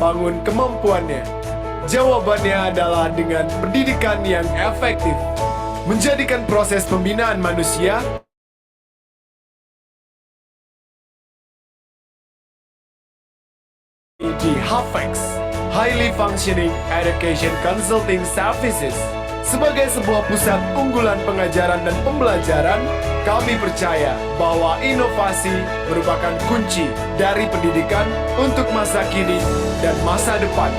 membangun kemampuannya? Jawabannya adalah dengan pendidikan yang efektif. Menjadikan proses pembinaan manusia di HFEX, Highly Functioning Education Consulting Services. Sebagai sebuah pusat unggulan pengajaran dan pembelajaran, kami percaya bahwa inovasi merupakan kunci dari pendidikan untuk masa kini dan masa depan.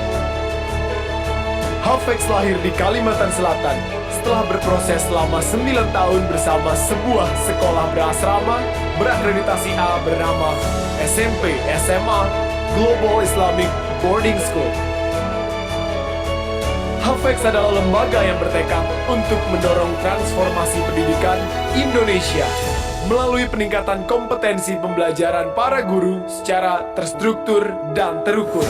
HFEX lahir di Kalimantan Selatan setelah berproses selama 9 tahun bersama sebuah sekolah berasrama berakreditasi A bernama SMP SMA Global Islamic Boarding School. HFEX adalah lembaga yang bertekad untuk mendorong transformasi pendidikan Indonesia melalui peningkatan kompetensi pembelajaran para guru secara terstruktur dan terukur.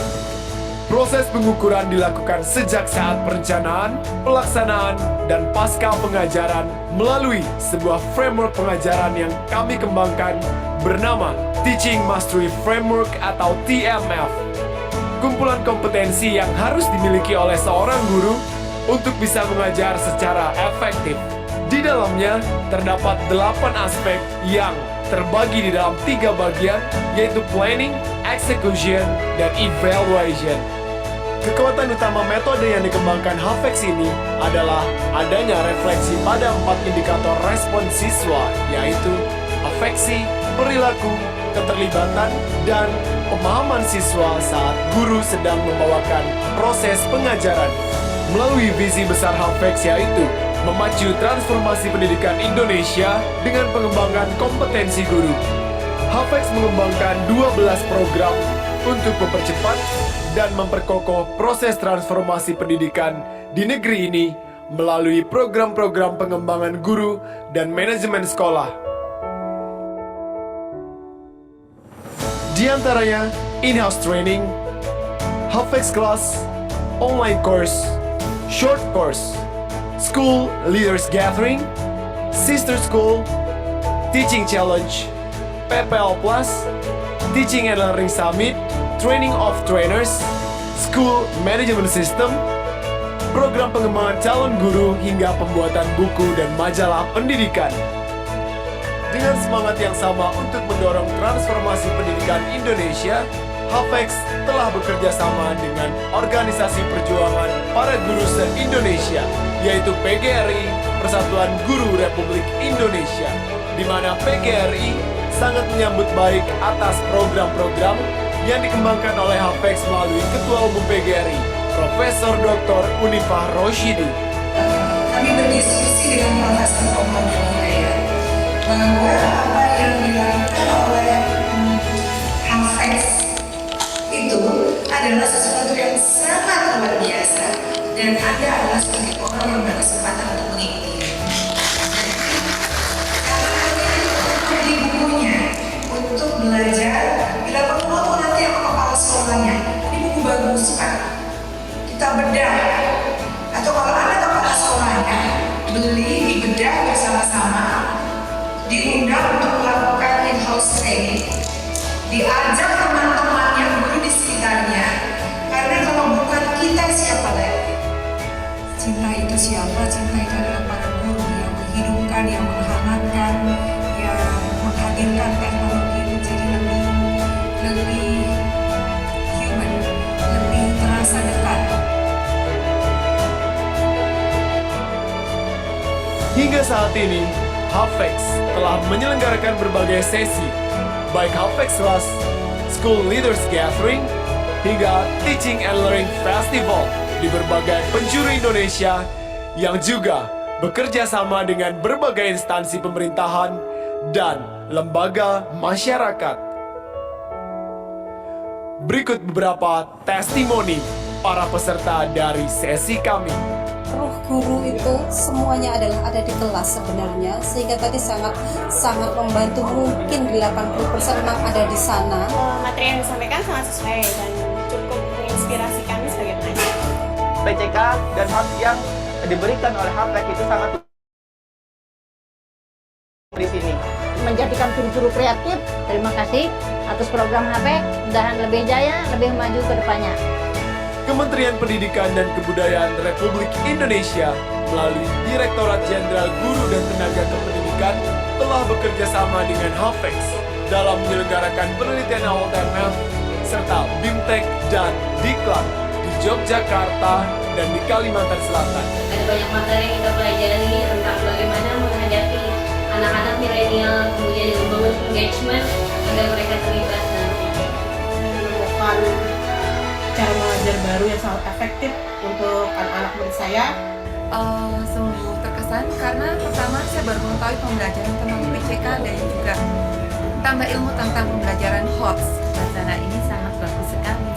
Proses pengukuran dilakukan sejak saat perencanaan, pelaksanaan, dan pasca pengajaran melalui sebuah framework pengajaran yang kami kembangkan bernama Teaching Mastery Framework atau TMF. Kumpulan kompetensi yang harus dimiliki oleh seorang guru untuk bisa mengajar secara efektif. Di dalamnya terdapat 8 aspek yang terbagi di dalam 3 bagian, yaitu planning, execution, dan evaluation. Kekuatan utama metode yang dikembangkan HFEX ini adalah adanya refleksi pada 4 indikator respon siswa, yaitu afeksi, perilaku, keterlibatan, dan pemahaman siswa saat guru sedang membawakan proses pengajaran. Melalui visi besar HFEX yaitu memacu transformasi pendidikan Indonesia dengan pengembangan kompetensi guru. HFEX mengembangkan 12 program untuk mempercepat dan memperkokoh proses transformasi pendidikan di negeri ini melalui program-program pengembangan guru dan manajemen sekolah. Di antaranya in-house training, HFEX class, online course, short course, school leaders gathering, sister school, teaching challenge, PPL plus, teaching and learning summit, training of trainers, school management system, program pengembangan calon guru hingga pembuatan buku dan majalah pendidikan. Dengan semangat yang sama untuk mendorong transformasi pendidikan Indonesia, HFEX telah bekerja sama dengan Organisasi Perjuangan Para Guru se-Indonesia, yaitu PGRI, Persatuan Guru Republik Indonesia, di mana PGRI sangat menyambut baik atas program-program yang dikembangkan oleh HFEX melalui Ketua Umum PGRI, Profesor Dr. Unifah Roshidi. Kami berdiskusi dengan Profesor Omar Hidayat bahwa apa yang dilakukan oleh HFEX itu adalah sesuatu yang sangat luar biasa dan Anda adalah sebagai orang yang berkesempatan untuk mengikuti. Di bukunya untuk belajar, bila perlu aku nanti sama kepala sekolahnya. Ini buku bagus Pak. Kita bedah, atau kalau Anda kepala sekolahnya beli, dibedah bersama-sama, diundang untuk melakukan in-house training, diajak teman-temannya guru di sekitarnya, karena kalau bukan kita siapa lagi? Cinta itu siapa? Cinta itu adalah para guru yang menghidupkan, yang menghangatkan, yang menghadirkan teknologi menjadi lebih human, lebih terasa dekat. Hingga saat ini, HFEX telah menyelenggarakan berbagai sesi, baik HFEX Class, School Leaders Gathering, hingga Teaching and Learning Festival di berbagai penjuru Indonesia yang juga bekerja sama dengan berbagai instansi pemerintahan dan lembaga masyarakat. Berikut beberapa testimoni para peserta dari sesi kami. Ruh guru itu semuanya adalah ada di kelas sebenarnya, sehingga tadi sangat membantu. Mungkin 80% memang ada di sana. Materi yang disampaikan sangat sesuai dan cukup menginspirasi kami sebagai pengajar. PCK dan hak yang diberikan oleh HFEX itu sangat di sini. Menjadikan guru-guru kreatif. Terima kasih atas program HFEX, mudahan lebih jaya, lebih maju ke depannya. Kementerian Pendidikan dan Kebudayaan Republik Indonesia melalui Direktorat Jenderal Guru dan Tenaga Kependidikan telah bekerja sama dengan HAFEX dalam menyelenggarakan penelitian awal TMF serta BIMTEK dan Diklat di Yogyakarta dan di Kalimantan Selatan. Ada banyak materi yang kita pelajari tentang bagaimana menghadapi anak-anak milenial, kemudian membangun engagement agar mereka terlibat Menemukan cara mengajar baru yang sangat efektif untuk anak-anak murid saya. Sungguh terkesan karena pertama saya baru mengetahui pembelajaran tentang PCK dan juga tambah ilmu tentang pembelajaran HOTS. Wacana ini sangat bagus sekali.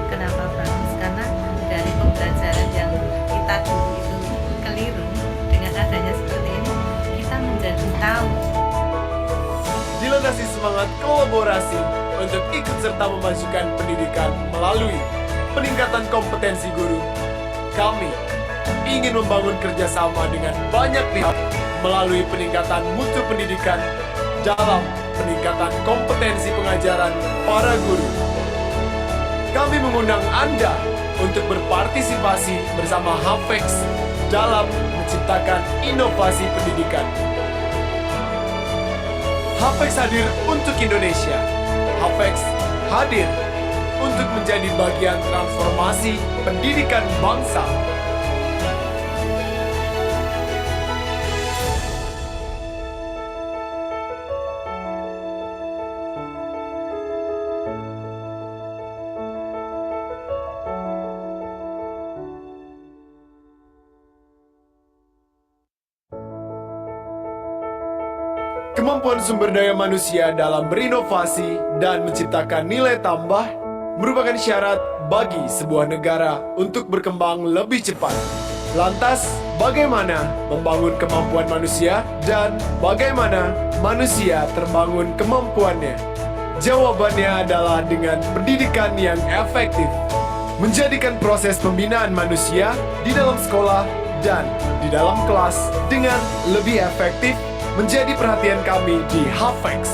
Kenapa bagus? Karena dari pembelajaran yang kita dulu itu keliru, dengan adanya seperti ini kita menjadi tahu. Dilandasi semangat kolaborasi untuk ikut serta memajukan pendidikan melalui peningkatan kompetensi guru, kami ingin membangun kerjasama dengan banyak pihak melalui peningkatan mutu pendidikan dalam peningkatan kompetensi pengajaran para guru. Kami mengundang Anda untuk berpartisipasi bersama HAFEX dalam menciptakan inovasi pendidikan. HAFEX hadir untuk Indonesia. HAFEX hadir untuk menjadi bagian transformasi pendidikan bangsa. Kemampuan sumber daya manusia dalam berinovasi dan menciptakan nilai tambah merupakan syarat bagi sebuah negara untuk berkembang lebih cepat. Lantas, bagaimana membangun kemampuan manusia dan bagaimana manusia terbangun kemampuannya? Jawabannya adalah dengan pendidikan yang efektif. Menjadikan proses pembinaan manusia di dalam sekolah dan di dalam kelas dengan lebih efektif menjadi perhatian kami di HAFEX,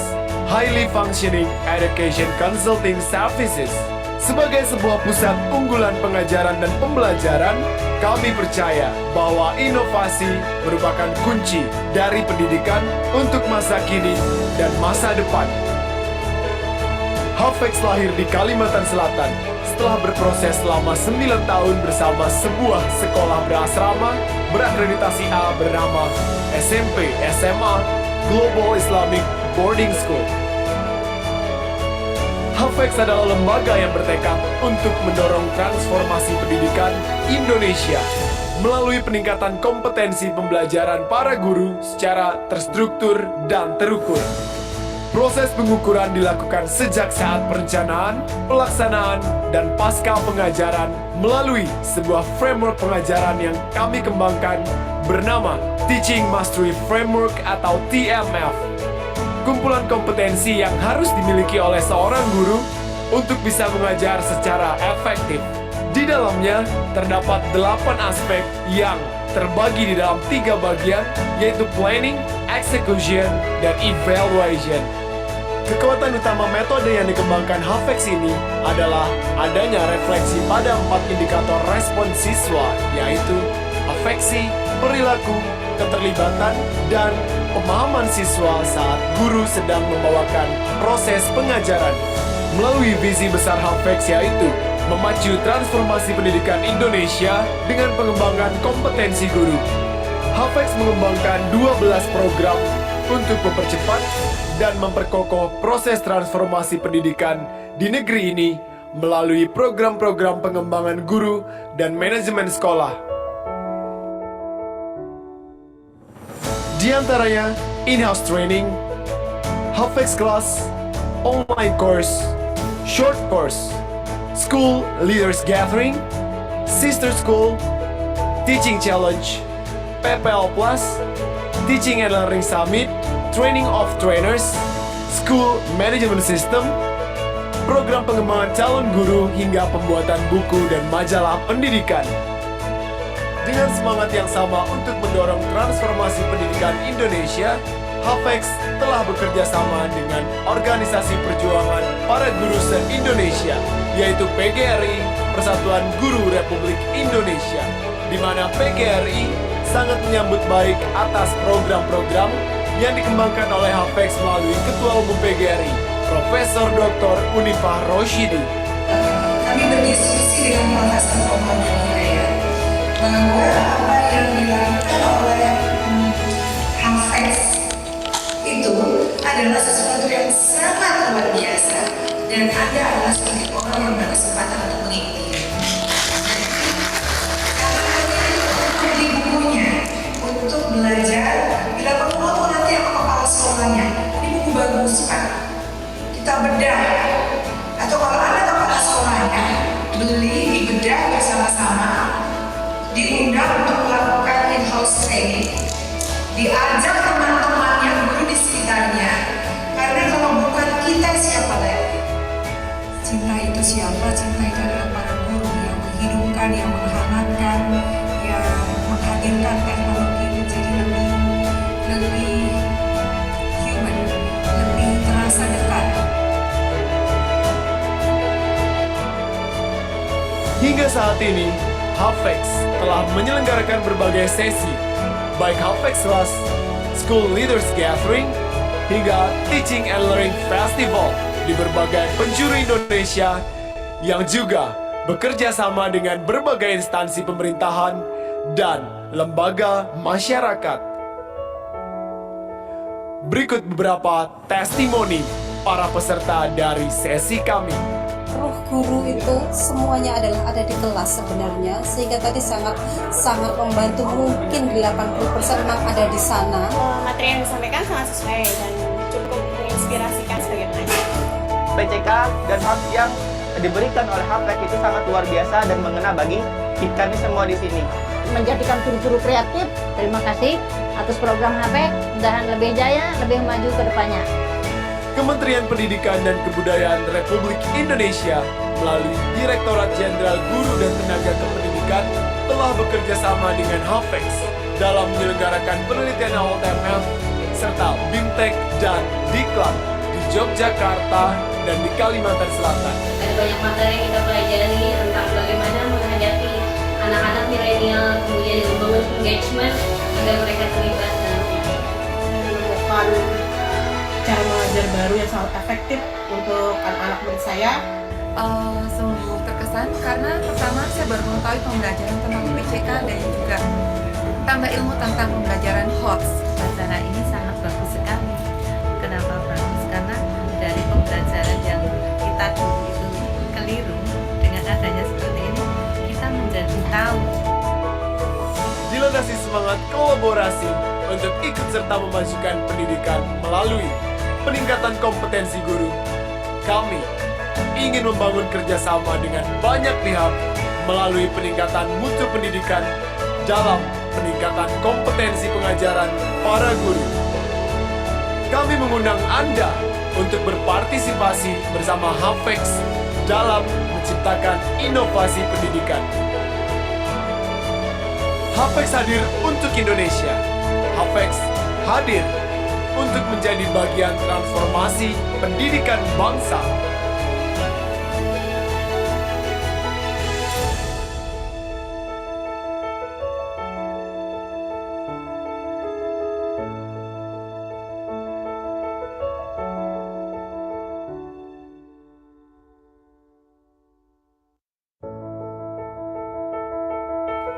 Highly Functioning Education Consulting Services. Sebagai sebuah pusat unggulan pengajaran dan pembelajaran, kami percaya bahwa inovasi merupakan kunci dari pendidikan untuk masa kini dan masa depan. HAFEX lahir di Kalimantan Selatan setelah berproses selama 9 tahun bersama sebuah sekolah berasrama berakreditasi A bernama SMP SMA Global Islamic Boarding School. HAFEX adalah lembaga yang bertekad untuk mendorong transformasi pendidikan Indonesia melalui peningkatan kompetensi pembelajaran para guru secara terstruktur dan terukur. Proses pengukuran dilakukan sejak saat perencanaan, pelaksanaan, dan pasca pengajaran melalui sebuah framework pengajaran yang kami kembangkan bernama Teaching Mastery Framework atau TMF. Kumpulan kompetensi yang harus dimiliki oleh seorang guru untuk bisa mengajar secara efektif. Di dalamnya terdapat 8 aspek yang terbagi di dalam 3 bagian, yaitu planning, execution, dan evaluation. Kekuatan utama metode yang dikembangkan HAFEX ini adalah adanya refleksi pada 4 indikator respon siswa, yaitu afeksi, perilaku, keterlibatan, dan pemahaman siswa saat guru sedang membawakan proses pengajaran. Melalui visi besar HAFEX yaitu memacu transformasi pendidikan Indonesia dengan pengembangan kompetensi guru. HAFEX mengembangkan 12 program untuk mempercepat dan memperkokoh proses transformasi pendidikan di negeri ini melalui program-program pengembangan guru dan manajemen sekolah. Di antaranya in-house training, HAFEX class, online course, short course, school leaders gathering, sister school, teaching challenge, PPL plus, teaching and learning summit, training of trainers, school management system, program pengembangan calon guru hingga pembuatan buku dan majalah pendidikan. Dengan semangat yang sama untuk mendorong transformasi pendidikan Indonesia, HAFEX telah bekerja sama dengan Organisasi Perjuangan Para Guru se-Indonesia yaitu PGRI, Persatuan Guru Republik Indonesia, di mana PGRI sangat menyambut baik atas program-program yang dikembangkan oleh HAFEX melalui Ketua Umum PGRI, Profesor Dr. Unifah Roshidi. Kami berdiskusi dengan Profesor Omar Hidayat bahwa apa yang dilakukan oleh HAFEX itu adalah sesuatu yang sangat luar biasa dan Anda adalah sebagai orang yang berkesempatan untuk mengikuti. Kami di bukunya untuk belajar, bila perlu aku nanti sama kepala sekolahnya. Ini buku bagus Pak. Kita bedah, atau kalau Anda kepala sekolahnya beli, dibedah bersama-sama, diundang untuk melakukan in-house training, diajak teman-temannya guru di sekitarnya, karena kalau bukan kita siapa lagi? Cinta itu siapa? Cinta itu adalah para guru yang menghidupkan, yang menghangatkan, yang menghadirkan teknologi menjadi lebih human, lebih terasa dekat. Hingga saat ini, HAFEX telah menyelenggarakan berbagai sesi, baik HAFEX Class, School Leaders Gathering, hingga Teaching and Learning Festival di berbagai penjuru Indonesia yang juga bekerja sama dengan berbagai instansi pemerintahan dan lembaga masyarakat. Berikut beberapa testimoni para peserta dari sesi kami. Roh guru itu semuanya adalah ada di kelas sebenarnya, sehingga tadi sangat membantu. Mungkin 80% memang ada di sana. Materi yang disampaikan sangat sesuai dan cukup menginspirasikan sebagai pengajar. PCK dan HAF yang diberikan oleh HAFEX itu sangat luar biasa dan mengena bagi kami semua di sini. Menjadikan guru-guru kreatif. Terima kasih atas program HAFEX, mudahan lebih jaya, lebih maju ke depannya. Kementerian Pendidikan dan Kebudayaan Republik Indonesia melalui Direktorat Jenderal Guru dan Tenaga Kependidikan telah bekerja sama dengan HAFEX dalam menyelenggarakan penelitian AWTMF serta BIMTEK dan Diklat di Yogyakarta dan di Kalimantan Selatan. Ada banyak materi yang kita pelajari tentang bagaimana menghadapi anak-anak milenial, kemudian membangun engagement agar mereka terlibat dalamnya. Menemukan cara mengajar baru yang sangat efektif untuk anak-anak murid saya. Sungguh terkesan karena pertama saya baru mengetahui pembelajaran tentang PCK dan juga tambah ilmu tentang pembelajaran HOTS. Acara ini sangat bagus sekali. Kenapa bagus? Karena dari pembelajaran yang kita dulu itu keliru, dengan adanya seperti ini kita menjadi tahu. Dilandasi semangat kolaborasi untuk ikut serta memajukan pendidikan melalui peningkatan kompetensi guru, kami ingin membangun kerjasama dengan banyak pihak melalui peningkatan mutu pendidikan dalam peningkatan kompetensi pengajaran para guru. Kami mengundang Anda untuk berpartisipasi bersama HAFEX dalam menciptakan inovasi pendidikan. HAFEX hadir untuk Indonesia. HAFEX hadir untuk menjadi bagian transformasi pendidikan bangsa.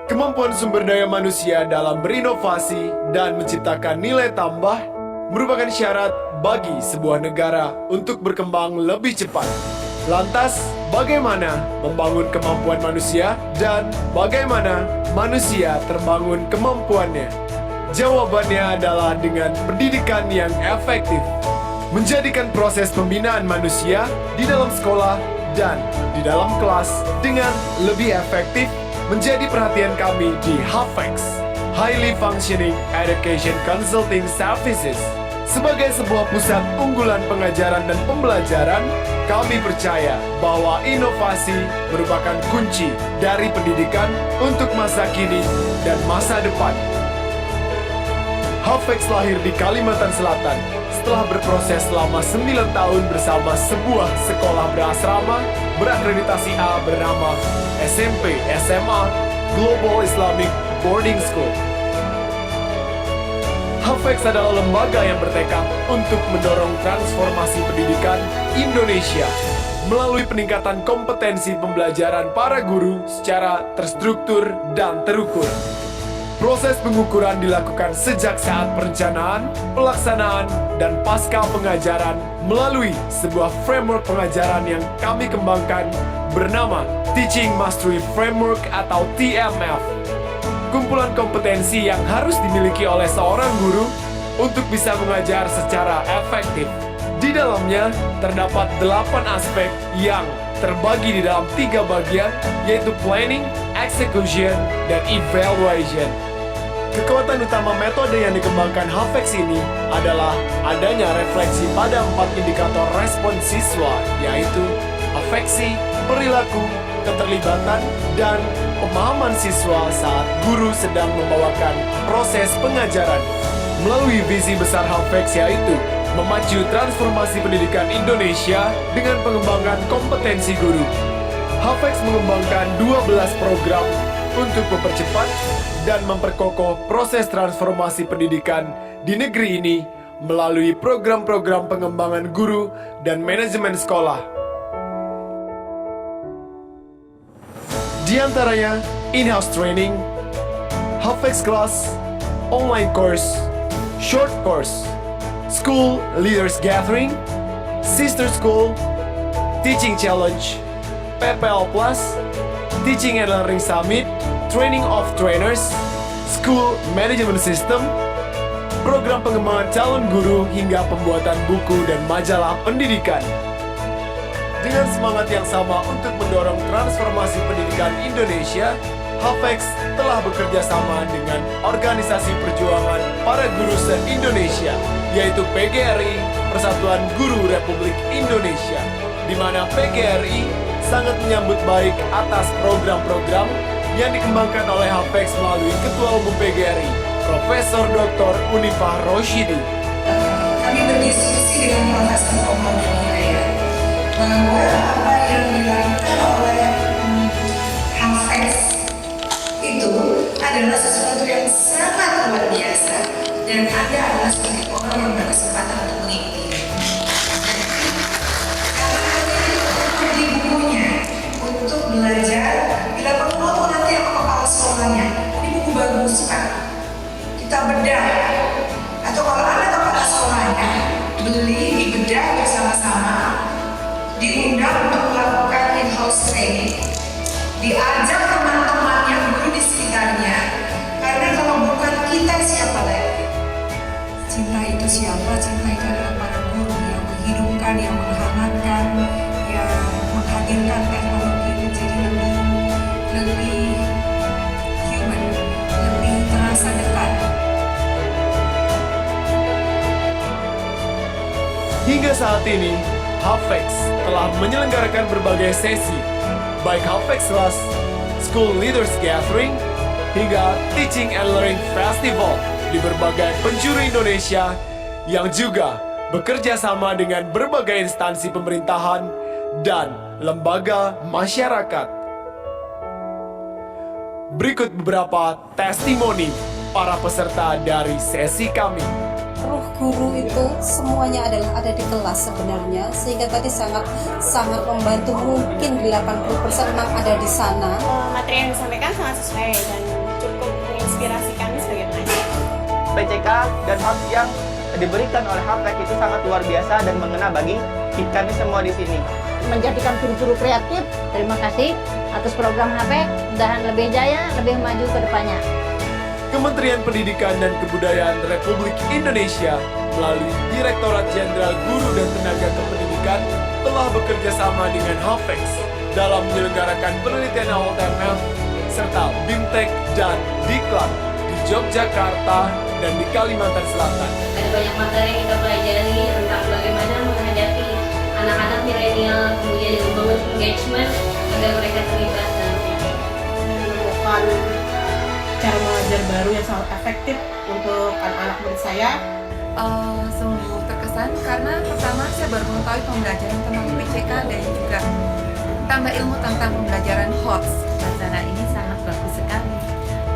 Kemampuan sumber daya manusia dalam berinovasi dan menciptakan nilai tambah merupakan syarat bagi sebuah negara untuk berkembang lebih cepat. Lantas, bagaimana membangun kemampuan manusia dan bagaimana manusia terbangun kemampuannya? Jawabannya adalah dengan pendidikan yang efektif, menjadikan proses pembinaan manusia di dalam sekolah dan di dalam kelas dengan lebih efektif menjadi perhatian kami di HAFEX, Highly Functioning Education Consulting Services. Sebagai sebuah pusat unggulan pengajaran dan pembelajaran, kami percaya bahwa inovasi merupakan kunci dari pendidikan untuk masa kini dan masa depan. HAFEX lahir di Kalimantan Selatan setelah berproses selama 9 tahun bersama sebuah sekolah berasrama berakreditasi A bernama SMP SMA Global Islamic Boarding School. HAFEX adalah lembaga yang bertekad untuk mendorong transformasi pendidikan Indonesia melalui peningkatan kompetensi pembelajaran para guru secara terstruktur dan terukur. Proses pengukuran dilakukan sejak saat perencanaan, pelaksanaan, dan pasca pengajaran melalui sebuah framework pengajaran yang kami kembangkan bernama Teaching Mastery Framework atau TMF. Kumpulan kompetensi yang harus dimiliki oleh seorang guru untuk bisa mengajar secara efektif. Di dalamnya terdapat 8 aspek yang terbagi di dalam 3 bagian, yaitu planning, execution, dan evaluation. Kekuatan utama metode yang dikembangkan HAFEX ini adalah adanya refleksi pada 4 indikator respon siswa, yaitu afeksi, perilaku, keterlibatan, dan pemahaman siswa saat guru sedang membawakan proses pengajaran. Melalui visi besar HAFEX, yaitu memacu transformasi pendidikan Indonesia dengan pengembangan kompetensi guru. HAFEX mengembangkan 12 program untuk mempercepat dan memperkokoh proses transformasi pendidikan di negeri ini melalui program-program pengembangan guru dan manajemen sekolah. Di antaranya in-house training, HAFEX class, online course, short course, school leaders gathering, sister school, teaching challenge, PPL plus, teaching and learning summit, training of trainers, school management system, program pengembangan calon guru hingga pembuatan buku dan majalah pendidikan. Dengan semangat yang sama untuk mendorong transformasi pendidikan Indonesia, HAFEX telah bekerja sama dengan Organisasi Perjuangan Para Guru se-Indonesia, yaitu PGRI, Persatuan Guru Republik Indonesia, di mana PGRI sangat menyambut baik atas program-program yang dikembangkan oleh HAFEX melalui Ketua Umum PGRI, Profesor Dr. Unifah Roshidi. Kami berdiskusi dengan Profesor Omar Hidayat bahwa apa yang dilakukan oleh HAFEX itu adalah sesuatu yang sangat luar biasa dan Anda adalah sebagai orang yang berkesempatan untuk mengikuti. Karena di bukunya untuk belajar, bila perlu maupun nanti apa kepala sekolahnya, ini buku bagus Pak. Kita bedah, atau kalau Anda kepala sekolahnya beli, dibedah bersama-sama, diundang untuk melakukan in-house training, diajak teman-temannya guru di sekitarnya, karena kalau bukan kita siapa lagi? Cinta itu siapa? Cinta itu adalah para guru yang menghidupkan, yang menghangatkan, yang menghadirkan teknologi menjadi lebih human, lebih terasa dekat. Hingga saat ini, HAFEX telah menyelenggarakan berbagai sesi, baik HAFEX Class, School Leaders Gathering, hingga Teaching and Learning Festival di berbagai penjuru Indonesia yang juga bekerja sama dengan berbagai instansi pemerintahan dan lembaga masyarakat. Berikut beberapa testimoni para peserta dari sesi kami. Ruh guru itu semuanya ada di kelas sebenarnya, sehingga tadi sangat membantu. Mungkin 80% memang ada di sana. Materi yang disampaikan sangat sesuai dan cukup menginspirasi kami sebagai pengajar. PCK dan hak yang diberikan oleh HAFEX itu sangat luar biasa dan mengena bagi kami semua di sini. Menjadikan guru-guru kreatif, terima kasih atas program HAFEX, mudahan lebih jaya, lebih maju ke depannya. Kementerian Pendidikan dan Kebudayaan Republik Indonesia melalui Direktorat Jenderal Guru dan Tenaga Kependidikan telah bekerja sama dengan HAFEX dalam menyelenggarakan penelitian awal TMF serta BIMTEK dan Diklat di Yogyakarta dan di Kalimantan Selatan. Ada banyak materi yang kita pelajari tentang bagaimana menghadapi anak-anak milenial, kemudian membangun engagement agar mereka terlibat dalam menemukan cara mengajar baru yang sangat efektif untuk anak-anak murid saya. Sungguh terkesan karena pertama saya baru mengetahui pembelajaran tentang PCK dan juga Tambah ilmu tentang pembelajaran HOTS. Acara ini sangat bagus sekali.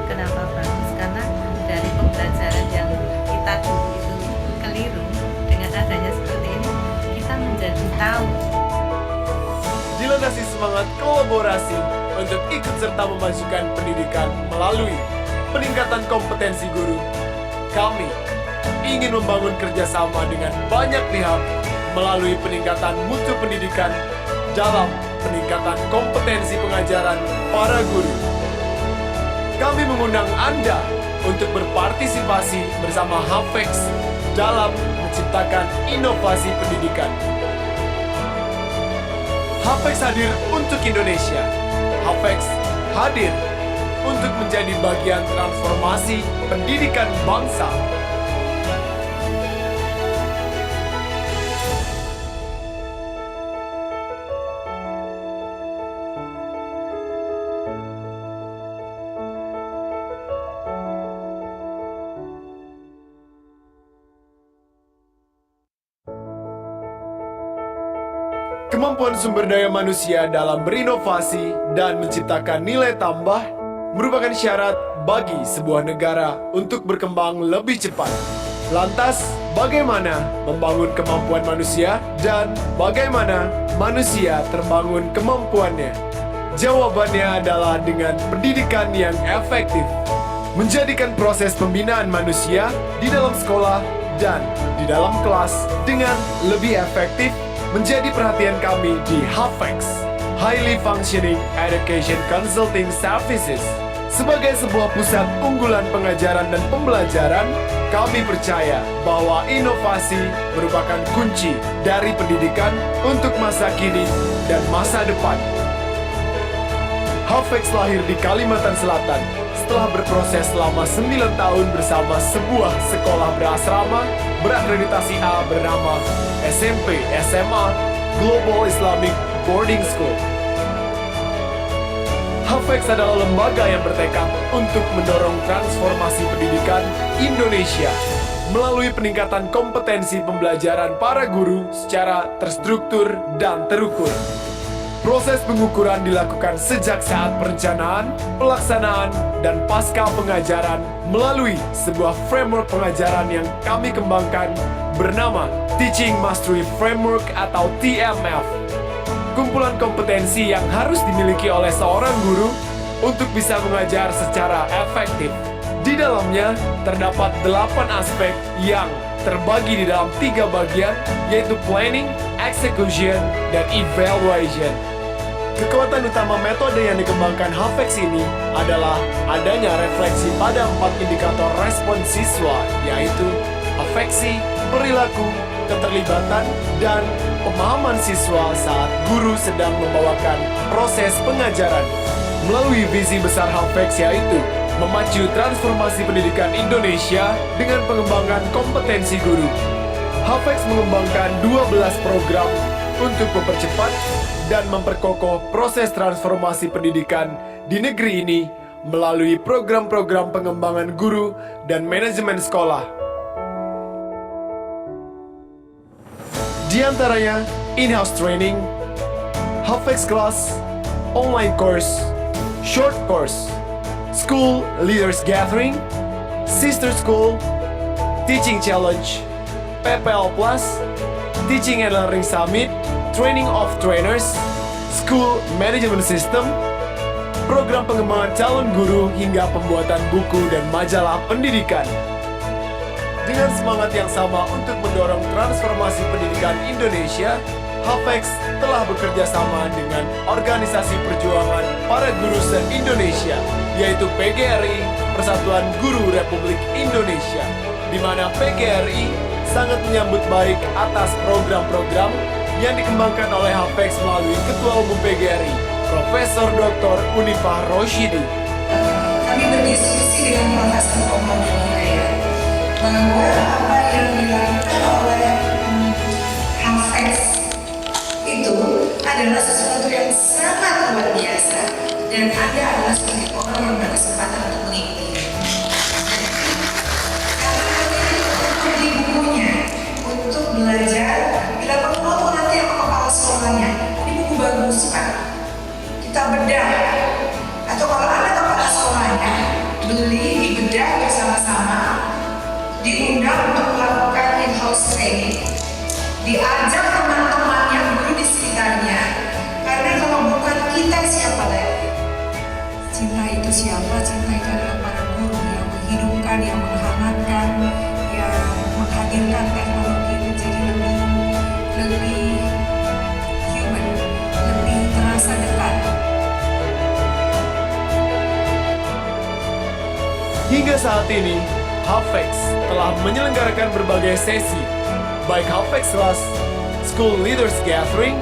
Kenapa bagus? Karena dari pembelajaran yang kita dulu itu keliru, dengan adanya seperti ini kita menjadi tahu. Dilandasi semangat kolaborasi untuk ikut serta memajukan pendidikan melalui peningkatan kompetensi guru, kami ingin membangun kerjasama dengan banyak pihak melalui peningkatan mutu pendidikan dalam peningkatan kompetensi pengajaran para guru. Kami mengundang Anda untuk berpartisipasi bersama HAFEX dalam menciptakan inovasi pendidikan. HAFEX hadir untuk Indonesia. HAFEX hadir untuk menjadi bagian transformasi pendidikan bangsa. Kemampuan sumber daya manusia dalam berinovasi dan menciptakan nilai tambah merupakan syarat bagi sebuah negara untuk berkembang lebih cepat. Lantas, bagaimana membangun kemampuan manusia dan bagaimana manusia terbangun kemampuannya? Jawabannya adalah dengan pendidikan yang efektif. Menjadikan proses pembinaan manusia di dalam sekolah dan di dalam kelas dengan lebih efektif menjadi perhatian kami di HAFEX, Highly Functioning Education Consulting Services. Sebagai sebuah pusat unggulan pengajaran dan pembelajaran, kami percaya bahwa inovasi merupakan kunci dari pendidikan untuk masa kini dan masa depan. HAFEX lahir di Kalimantan Selatan setelah berproses selama 9 tahun bersama sebuah sekolah berasrama berakreditasi A bernama SMP SMA Global Islamic Boarding School. HAFEX adalah lembaga yang bertekad untuk mendorong transformasi pendidikan Indonesia melalui peningkatan kompetensi pembelajaran para guru secara terstruktur dan terukur. Proses pengukuran dilakukan sejak saat perencanaan, pelaksanaan, dan pasca pengajaran melalui sebuah framework pengajaran yang kami kembangkan bernama Teaching Mastery Framework atau TMF. Kumpulan kompetensi yang harus dimiliki oleh seorang guru untuk bisa mengajar secara efektif. Di dalamnya terdapat 8 aspek yang terbagi di dalam 3 bagian, yaitu planning, execution, dan evaluation. Kekuatan utama metode yang dikembangkan HAFEX ini adalah adanya refleksi pada 4 indikator respon siswa, yaitu afeksi, perilaku, keterlibatan, dan pemahaman siswa saat guru sedang membawakan proses pengajaran. Melalui visi besar HAFEX yaitu memacu transformasi pendidikan Indonesia dengan pengembangan kompetensi guru. HAFEX mengembangkan 12 program untuk mempercepat dan memperkokoh proses transformasi pendidikan di negeri ini melalui program-program pengembangan guru dan manajemen sekolah. Di antaranya, in-house training, HAFEX class, online course, short course, school leaders gathering, sister school, teaching challenge, PPL Plus, teaching and learning summit, training of trainers, school management system, program pengembangan calon guru hingga pembuatan buku dan majalah pendidikan. Dengan semangat yang sama untuk mendorong transformasi pendidikan Indonesia, HAFEX telah bekerja sama dengan Organisasi Perjuangan Para Guru se-Indonesia, yaitu PGRI, Persatuan Guru Republik Indonesia, di mana PGRI sangat menyambut baik atas program-program yang dikembangkan oleh HAFEX melalui Ketua Umum PGRI, Profesor Dr. Unifah Roshidi. Kami berdiskusi dengan Profesor Omar Hidayat bahwa apa yang dilakukan oleh HAFEX itu adalah sesuatu yang sangat luar biasa dan Anda adalah sebagai orang yang berkesempatan untuk mengikuti. Kami memilih untuk beli bukunya, untuk belajar. Bila perlu aku nanti aku kepala sekolahnya. Ini buku bagus Pak. dibeli, dibedah bersama-sama, diundang untuk melakukan in-house training, diajak teman-temannya, guru di sekitarnya. Karena kalau bukan kita, siapa lagi? Cinta itu siapa? Cinta itu adalah para guru yang menghidupkan, yang menghangatkan, yang menghadirkan teknologi menjadi lebih human, lebih terasa dekat. Hingga saat ini, Hafex telah menyelenggarakan berbagai sesi, baik Hafex Class, School Leaders Gathering,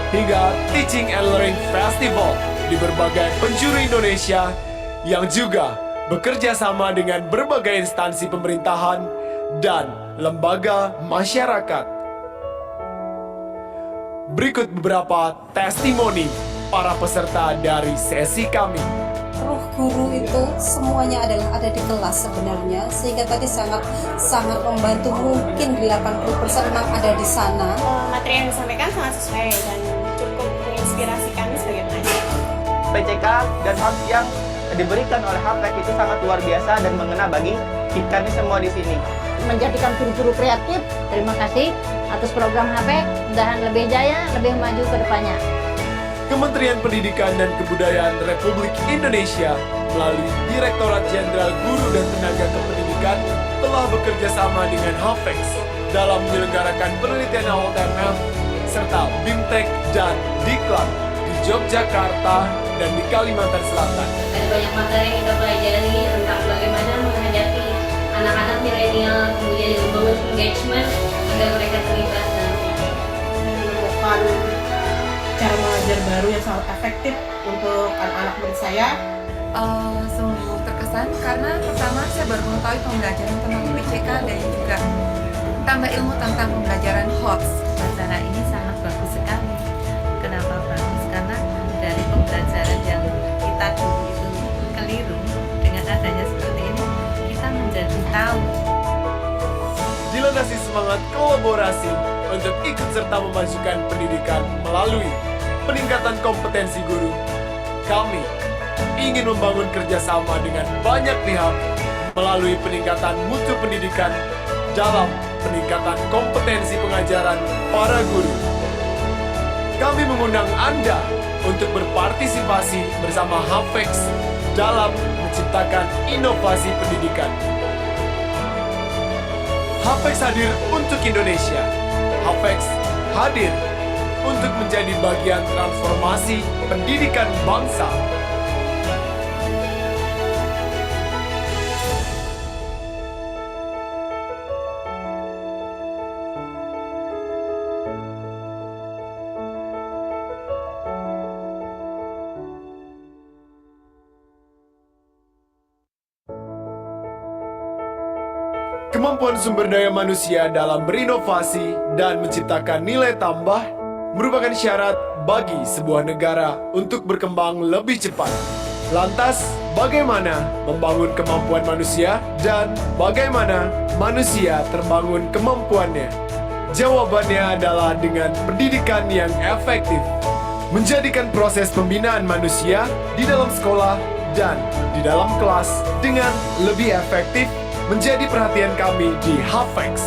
hingga Teaching and Learning Festival di berbagai penjuru Indonesia yang juga bekerja sama dengan berbagai instansi pemerintahan dan lembaga masyarakat. Berikut beberapa testimoni para peserta dari sesi kami. Ruh guru itu semuanya ada di kelas sebenarnya, sehingga tadi sangat membantu. Mungkin 80% memang ada di sana. Materi yang disampaikan sangat sesuai dan cukup menginspirasi kami sebagai pengajar. PCK dan hak yang diberikan oleh Hafex itu sangat luar biasa dan mengena bagi kami semua di sini. Menjadikan guru-guru kreatif, terima kasih atas program Hafex, mudahan lebih jaya, lebih maju ke depannya. Kementerian Pendidikan dan Kebudayaan Republik Indonesia melalui Direktorat Jenderal Guru dan Tenaga Kependidikan telah bekerja sama dengan Hafex dalam menyelenggarakan penelitian ALTMF serta BIMTEK dan Diklat di Yogyakarta dan di Kalimantan Selatan. Ada banyak materi yang kita pelajari tentang bagaimana menghadapi anak-anak milenial, kemudian membangun engagement agar mereka terlibat dalamnya. Menemukan cara mengajar baru yang sangat efektif untuk anak-anak murid saya. Sungguh terkesan karena pertama saya baru mengetahui pembelajaran tentang PCK dan juga tambah ilmu tentang pembelajaran HOTS. Acara ini sangat bagus sekali. Kenapa bagus? Karena dari pembelajaran yang kita dulu itu keliru, dengan adanya seperti ini kita menjadi tahu. Dilandasi semangat kolaborasi untuk ikut serta memajukan pendidikan melalui peningkatan kompetensi guru, kami ingin membangun kerjasama dengan banyak pihak melalui peningkatan mutu pendidikan dalam peningkatan kompetensi pengajaran para guru. Kami mengundang Anda untuk berpartisipasi bersama Hafex dalam menciptakan inovasi pendidikan. Hafex hadir untuk Indonesia. Hafex hadir untuk menjadi bagian transformasi pendidikan bangsa. Kemampuan sumber daya manusia dalam berinovasi dan menciptakan nilai tambah merupakan syarat bagi sebuah negara untuk berkembang lebih cepat. Lantas, bagaimana membangun kemampuan manusia dan bagaimana manusia terbangun kemampuannya? Jawabannya adalah dengan pendidikan yang efektif. Menjadikan proses pembinaan manusia di dalam sekolah dan di dalam kelas dengan lebih efektif menjadi perhatian kami di Hafex,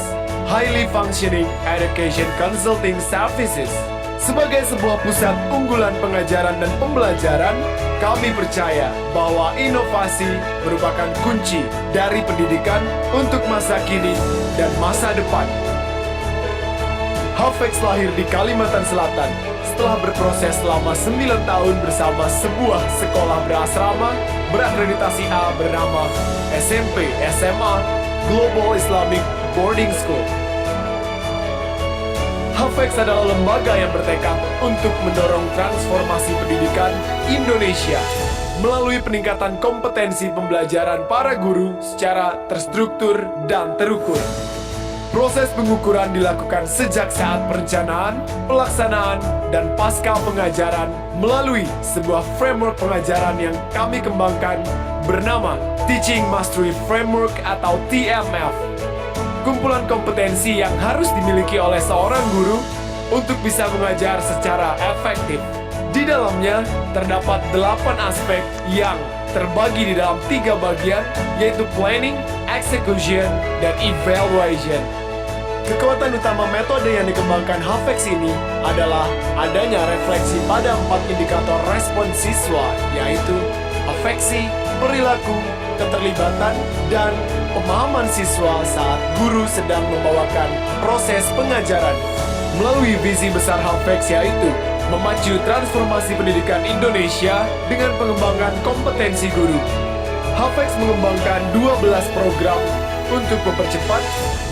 Highly Functioning Education Consulting Services. Sebagai sebuah pusat unggulan pengajaran dan pembelajaran, kami percaya bahwa inovasi merupakan kunci dari pendidikan untuk masa kini dan masa depan. Hafex lahir di Kalimantan Selatan setelah berproses selama 9 tahun bersama sebuah sekolah berasrama berakreditasi A bernama SMP SMA Global Islamic Boarding School. Hafex adalah lembaga yang bertekad untuk mendorong transformasi pendidikan Indonesia melalui peningkatan kompetensi pembelajaran para guru secara terstruktur dan terukur. Proses pengukuran dilakukan sejak saat perencanaan, pelaksanaan, dan pasca pengajaran melalui sebuah framework pengajaran yang kami kembangkan bernama Teaching Mastery Framework atau TMF. Kumpulan kompetensi yang harus dimiliki oleh seorang guru untuk bisa mengajar secara efektif. Di dalamnya terdapat 8 aspek yang terbagi di dalam 3 bagian, yaitu planning, execution, dan evaluation. Kekuatan utama metode yang dikembangkan HAFEX ini adalah adanya refleksi pada 4 indikator respon siswa, yaitu afeksi, perilaku, keterlibatan, dan pemahaman siswa saat guru sedang membawakan proses pengajaran. Melalui visi besar HAFEX yaitu memacu transformasi pendidikan Indonesia dengan pengembangan kompetensi guru. HAFEX mengembangkan 12 program untuk mempercepat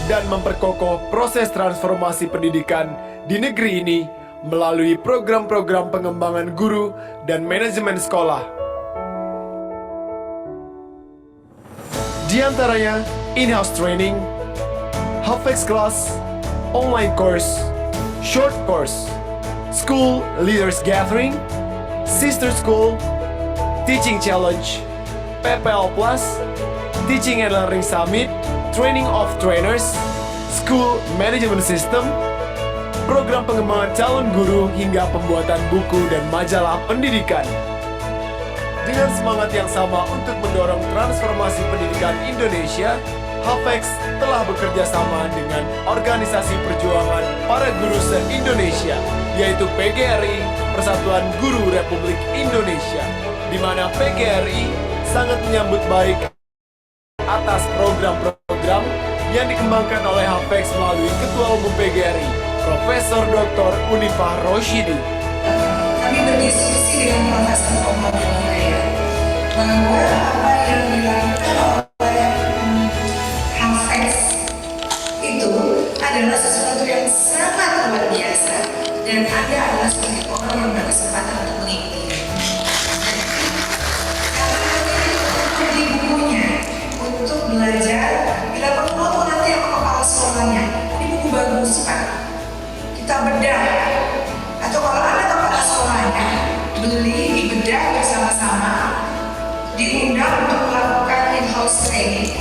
dan memperkokoh proses transformasi pendidikan di negeri ini melalui program-program pengembangan guru dan manajemen sekolah. Di antaranya in-house training, HAFEX class, online course, short course, school leaders gathering, sister school, teaching challenge, PPL plus, teaching and learning summit, training of trainers, school management system, program pengembangan calon guru hingga pembuatan buku dan majalah pendidikan. Dengan semangat yang sama untuk mendorong transformasi pendidikan Indonesia, HAFEX telah bekerja sama dengan Organisasi Perjuangan Para Guru se-Indonesia, yaitu PGRI, Persatuan Guru Republik Indonesia, di mana PGRI sangat menyambut baik atas program-program yang dikembangkan oleh HAFEX melalui Ketua Umum PGRI, Profesor Dr. Unifah Roshidi. Kami berdiskusi dengan Profesor Komando bahwa apa yang dilakukan oleh HAFEX itu adalah sesuatu yang sangat luar biasa dan Anda adalah sebagai orang yang berkesempatan untuk mengikuti. Kami memilih untuk beli bukunya, untuk belajar, bila perlu maupun nanti sama kepala sekolahnya. Ini buku bagus Pak. Kita bedah, atau kalau Anda kepala sekolahnya, beli, dibedah bersama-sama, diundang untuk melakukan in-house training,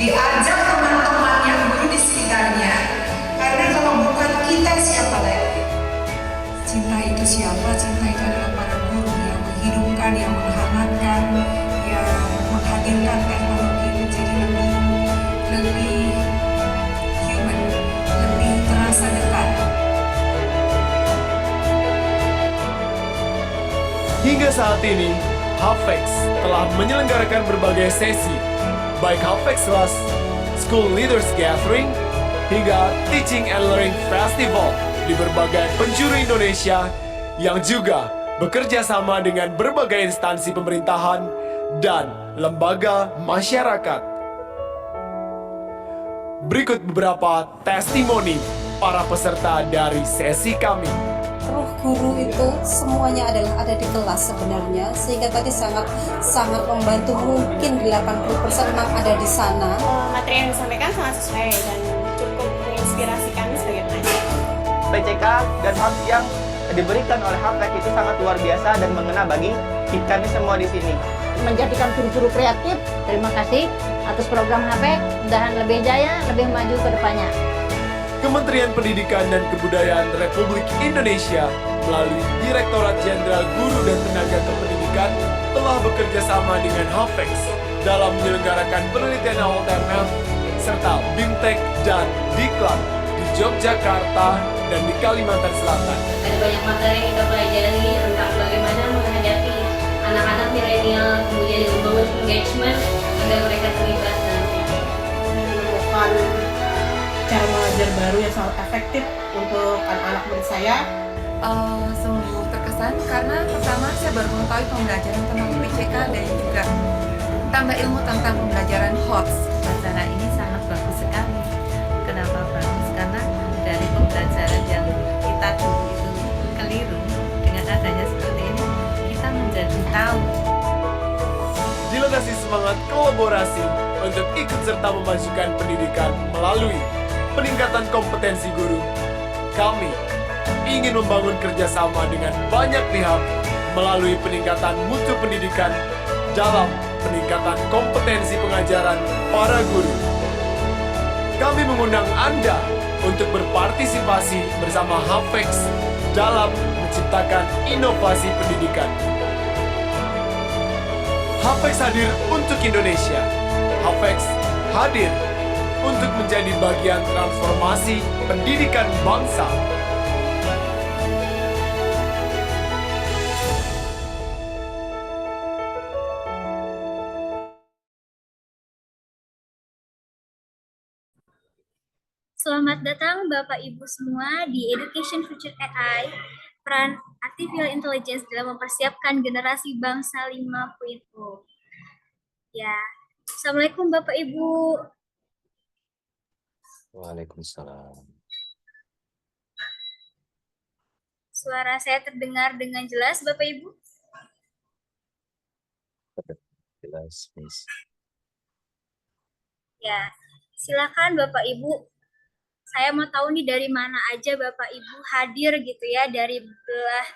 diajak teman-temannya guru di sekitarnya, karena kalau bukan kita siapa lagi? Cinta itu siapa? Cinta itu adalah para guru yang menghidupkan, yang menghangatkan, yang menghadirkan teknologi menjadi lebih human, lebih terasa dekat. Hingga saat ini, HAFEX telah menyelenggarakan berbagai sesi, baik HAFEX Class, School Leaders Gathering, hingga Teaching and Learning Festival di berbagai penjuru Indonesia yang juga bekerja sama dengan berbagai instansi pemerintahan dan lembaga masyarakat. Berikut beberapa testimoni para peserta dari sesi kami. Roh guru itu semuanya adalah ada di kelas sebenarnya, sehingga tadi sangat membantu. Mungkin 80% memang ada di sana. Materi yang disampaikan sangat sesuai dan cukup menginspirasi kami sebagai pengajar. PCK dan hak yang diberikan oleh HAFEX itu sangat luar biasa dan mengena bagi kami semua di sini. Menjadikan guru-guru kreatif. Terima kasih atas program HAFEX, mudahan lebih jaya, lebih maju ke depannya. Kementerian Pendidikan dan Kebudayaan Republik Indonesia melalui Direktorat Jenderal Guru dan Tenaga Kependidikan telah bekerja sama dengan HAFEX dalam menyelenggarakan penelitian alternatif serta BIMTEK dan Diklat di Yogyakarta dan di Kalimantan Selatan. Ada banyak materi yang kita pelajari tentang bagaimana menghadapi anak-anak milenial, kemudian membangun engagement agar mereka terlibat nantinya. Menemukan cara mengajar baru yang sangat efektif untuk anak-anak murid saya. Sungguh terkesan karena pertama saya baru mengetahui pembelajaran tentang PCK dan juga tambah ilmu tentang pembelajaran HOTS. Wacana ini sangat bagus sekali. Kenapa bagus? Karena dari pembelajaran yang kita dulu itu keliru, dengan adanya seperti ini kita menjadi tahu. Dilandasi semangat kolaborasi untuk ikut serta memajukan pendidikan melalui peningkatan kompetensi guru, kami ingin membangun kerjasama dengan banyak pihak melalui peningkatan mutu pendidikan dalam peningkatan kompetensi pengajaran para guru. Kami mengundang Anda untuk berpartisipasi bersama HAFEX dalam menciptakan inovasi pendidikan. Havex hadir untuk Indonesia. Havex hadir untuk menjadi bagian transformasi pendidikan bangsa. Selamat datang Bapak Ibu semua di Education Future AI, peran Artificial Intelligence dalam mempersiapkan generasi bangsa 5.0. Ya, Assalamualaikum Bapak Ibu. Waalaikumsalam. Suara saya terdengar dengan jelas Bapak Ibu? Jelas, Miss. Ya, silakan Bapak Ibu. Saya mau tahu nih dari mana aja Bapak Ibu hadir gitu ya, dari belah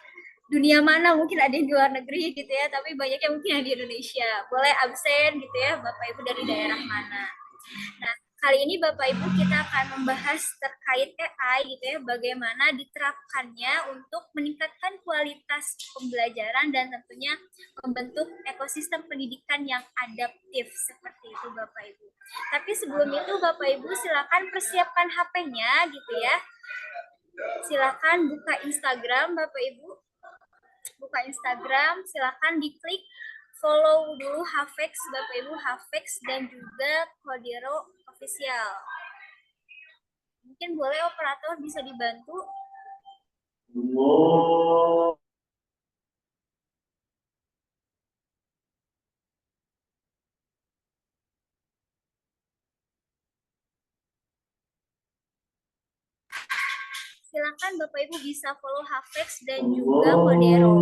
dunia mana, mungkin ada yang di luar negeri gitu ya, tapi banyak yang mungkin yang di Indonesia. Boleh absen gitu ya Bapak Ibu dari daerah mana. Nah, kali ini Bapak Ibu kita akan membahas terkait AI gitu ya, bagaimana diterapkannya untuk meningkatkan kualitas pembelajaran dan tentunya membentuk ekosistem pendidikan yang adaptif seperti itu Bapak Ibu. Tapi sebelum itu Bapak Ibu silakan persiapkan HP-nya gitu ya. Silakan buka Instagram Bapak Ibu. Buka Instagram, silakan diklik follow dulu Havex Bapak Ibu, Havex dan juga Kodero Official. Mungkin boleh operator bisa dibantu. Silakan Bapak Ibu bisa follow Havex dan juga Kodero.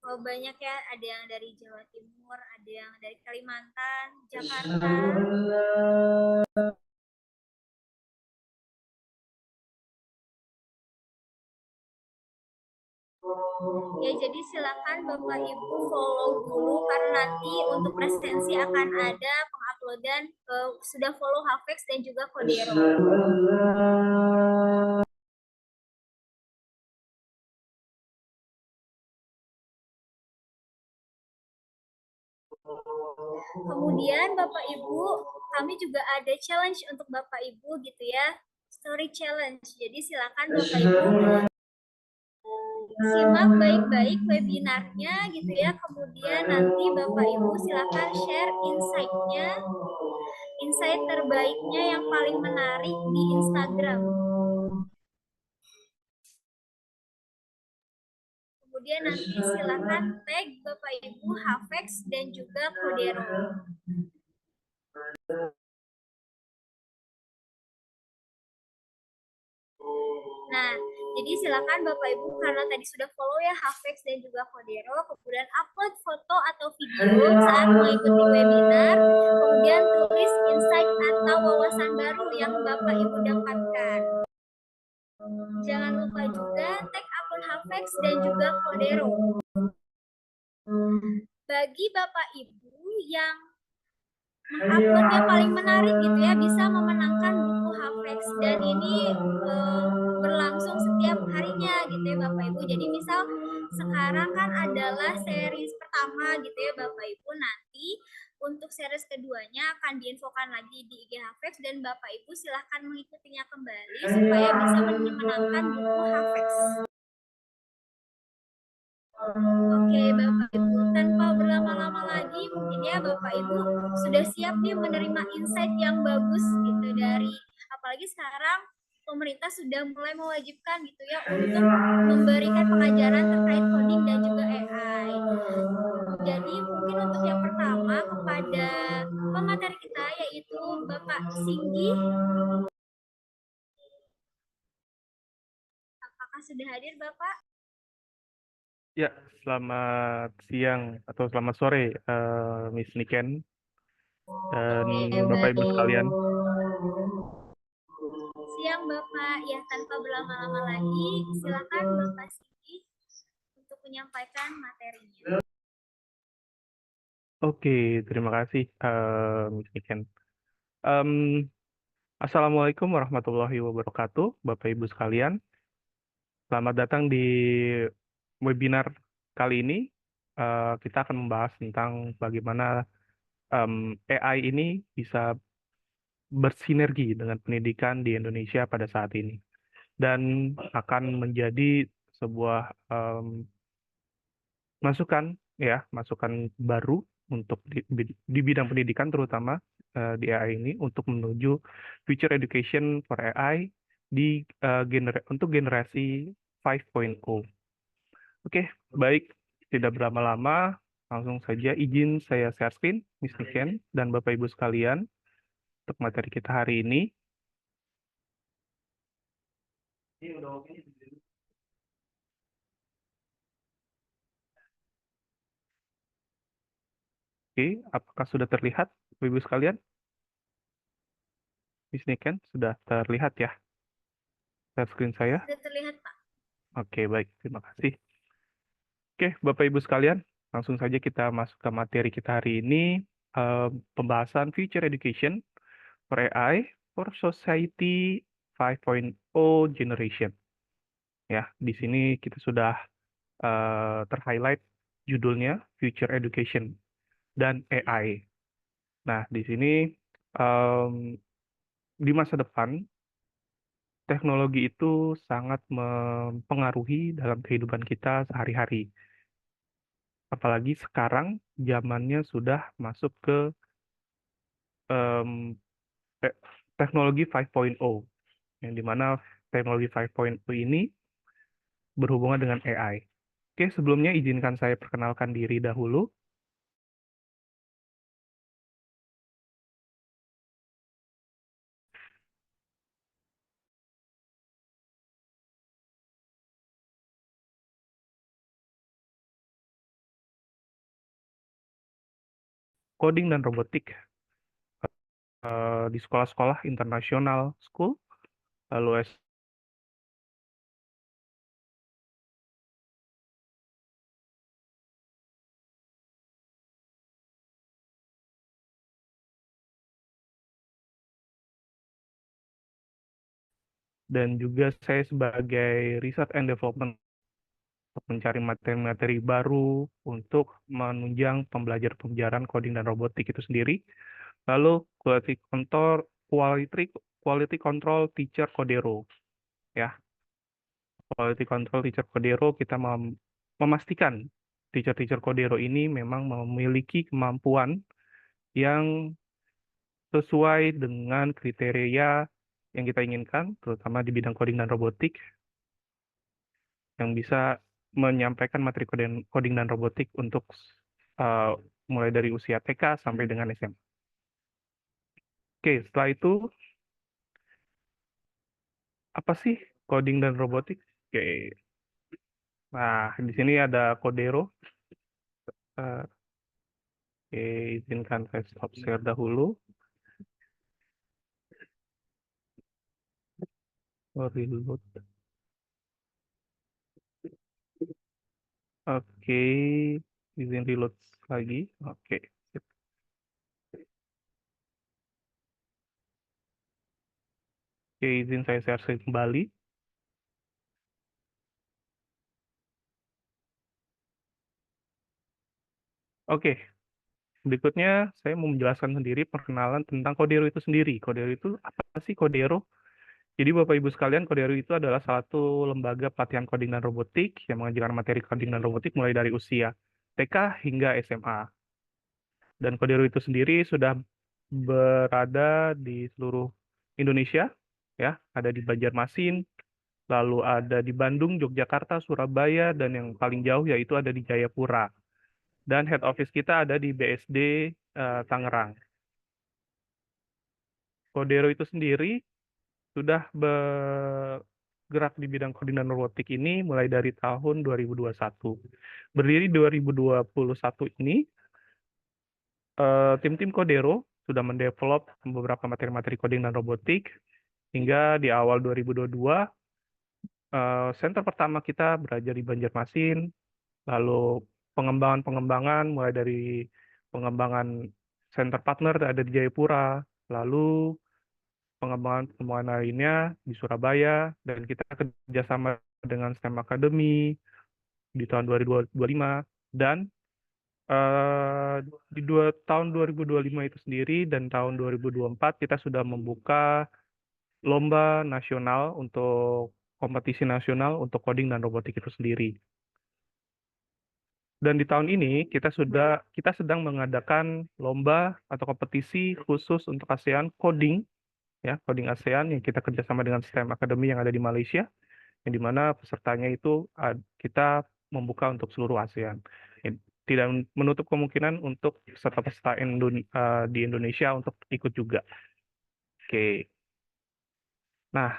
Oh, banyak ya, ada yang dari Jawa Timur, ada yang dari Kalimantan, Jakarta. Ya, jadi silakan Bapak Ibu follow dulu karena nanti untuk presensi akan ada penguploadan sudah follow Havex dan juga Kodero. Kemudian Bapak Ibu, kami juga ada challenge untuk Bapak Ibu gitu ya, story challenge. Jadi silakan Bapak Ibu simak baik-baik webinarnya gitu ya. Kemudian nanti Bapak Ibu silakan share insight-nya, insight terbaiknya yang paling menarik di Instagram. Kemudian nanti silakan tag Bapak Ibu Havex dan juga Kodero. Nah, jadi silakan Bapak Ibu karena tadi sudah follow ya Havex dan juga Kodero, kemudian upload foto atau video saat mengikuti webinar, kemudian tulis insight atau wawasan baru yang Bapak Ibu dapatkan. Jangan lupa juga tag akun Havex dan juga Kodero. Bagi Bapak Ibu yang mengupload yang paling menarik gitu ya, bisa memenangkan buku Havex dan ini berlangsung setiap harinya gitu ya Bapak Ibu. Jadi misal sekarang kan adalah series pertama gitu ya Bapak Ibu, nanti untuk series keduanya akan diinfokan lagi di IG Havex dan Bapak Ibu silahkan mengikutinya kembali supaya bisa memenangkan buku Havex. Oke Bapak Ibu, tanpa berlama-lama lagi mungkin ya Bapak Ibu sudah siap nih menerima insight yang bagus gitu dari, apalagi sekarang pemerintah sudah mulai mewajibkan gitu ya untuk memberikan pengajaran terkait coding dan juga AI. Jadi mungkin untuk yang pertama kepada pemateri kita yaitu Bapak Singgi. Apakah sudah hadir Bapak? Ya, selamat siang atau selamat sore, Miss Niken dan Bapak Ibu sekalian. Siang Bapak, ya tanpa berlama-lama lagi, silakan Bapak Singgi untuk menyampaikan materinya. Oke, terima kasih, Miss Niken. Assalamualaikum warahmatullahi wabarakatuh, Bapak Ibu sekalian. Selamat datang di webinar kali ini. Kita akan membahas tentang bagaimana AI ini bisa bersinergi dengan pendidikan di Indonesia pada saat ini, dan akan menjadi sebuah masukan baru untuk di bidang pendidikan, terutama di AI ini, untuk menuju future education for AI untuk generasi 5.0. Oke, baik, tidak berlama-lama, langsung saja izin saya share screen, Miss Niken dan Bapak Ibu sekalian, untuk materi kita hari ini. Oke, apakah sudah terlihat, Bapak Ibu sekalian? Miss Niken, sudah terlihat ya share screen saya? Sudah terlihat, Pak. Oke, baik, terima kasih. Oke, Bapak Ibu sekalian, langsung saja kita masuk ke materi kita hari ini, pembahasan Future Education for AI for Society 5.0 Generation. Ya, di sini kita sudah ter-highlight judulnya Future Education dan AI. Nah, di sini di masa depan teknologi itu sangat mempengaruhi dalam kehidupan kita sehari-hari. Apalagi sekarang zamannya sudah masuk ke teknologi 5.0, yang dimana teknologi 5.0 ini berhubungan dengan AI. Oke, sebelumnya izinkan saya perkenalkan diri dahulu. Coding dan robotik di sekolah-sekolah internasional school, lalu dan juga saya sebagai research and development untuk mencari materi-materi baru untuk menunjang pembelajaran coding dan robotik itu sendiri. Lalu quality control teacher Codero, ya. Quality control teacher Codero, kita memastikan teacher Codero ini memang memiliki kemampuan yang sesuai dengan kriteria yang kita inginkan, terutama di bidang coding dan robotik, yang bisa menyampaikan materi coding dan robotik untuk mulai dari usia TK sampai dengan SMA. Oke, setelah itu, apa sih coding dan robotik? Oke, nah di sini ada Codero. Oke, izinkan saya stop share dahulu. Reload. Oke, izin reload lagi. Oke. Oke, izin saya share kembali. Oke, berikutnya saya mau menjelaskan sendiri perkenalan tentang Codero itu sendiri. Codero itu apa sih Codero? Jadi Bapak Ibu sekalian, Codero itu adalah salah satu lembaga pelatihan coding dan robotik yang mengajarkan materi coding dan robotik mulai dari usia TK hingga SMA. Dan Codero itu sendiri sudah berada di seluruh Indonesia, ya, ada di Banjarmasin, lalu ada di Bandung, Yogyakarta, Surabaya, dan yang paling jauh yaitu ada di Jayapura. Dan head office kita ada di BSD Tangerang. Codero itu sendiri sudah bergerak di bidang coding dan robotik ini mulai dari tahun 2021. Berdiri 2021 ini, tim-tim Codero sudah mendevelop beberapa materi-materi coding dan robotik, hingga di awal 2022, center pertama kita berada di Banjarmasin, lalu pengembangan mulai dari pengembangan center partner ada di Jayapura, lalu pengembangan lainnya di Surabaya, dan kita kerjasama dengan STEM Academy di tahun 2025, dan di tahun 2025 itu sendiri dan tahun 2024 kita sudah membuka lomba nasional untuk kompetisi nasional untuk coding dan robotik itu sendiri. Dan di tahun ini kita sedang mengadakan lomba atau kompetisi khusus untuk ASEAN coding, ya, coding ASEAN yang kita kerjasama dengan STEM Academy yang ada di Malaysia, yang dimana pesertanya itu kita membuka untuk seluruh ASEAN. Tidak menutup kemungkinan untuk peserta-peserta di Indonesia untuk ikut juga. Oke. Nah,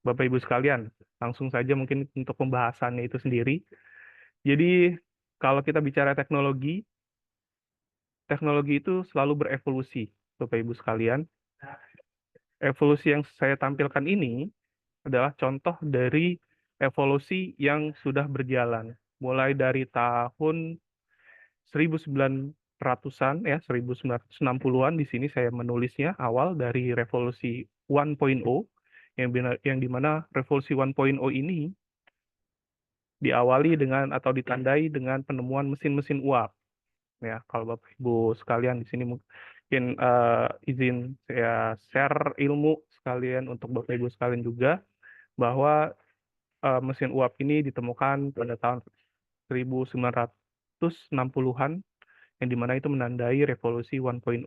Bapak Ibu sekalian, langsung saja mungkin untuk pembahasannya itu sendiri. Jadi, kalau kita bicara teknologi itu selalu berevolusi, Bapak Ibu sekalian. Evolusi yang saya tampilkan ini adalah contoh dari evolusi yang sudah berjalan. Mulai dari tahun 1900-an, ya, 1960-an, di sini saya menulisnya awal dari revolusi 1.0, yang dimana revolusi 1.0 ini diawali dengan atau ditandai dengan penemuan mesin-mesin uap. Ya, kalau Bapak Ibu sekalian di sini mungkin izin saya share ilmu sekalian untuk Bapak Ibu sekalian juga, bahwa mesin uap ini ditemukan pada tahun 1960-an, yang dimana itu menandai revolusi 1.0.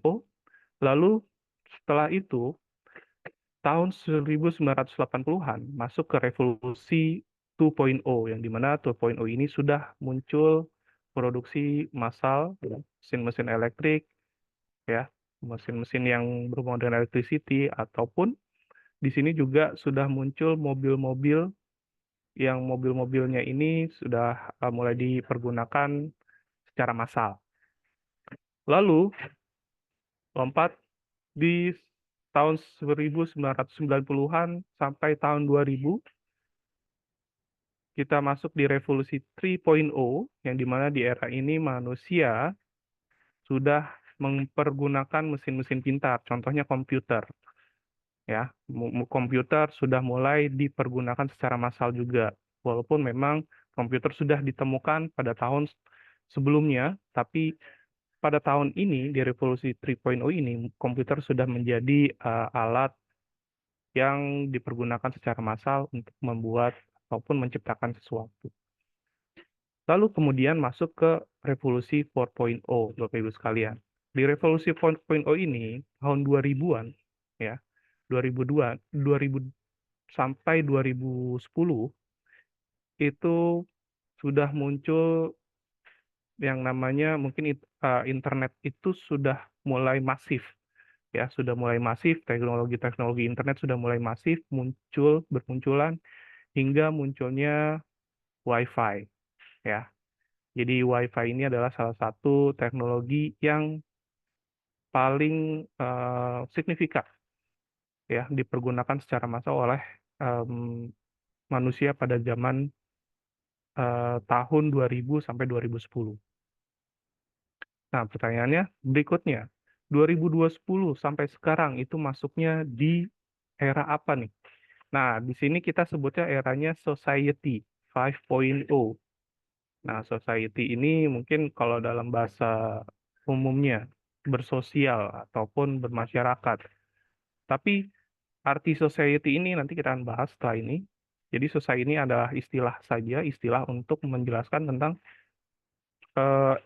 Lalu setelah itu tahun 1980-an masuk ke revolusi 2.0, yang dimana 2.0 ini sudah muncul produksi massal mesin-mesin elektrik, ya, mesin-mesin yang berhubungan dengan electricity, ataupun di sini juga sudah muncul mobil-mobil yang mobil-mobilnya ini sudah mulai dipergunakan secara massal. Lalu lompat di tahun 1990-an sampai tahun 2000, kita masuk di revolusi 3.0, yang dimana di era ini manusia sudah mempergunakan mesin-mesin pintar, contohnya komputer. Ya, komputer sudah mulai dipergunakan secara massal juga, walaupun memang komputer sudah ditemukan pada tahun sebelumnya, tapi pada tahun ini di revolusi 3.0 ini komputer sudah menjadi alat yang dipergunakan secara massal untuk membuat ataupun menciptakan sesuatu. Lalu kemudian masuk ke revolusi 4.0, Bapak Ibu sekalian. Di revolusi 4.0 ini tahun 2000-an, ya, 2000 sampai 2010 itu sudah muncul yang namanya mungkin internet itu sudah mulai masif, ya, sudah mulai masif, teknologi internet sudah mulai masif bermunculan hingga munculnya Wi-Fi, ya. Jadi Wi-Fi ini adalah salah satu teknologi yang paling signifikan, ya, dipergunakan secara massal oleh manusia pada zaman tahun 2000 sampai 2010. Nah, pertanyaannya berikutnya, 2020 sampai sekarang itu masuknya di era apa nih? Nah, di sini kita sebutnya eranya Society 5.0. Nah, Society ini mungkin kalau dalam bahasa umumnya bersosial ataupun bermasyarakat. Tapi arti society ini nanti kita akan bahas setelah ini. Jadi society ini adalah istilah saja, istilah untuk menjelaskan tentang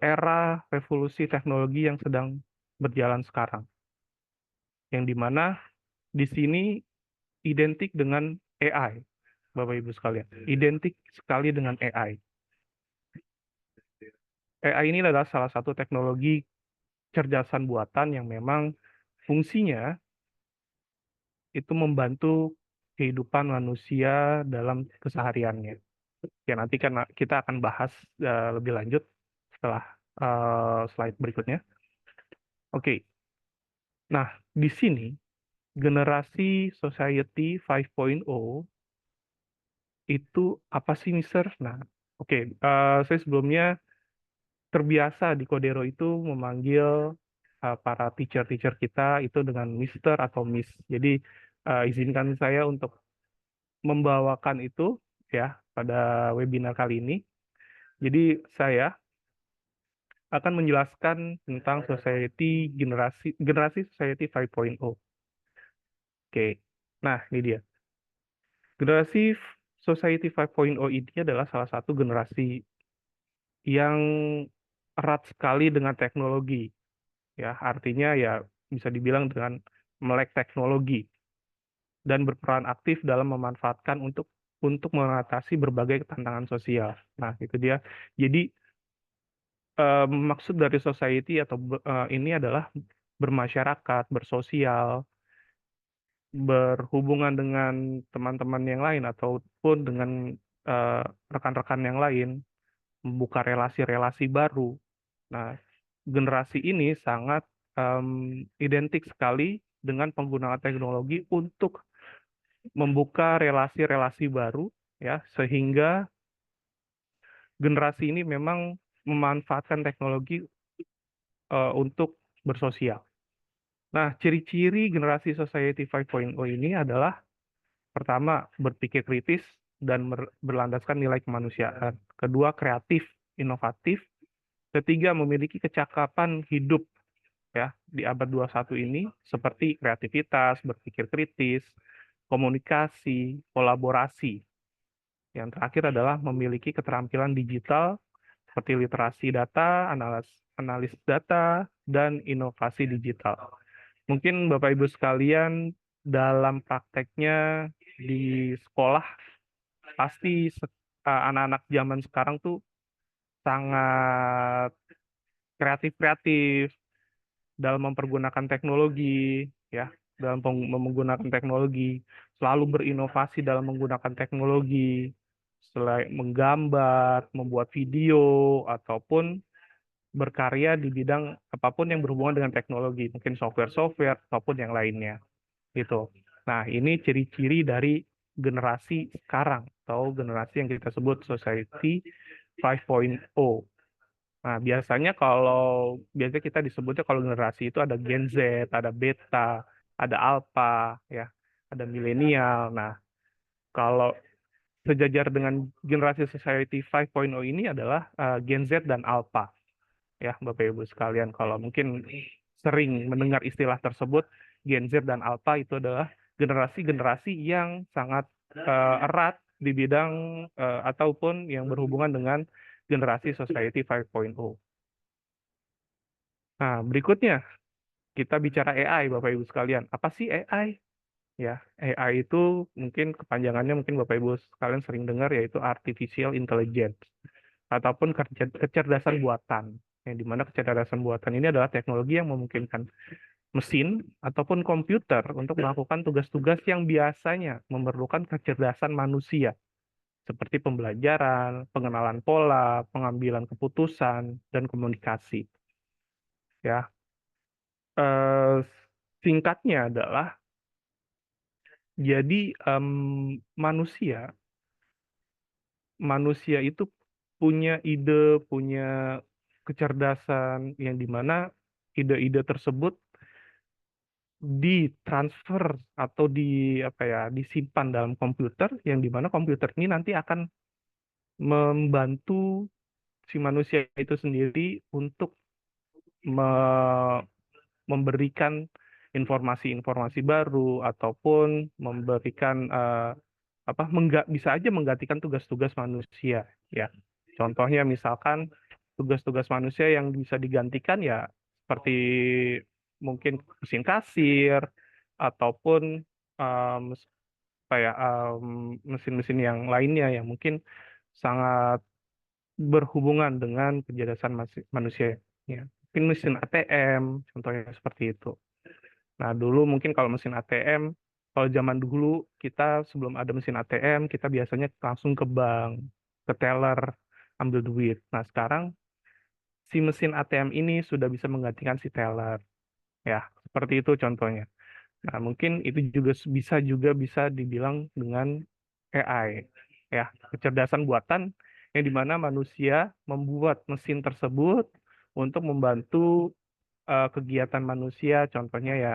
era revolusi teknologi yang sedang berjalan sekarang. Yang dimana di sini identik dengan AI, Bapak Ibu sekalian. Identik sekali dengan AI. AI ini adalah salah satu teknologi cerdasan buatan yang memang fungsinya itu membantu kehidupan manusia dalam kesehariannya. Ya, nanti kan kita akan bahas lebih lanjut setelah slide berikutnya. Oke. Nah, di sini generasi Society 5.0 itu apa sih, Mister? Nah, oke. Saya sebelumnya terbiasa di Codero itu memanggil para teacher-teacher kita itu dengan Mister atau Miss. Jadi izinkan saya untuk membawakan itu ya pada webinar kali ini. Jadi saya akan menjelaskan tentang generasi society 5.0. Oke. Nah, ini dia. Generasi society 5.0 ini adalah salah satu generasi yang erat sekali dengan teknologi. Ya, artinya ya bisa dibilang dengan melek teknologi dan berperan aktif dalam memanfaatkan untuk mengatasi berbagai tantangan sosial. Nah, itu dia. Jadi maksud dari society atau ini adalah bermasyarakat, bersosial, berhubungan dengan teman-teman yang lain ataupun dengan rekan-rekan yang lain, membuka relasi-relasi baru. Nah, generasi ini sangat identik sekali dengan penggunaan teknologi untuk membuka relasi-relasi baru, ya, sehingga generasi ini memang memanfaatkan teknologi untuk bersosial. Nah, ciri-ciri generasi Society 5.0 ini adalah pertama, berpikir kritis dan berlandaskan nilai kemanusiaan. Kedua, kreatif, inovatif. Ketiga, memiliki kecakapan hidup ya di abad 21 ini seperti kreativitas, berpikir kritis, komunikasi, kolaborasi. Yang terakhir adalah memiliki keterampilan digital seperti literasi data, analis data, dan inovasi digital. Mungkin Bapak Ibu sekalian dalam prakteknya di sekolah pasti anak-anak zaman sekarang tuh sangat kreatif dalam mempergunakan teknologi, ya, dalam menggunakan teknologi, selalu berinovasi dalam menggunakan teknologi, selain menggambar, membuat video, ataupun berkarya di bidang apapun yang berhubungan dengan teknologi, mungkin software ataupun yang lainnya, gitu. Nah, ini ciri-ciri dari generasi sekarang atau generasi yang kita sebut Society 5.0. Nah, biasanya kita disebutnya kalau generasi itu ada Gen Z, ada Beta, ada Alpha, ya, ada milenial. Nah, kalau sejajar dengan generasi Society 5.0 ini adalah Gen Z dan Alpha. Ya, Bapak Ibu sekalian, kalau mungkin sering mendengar istilah tersebut, Gen Z dan Alpha itu adalah generasi-generasi yang sangat erat di bidang ataupun yang berhubungan dengan generasi Society 5.0. Nah, berikutnya kita bicara AI, Bapak Ibu sekalian. Apa sih AI? Ya, AI itu mungkin kepanjangannya mungkin Bapak Ibu sekalian sering dengar, yaitu Artificial Intelligence ataupun kecerdasan buatan. Yang dimana kecerdasan buatan ini adalah teknologi yang memungkinkan mesin ataupun komputer untuk melakukan tugas-tugas yang biasanya memerlukan kecerdasan manusia, seperti pembelajaran, pengenalan pola, pengambilan keputusan, dan komunikasi. Ya, singkatnya adalah jadi manusia itu punya ide, punya kecerdasan yang dimana ide-ide tersebut ditransfer atau disimpan dalam komputer, yang dimana komputer ini nanti akan membantu si manusia itu sendiri untuk memberikan informasi-informasi baru ataupun memberikan bisa aja menggantikan tugas-tugas manusia, ya. Contohnya misalkan tugas-tugas manusia yang bisa digantikan ya seperti mungkin mesin kasir ataupun mesin-mesin yang lainnya yang mungkin sangat berhubungan dengan kecerdasan manusia, ya. Mungkin mesin ATM contohnya seperti itu. Nah, dulu mungkin kalau mesin ATM, kalau zaman dulu kita sebelum ada mesin ATM, kita biasanya langsung ke bank, ke teller, ambil duit. Nah, sekarang si mesin ATM ini sudah bisa menggantikan si teller. Ya, seperti itu contohnya. Nah, mungkin itu juga bisa dibilang dengan AI, ya, kecerdasan buatan yang dimana manusia membuat mesin tersebut untuk membantu kegiatan manusia, contohnya ya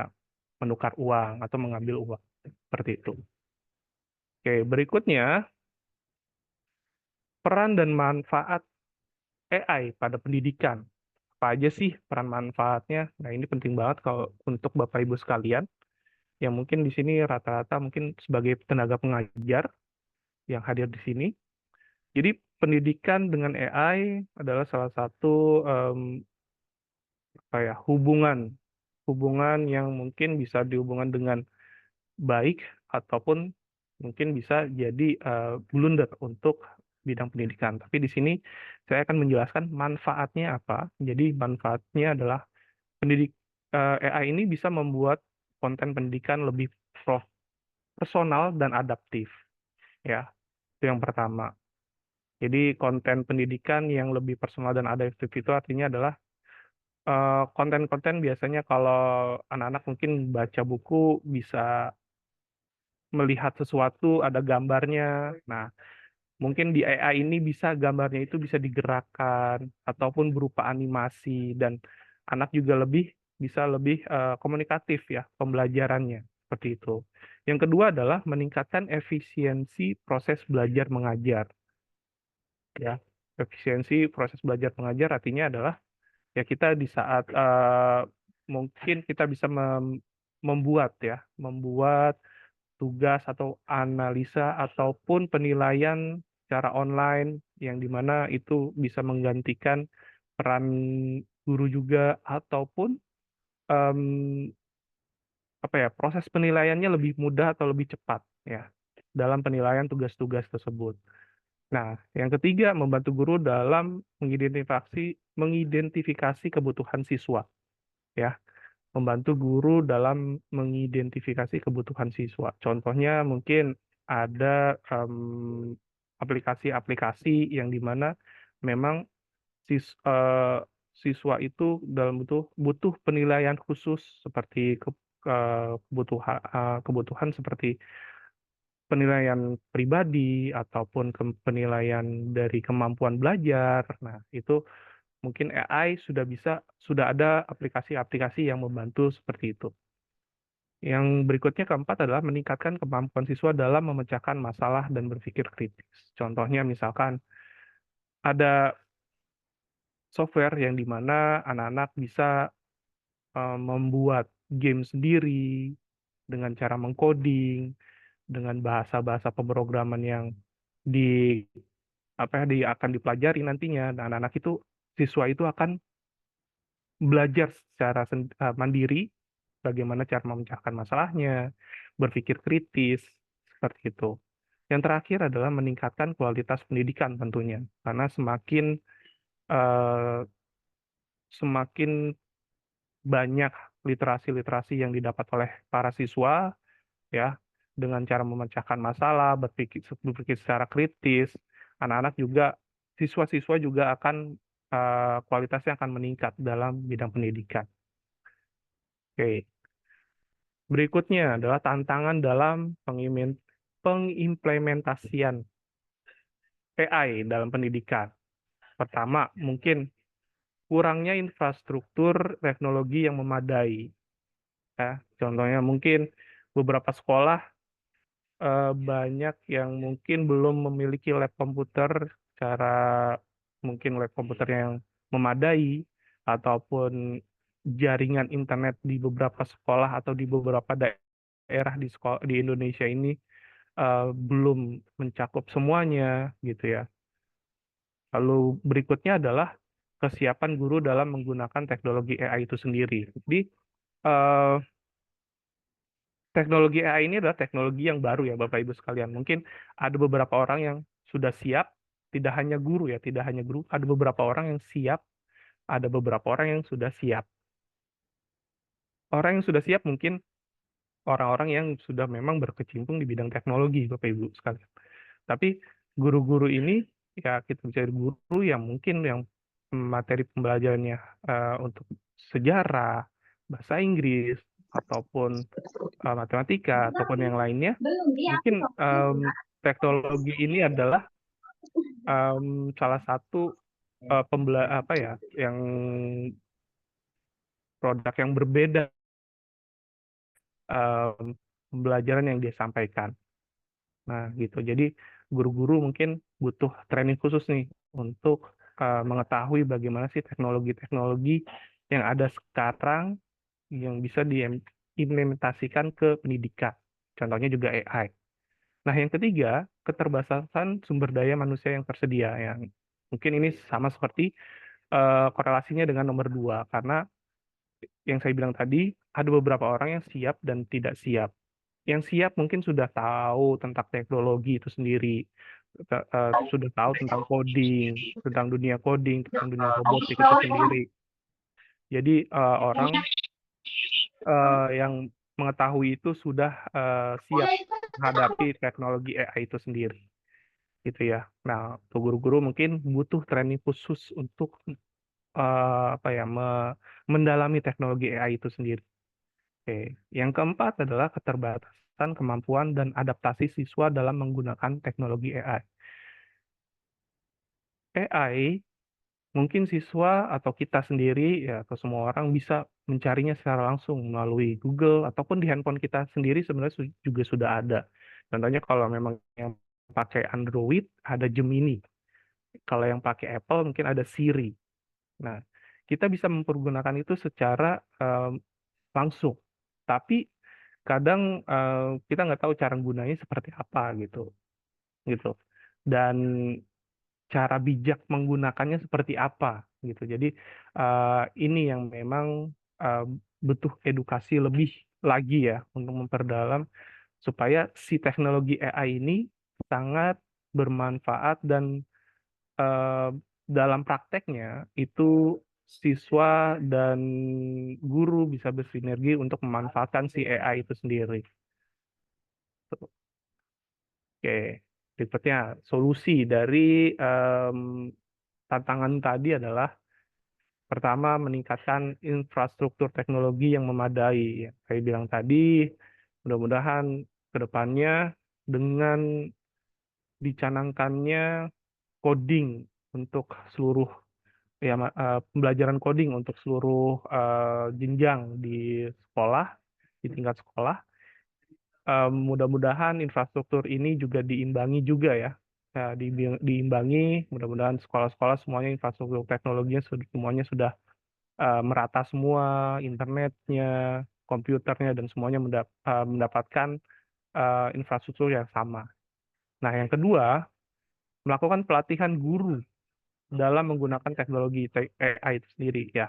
menukar uang atau mengambil uang. Seperti itu. Oke, berikutnya peran dan manfaat AI pada pendidikan. Apa aja sih peran manfaatnya? Nah, ini penting banget kalau untuk Bapak Ibu sekalian yang mungkin di sini rata-rata mungkin sebagai tenaga pengajar yang hadir di sini. Jadi pendidikan dengan AI adalah salah satu hubungan yang mungkin bisa dihubungkan dengan baik ataupun mungkin bisa jadi blunder untuk bidang pendidikan. Tapi di sini saya akan menjelaskan manfaatnya apa. Jadi manfaatnya adalah AI ini bisa membuat konten pendidikan lebih personal dan adaptif. Ya, itu yang pertama. Jadi konten pendidikan yang lebih personal dan adaptif itu artinya adalah konten-konten biasanya kalau anak-anak mungkin baca buku bisa melihat sesuatu, ada gambarnya. Nah, mungkin di AI ini gambarnya itu bisa digerakkan ataupun berupa animasi dan anak juga bisa lebih komunikatif ya pembelajarannya seperti itu. Yang kedua adalah meningkatkan efisiensi proses belajar mengajar. Ya, efisiensi proses belajar mengajar artinya adalah ya kita di saat mungkin kita bisa membuat tugas atau analisa ataupun penilaian secara online yang dimana itu bisa menggantikan peran guru juga ataupun proses penilaiannya lebih mudah atau lebih cepat ya dalam penilaian tugas-tugas tersebut. Nah, yang ketiga membantu guru dalam mengidentifikasi kebutuhan siswa ya. Membantu guru dalam mengidentifikasi kebutuhan siswa. Contohnya mungkin ada aplikasi-aplikasi yang dimana memang siswa itu butuh penilaian khusus seperti kebutuhan seperti penilaian pribadi ataupun penilaian dari kemampuan belajar. Nah, itu mungkin AI sudah ada aplikasi-aplikasi yang membantu seperti itu. Yang berikutnya keempat adalah meningkatkan kemampuan siswa dalam memecahkan masalah dan berpikir kritis. Contohnya misalkan ada software yang dimana anak-anak bisa membuat game sendiri dengan cara mengcoding, dengan bahasa-bahasa pemrograman yang akan dipelajari nantinya. Dan anak-anak siswa itu akan belajar secara mandiri bagaimana cara memecahkan masalahnya, berpikir kritis, seperti itu. Yang terakhir adalah meningkatkan kualitas pendidikan tentunya, karena semakin banyak literasi-literasi yang didapat oleh para siswa, ya, dengan cara memecahkan masalah, berpikir secara kritis, siswa-siswa juga akan kualitasnya akan meningkat dalam bidang pendidikan. Oke. Berikutnya adalah tantangan dalam pengimplementasian AI dalam pendidikan. Pertama, mungkin kurangnya infrastruktur teknologi yang memadai. Ya, contohnya mungkin beberapa sekolah banyak yang mungkin belum memiliki lab komputer mungkin lab komputer yang memadai ataupun jaringan internet di beberapa sekolah atau di beberapa daerah di Indonesia ini belum mencakup semuanya gitu ya. Lalu berikutnya adalah kesiapan guru dalam menggunakan teknologi AI itu sendiri. Jadi teknologi AI ini adalah teknologi yang baru ya Bapak Ibu sekalian. Mungkin ada beberapa orang yang sudah siap, tidak hanya guru, ada beberapa orang yang siap, ada beberapa orang yang sudah siap. Orang yang sudah siap mungkin orang-orang yang sudah memang berkecimpung di bidang teknologi Bapak Ibu sekalian. Tapi guru-guru ini ya kita bicara guru yang mungkin yang materi pembelajarannya untuk sejarah, bahasa Inggris, ataupun matematika, ataupun yang lainnya, mungkin teknologi ini adalah salah satu produk yang berbeda pembelajaran yang dia sampaikan. Nah, gitu. Jadi guru-guru mungkin butuh training khusus nih untuk mengetahui bagaimana sih teknologi-teknologi yang ada sekarang yang bisa diimplementasikan ke pendidikan. Contohnya juga AI. Nah, yang ketiga, keterbatasan sumber daya manusia yang tersedia. Yang mungkin ini sama seperti korelasinya dengan nomor 2, karena yang saya bilang tadi, ada beberapa orang yang siap dan tidak siap. Yang siap mungkin sudah tahu tentang teknologi itu sendiri, sudah tahu tentang coding, tentang dunia coding, tentang dunia robotik itu sendiri. Jadi orang yang mengetahui itu sudah siap menghadapi teknologi AI itu sendiri, gitu ya. Nah, untuk guru-guru mungkin butuh training khusus untuk mendalami teknologi AI itu sendiri. Oke, yang keempat adalah keterbatasan kemampuan dan adaptasi siswa dalam menggunakan teknologi AI. AI mungkin siswa atau kita sendiri ya atau semua orang bisa mencarinya secara langsung melalui Google ataupun di handphone kita sendiri sebenarnya juga sudah ada. Contohnya kalau memang yang pakai Android ada Gemini. Kalau yang pakai Apple mungkin ada Siri. Nah, kita bisa mempergunakan itu secara langsung. Tapi kadang kita nggak tahu cara gunanya seperti apa gitu. Dan cara bijak menggunakannya seperti apa gitu. Jadi ini yang memang butuh edukasi lebih lagi ya untuk memperdalam supaya si teknologi AI ini sangat bermanfaat dan dalam prakteknya itu siswa dan guru bisa bersinergi untuk memanfaatkan si AI itu sendiri. Oke, berikutnya solusi dari tantangan tadi adalah pertama meningkatkan infrastruktur teknologi yang memadai. Saya bilang tadi, mudah-mudahan ke depannya dengan dicanangkannya coding untuk seluruh pembelajaran coding untuk seluruh jenjang di sekolah, di tingkat sekolah. Mudah-mudahan infrastruktur ini juga diimbangi juga ya. Diimbangi, mudah-mudahan sekolah-sekolah semuanya infrastruktur teknologinya semuanya sudah merata semua, internetnya, komputernya, dan semuanya mendapatkan infrastruktur yang sama. Nah, yang kedua, melakukan pelatihan guru dalam menggunakan teknologi AI itu sendiri ya.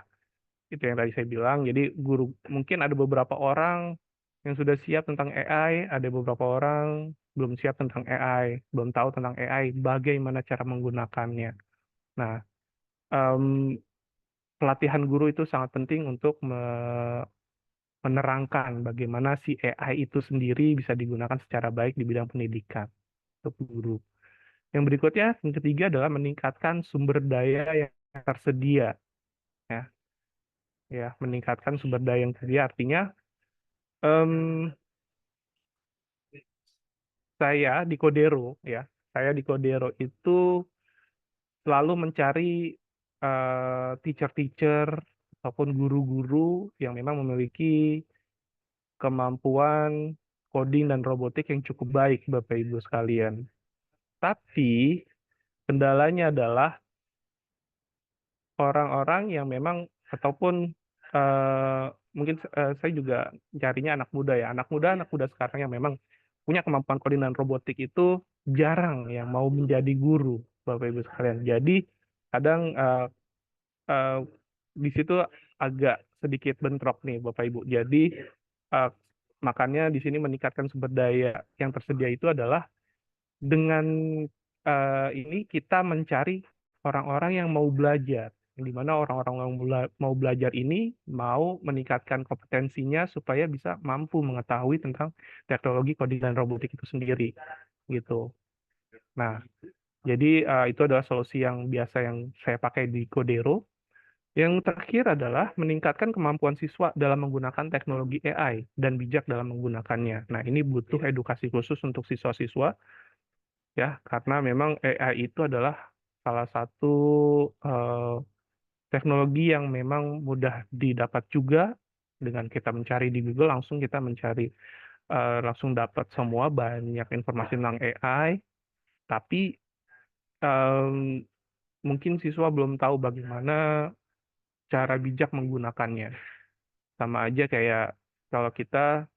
Itu yang tadi saya bilang. Jadi guru mungkin ada beberapa orang yang sudah siap tentang AI, ada beberapa orang belum siap tentang AI, belum tahu tentang AI, bagaimana cara menggunakannya. Nah, pelatihan guru itu sangat penting untuk menerangkan bagaimana si AI itu sendiri bisa digunakan secara baik di bidang pendidikan untuk guru. Yang berikutnya, yang ketiga adalah meningkatkan sumber daya yang tersedia. Ya, meningkatkan sumber daya yang tersedia artinya saya di Codero itu selalu mencari teacher-teacher ataupun guru-guru yang memang memiliki kemampuan coding dan robotik yang cukup baik, Bapak Ibu sekalian. Tapi kendalanya adalah orang-orang yang memang ataupun mungkin saya juga carinya anak muda ya. Anak muda sekarang yang memang punya kemampuan coding dan robotik itu jarang yang mau menjadi guru, Bapak Ibu sekalian. Jadi kadang di situ agak sedikit bentrok nih, Bapak Ibu. Jadi makanya di sini meningkatkan sumber daya yang tersedia itu adalah dengan ini kita mencari orang-orang yang mau belajar, di mana orang-orang yang mau belajar ini mau meningkatkan kompetensinya supaya bisa mampu mengetahui tentang teknologi coding dan robotik itu sendiri, gitu. Nah, jadi itu adalah solusi yang biasa yang saya pakai di Codero. Yang terakhir adalah meningkatkan kemampuan siswa dalam menggunakan teknologi AI dan bijak dalam menggunakannya. Nah, ini butuh edukasi khusus untuk siswa-siswa, ya, karena memang AI itu adalah salah satu teknologi yang memang mudah didapat juga dengan kita mencari di Google, langsung kita mencari langsung dapat semua banyak informasi tentang AI, tapi em, mungkin siswa belum tahu bagaimana cara bijak menggunakannya. Sama aja kayak kalau kita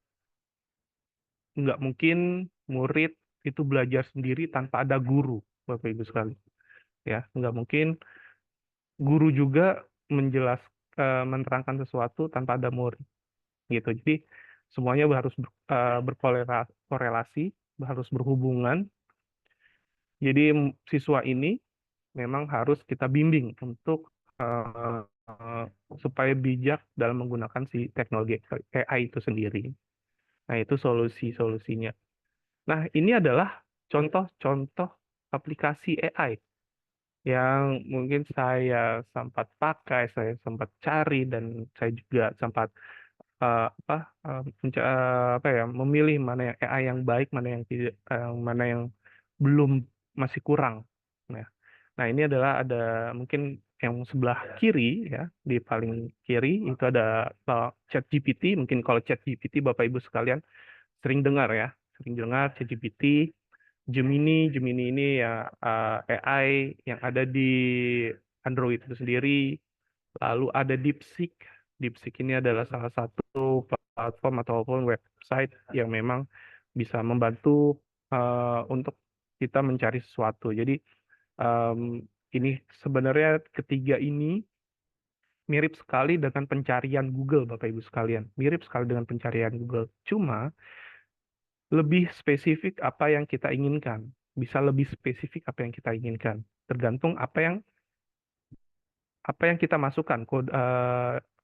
nggak mungkin murid itu belajar sendiri tanpa ada guru, Bapak Ibu sekalian. Ya, nggak mungkin guru juga menerangkan sesuatu tanpa ada murid, gitu. Jadi semuanya harus berkorelasi, harus berhubungan. Jadi siswa ini memang harus kita bimbing untuk supaya bijak dalam menggunakan si teknologi AI itu sendiri. Nah, itu solusi-solusinya. Nah, ini adalah contoh-contoh aplikasi AI yang mungkin saya sempat pakai, saya sempat cari, dan saya juga sempat memilih mana yang AI yang baik, mana yang tidak, mana yang belum, masih kurang. Nah, ini adalah ada mungkin yang sebelah kiri ya, di paling kiri itu ada ChatGPT. Mungkin kalau ChatGPT Bapak Ibu sekalian sering dengar ChatGPT, Gemini ini ya AI yang ada di Android itu sendiri. Lalu ada DeepSeek. DeepSeek ini adalah salah satu platform ataupun website yang memang bisa membantu untuk kita mencari sesuatu. Jadi ini sebenarnya ketiga ini mirip sekali dengan pencarian Google, Bapak Ibu sekalian. Mirip sekali dengan pencarian Google. Cuma lebih spesifik apa yang kita inginkan. Bisa lebih spesifik apa yang kita inginkan. Tergantung apa yang kita masukkan,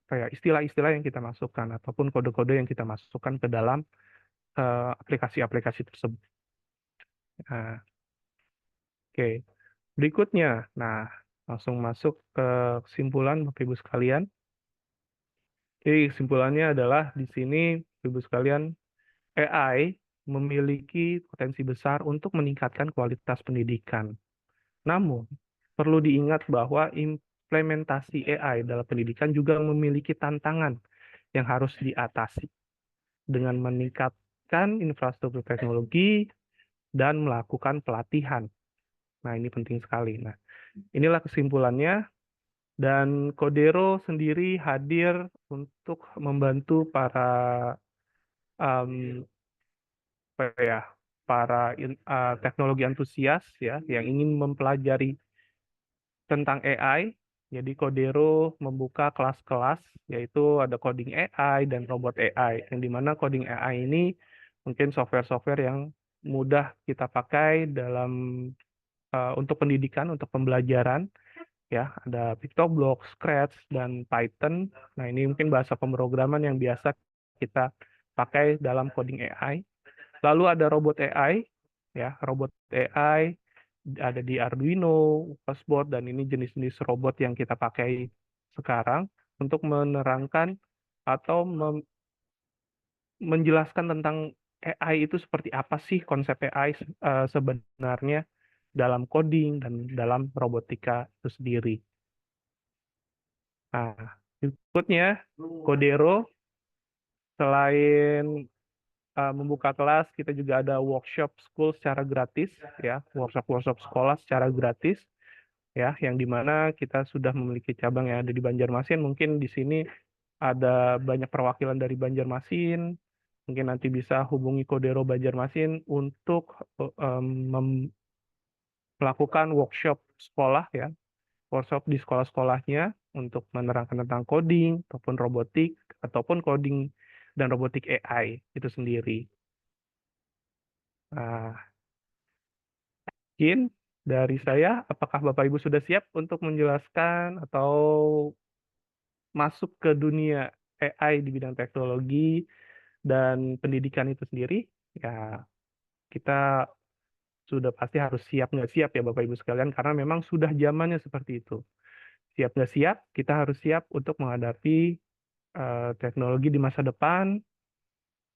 istilah-istilah yang kita masukkan, ataupun kode-kode yang kita masukkan ke dalam aplikasi-aplikasi tersebut. Nah, oke. Berikutnya, nah langsung masuk ke kesimpulan Bapak Ibu sekalian. Jadi kesimpulannya adalah di sini Bapak Ibu sekalian, AI memiliki potensi besar untuk meningkatkan kualitas pendidikan. Namun, perlu diingat bahwa implementasi AI dalam pendidikan juga memiliki tantangan yang harus diatasi dengan meningkatkan infrastruktur teknologi dan melakukan pelatihan. Nah, ini penting sekali. Nah, inilah kesimpulannya. Dan Codero sendiri hadir untuk membantu para teknologi antusias ya yang ingin mempelajari tentang AI. Jadi Codero membuka kelas-kelas, yaitu ada coding AI dan robot AI, yang dimana coding AI ini mungkin software-software yang mudah kita pakai dalam untuk pendidikan, untuk pembelajaran. Ya, ada PictoBlock, Scratch, dan Python. Nah, ini mungkin bahasa pemrograman yang biasa kita pakai dalam coding AI. Lalu ada robot AI, ya, robot AI ada di Arduino, Passboard, dan ini jenis-jenis robot yang kita pakai sekarang untuk menerangkan atau menjelaskan tentang AI itu seperti apa sih konsep AI sebenarnya dalam coding dan dalam robotika itu sendiri. Nah, berikutnya Codero selain membuka kelas, kita juga ada workshop school secara gratis, ya, workshop sekolah secara gratis, ya, yang dimana kita sudah memiliki cabang yang ada di Banjarmasin. Mungkin di sini ada banyak perwakilan dari Banjarmasin. Mungkin nanti bisa hubungi Codero Banjarmasin untuk melakukan workshop sekolah, ya, workshop di sekolah-sekolahnya untuk menerangkan tentang coding ataupun robotik ataupun coding dan robotik AI itu sendiri. Nah, mungkin dari saya, apakah Bapak Ibu sudah siap untuk menjelaskan atau masuk ke dunia AI di bidang teknologi dan pendidikan itu sendiri? Ya, kita sudah pasti harus siap nggak siap ya Bapak Ibu sekalian, karena memang sudah zamannya seperti itu. Siap nggak siap, kita harus siap untuk menghadapi teknologi di masa depan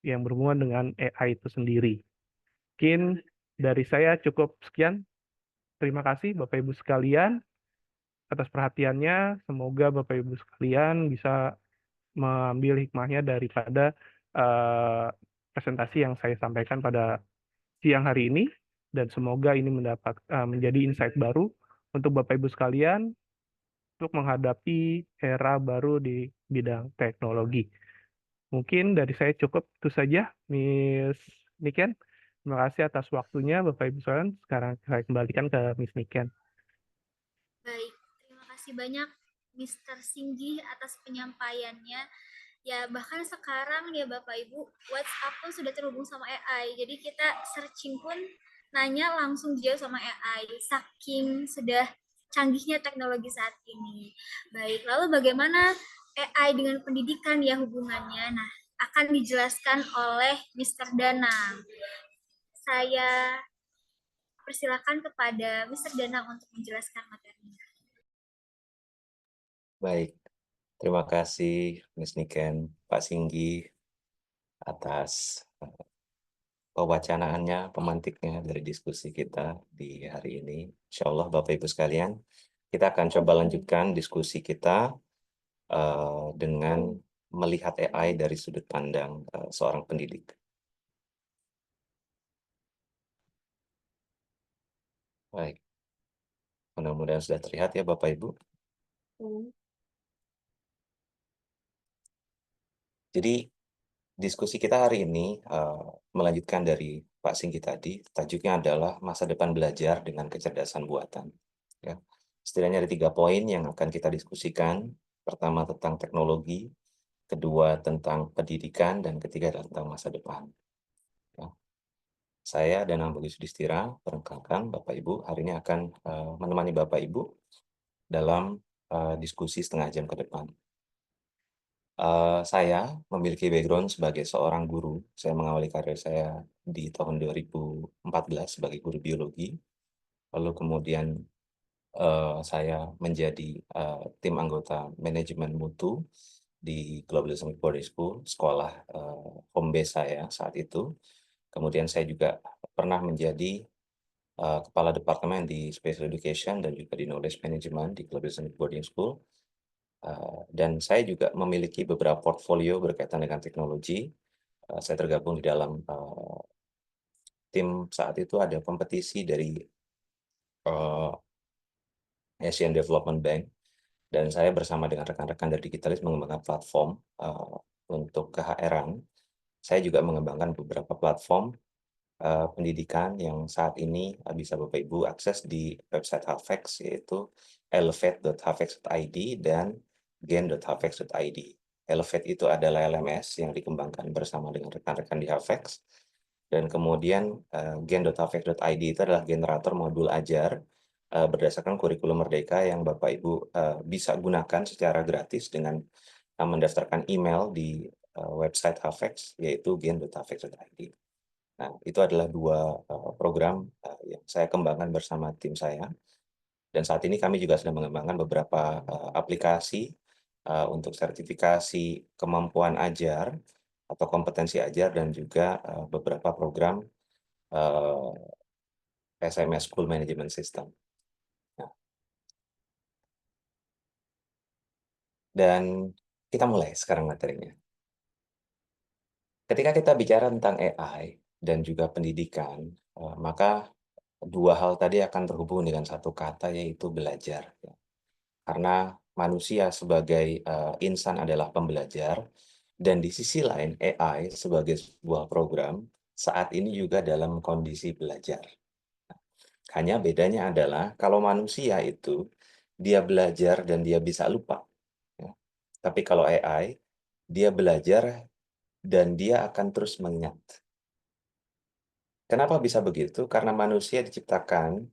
yang berhubungan dengan AI itu sendiri. Mungkin dari saya cukup sekian. Terima kasih Bapak Ibu sekalian atas perhatiannya. Semoga Bapak Ibu sekalian bisa mengambil hikmahnya daripada presentasi yang saya sampaikan pada siang hari ini, dan semoga ini menjadi insight baru untuk Bapak Ibu sekalian untuk menghadapi era baru di bidang teknologi. Mungkin dari saya cukup itu saja, Miss Niken. Terima kasih atas waktunya, Bapak Ibu sekalian. Sekarang saya kembalikan ke Miss Niken. Baik, terima kasih banyak Mr. Singgi atas penyampaiannya. Ya, bahkan sekarang ya Bapak Ibu, WhatsApp pun sudah terhubung sama AI. Jadi kita searching pun nanya langsung dijawab sama AI. Saking sudah canggihnya teknologi saat ini. Baik, lalu bagaimana AI dengan pendidikan ya hubungannya? Nah, akan dijelaskan oleh Mr. Danang. Saya persilakan kepada Mr. Danang untuk menjelaskan materinya. Baik, terima kasih Miss Niken, Pak Singgi atas pewacanaannya, pemantiknya dari diskusi kita di hari ini. Insya Allah Bapak Ibu sekalian, kita akan coba lanjutkan diskusi kita dengan melihat AI dari sudut pandang seorang pendidik. Baik, mudah-mudahan sudah terlihat ya Bapak Ibu. Jadi diskusi kita hari ini melanjutkan dari Pak Singgi tadi, tajuknya adalah masa depan belajar dengan kecerdasan buatan. Ya. Setidaknya ada 3 poin yang akan kita diskusikan. Pertama tentang teknologi, kedua tentang pendidikan, dan ketiga tentang masa depan. Ya. Saya dan Budi Sudistira, perkenalkan Bapak Ibu, hari ini akan menemani Bapak Ibu dalam diskusi setengah jam ke depan. Saya memiliki background sebagai seorang guru. Saya mengawali karir saya di tahun 2014 sebagai guru biologi. Lalu kemudian saya menjadi tim anggota manajemen mutu di Global Islamic Boarding School, sekolah home base saya saat itu. Kemudian saya juga pernah menjadi kepala departemen di Special Education dan juga di Knowledge Management di Global Islamic Boarding School. Dan saya juga memiliki beberapa portfolio berkaitan dengan teknologi. Saya tergabung di dalam tim saat itu ada kompetisi dari Asian Development Bank, dan saya bersama dengan rekan-rekan dari Digitalis mengembangkan platform untuk ke-HR-an. Saya juga mengembangkan beberapa platform pendidikan yang saat ini bisa Bapak Ibu akses di website Hafex, yaitu elevate.hafex.id dan gain.hafex.id. Elevate itu adalah LMS yang dikembangkan bersama dengan rekan-rekan di Hafex, dan kemudian gain.hafex.id itu adalah generator modul ajar berdasarkan kurikulum merdeka yang Bapak Ibu bisa gunakan secara gratis dengan mendaftarkan email di website Hafex, yaitu gain.hafex.id. Nah, itu adalah 2 program yang saya kembangkan bersama tim saya. Dan saat ini kami juga sedang mengembangkan beberapa aplikasi untuk sertifikasi kemampuan ajar atau kompetensi ajar, dan juga beberapa program SMS School Management System. Nah, dan kita mulai sekarang materinya. Ketika kita bicara tentang AI dan juga pendidikan, maka 2 hal tadi akan terhubung dengan satu kata, yaitu belajar. Karena manusia sebagai insan adalah pembelajar, dan di sisi lain AI sebagai sebuah program saat ini juga dalam kondisi belajar. Hanya bedanya adalah kalau manusia itu dia belajar dan dia bisa lupa. Ya. Tapi kalau AI, dia belajar dan dia akan terus mengingat. Kenapa bisa begitu? Karena manusia diciptakan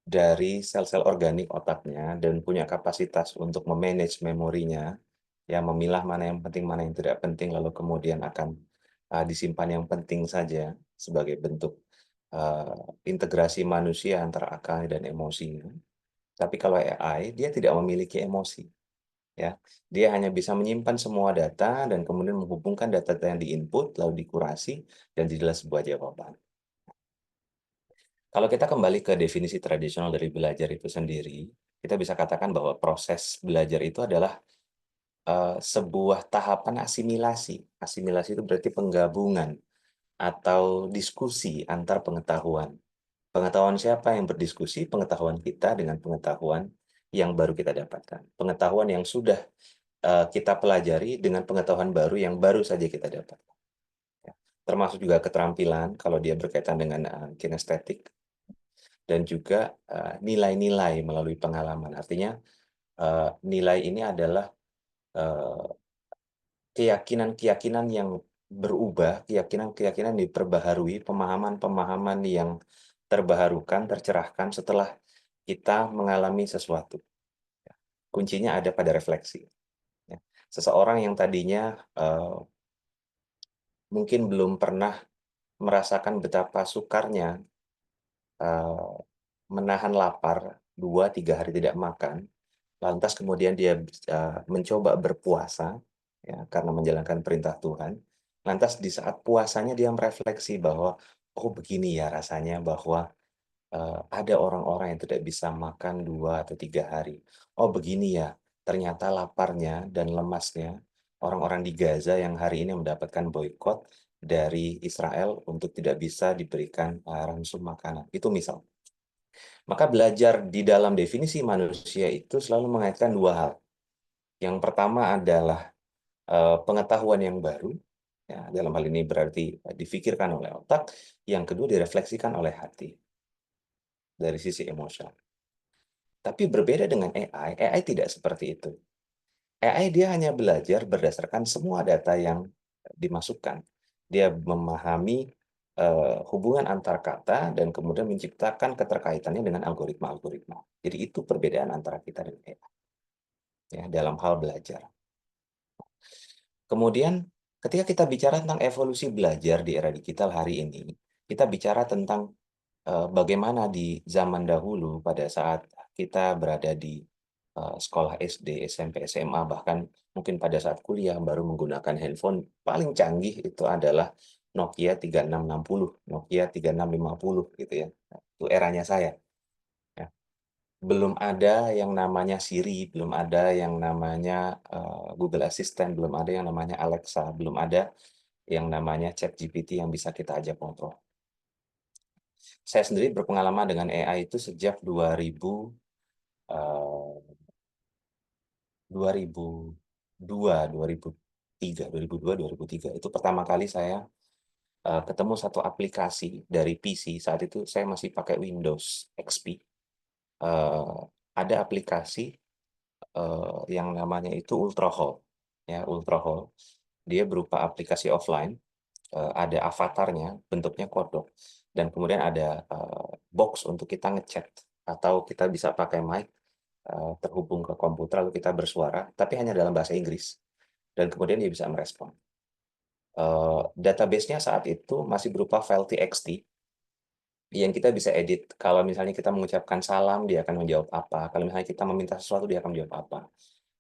dari sel-sel organik otaknya dan punya kapasitas untuk memanage memorinya, ya, memilah mana yang penting, mana yang tidak penting, lalu kemudian akan disimpan yang penting saja sebagai bentuk integrasi manusia antara akal dan emosinya. Tapi kalau AI, dia tidak memiliki emosi. Ya, dia hanya bisa menyimpan semua data dan kemudian menghubungkan data-data yang diinput, lalu dikurasi, dan jadilah sebuah jawaban. Kalau kita kembali ke definisi tradisional dari belajar itu sendiri, kita bisa katakan bahwa proses belajar itu adalah sebuah tahapan asimilasi. Asimilasi itu berarti penggabungan atau diskusi antar pengetahuan. Pengetahuan siapa yang berdiskusi? Pengetahuan kita dengan pengetahuan yang baru kita dapatkan. Pengetahuan yang sudah kita pelajari dengan pengetahuan baru yang baru saja kita dapatkan. Ya. Termasuk juga keterampilan kalau dia berkaitan dengan kinestetik, dan juga nilai-nilai melalui pengalaman. Artinya nilai ini adalah keyakinan-keyakinan yang berubah, keyakinan-keyakinan diperbaharui, pemahaman-pemahaman yang terbaharukan, tercerahkan setelah kita mengalami sesuatu. Kuncinya ada pada refleksi. Seseorang yang tadinya mungkin belum pernah merasakan betapa sukarnya menahan lapar 2-3 hari tidak makan, lantas kemudian dia mencoba berpuasa, ya, karena menjalankan perintah Tuhan. Lantas di saat puasanya dia merefleksi bahwa, oh begini ya rasanya bahwa ada orang-orang yang tidak bisa makan 2 atau 3 hari. Oh begini ya, ternyata laparnya dan lemasnya orang-orang di Gaza yang hari ini mendapatkan boikot dari Israel untuk tidak bisa diberikan ransum makanan. Itu misal. Maka belajar di dalam definisi manusia itu selalu mengaitkan 2 hal. Yang pertama adalah pengetahuan yang baru, ya, dalam hal ini berarti difikirkan oleh otak. Yang kedua direfleksikan oleh hati dari sisi emosional. Tapi berbeda dengan AI tidak seperti itu. AI dia hanya belajar berdasarkan semua data yang dimasukkan. Dia memahami hubungan antar kata dan kemudian menciptakan keterkaitannya dengan algoritma-algoritma. Jadi itu perbedaan antara kita dan AI, ya, dalam hal belajar. Kemudian ketika kita bicara tentang evolusi belajar di era digital hari ini, kita bicara tentang bagaimana di zaman dahulu pada saat kita berada di sekolah SD, SMP, SMA, bahkan mungkin pada saat kuliah baru menggunakan handphone paling canggih itu adalah Nokia 3660, Nokia 3650 gitu ya. Itu eranya saya. Ya. Belum ada yang namanya Siri, belum ada yang namanya Google Assistant, belum ada yang namanya Alexa, belum ada yang namanya ChatGPT yang bisa kita ajak ngobrol. Saya sendiri berpengalaman dengan AI itu sejak 2002, 2003. Itu pertama kali saya ketemu satu aplikasi dari PC. Saat itu saya masih pakai Windows XP. Ada aplikasi yang namanya itu Ultrahall. Ya, Ultrahall. Dia berupa aplikasi offline. Ada avatarnya, bentuknya kodok. Dan kemudian ada box untuk kita ngechat. Atau kita bisa pakai mic, terhubung ke komputer, lalu kita bersuara, tapi hanya dalam bahasa Inggris. Dan kemudian dia bisa merespon. Database-nya saat itu masih berupa file TXT yang kita bisa edit. Kalau misalnya kita mengucapkan salam, dia akan menjawab apa. Kalau misalnya kita meminta sesuatu, dia akan menjawab apa.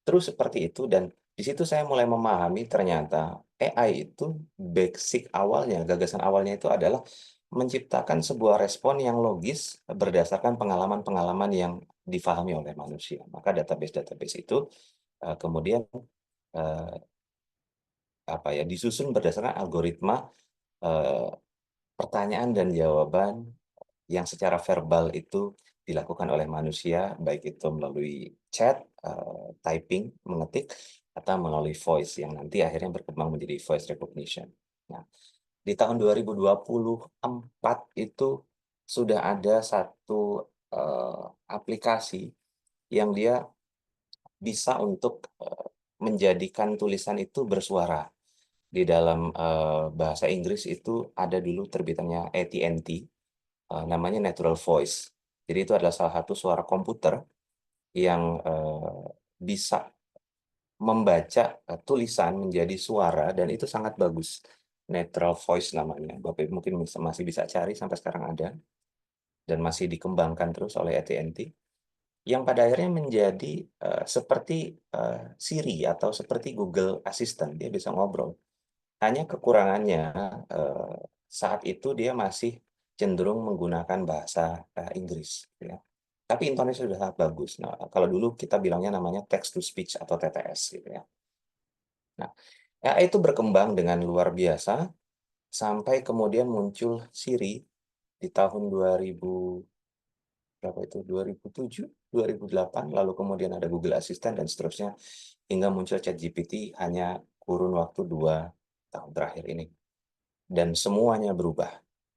Terus seperti itu, dan di situ saya mulai memahami ternyata AI itu basic awalnya, gagasan awalnya itu adalah menciptakan sebuah respon yang logis berdasarkan pengalaman-pengalaman yang difahami oleh manusia. Maka database-database itu kemudian disusun berdasarkan algoritma pertanyaan dan jawaban yang secara verbal itu dilakukan oleh manusia, baik itu melalui chat, typing, mengetik, atau melalui voice yang nanti akhirnya berkembang menjadi voice recognition. Nah, di tahun 2024 itu sudah ada satu aplikasi yang dia bisa untuk menjadikan tulisan itu bersuara. Di dalam bahasa Inggris itu ada dulu terbitannya AT&T, namanya Natural Voice. Jadi itu adalah salah satu suara komputer yang bisa membaca tulisan menjadi suara, dan itu sangat bagus. Natural Voice namanya. Bapak mungkin masih bisa cari, sampai sekarang ada. Dan masih dikembangkan terus oleh AT&T. Yang pada akhirnya menjadi seperti Siri atau seperti Google Assistant. Dia bisa ngobrol. Hanya kekurangannya saat itu dia masih cenderung menggunakan bahasa Inggris, ya. Tapi intonasinya sudah sangat bagus. Nah, kalau dulu kita bilangnya namanya text to speech atau TTS, gitu ya. Nah, AI itu berkembang dengan luar biasa sampai kemudian muncul Siri di tahun 2000 berapa itu 2007, 2008, lalu kemudian ada Google Assistant dan seterusnya hingga muncul ChatGPT hanya kurun waktu 2 tahun terakhir ini. Dan semuanya berubah.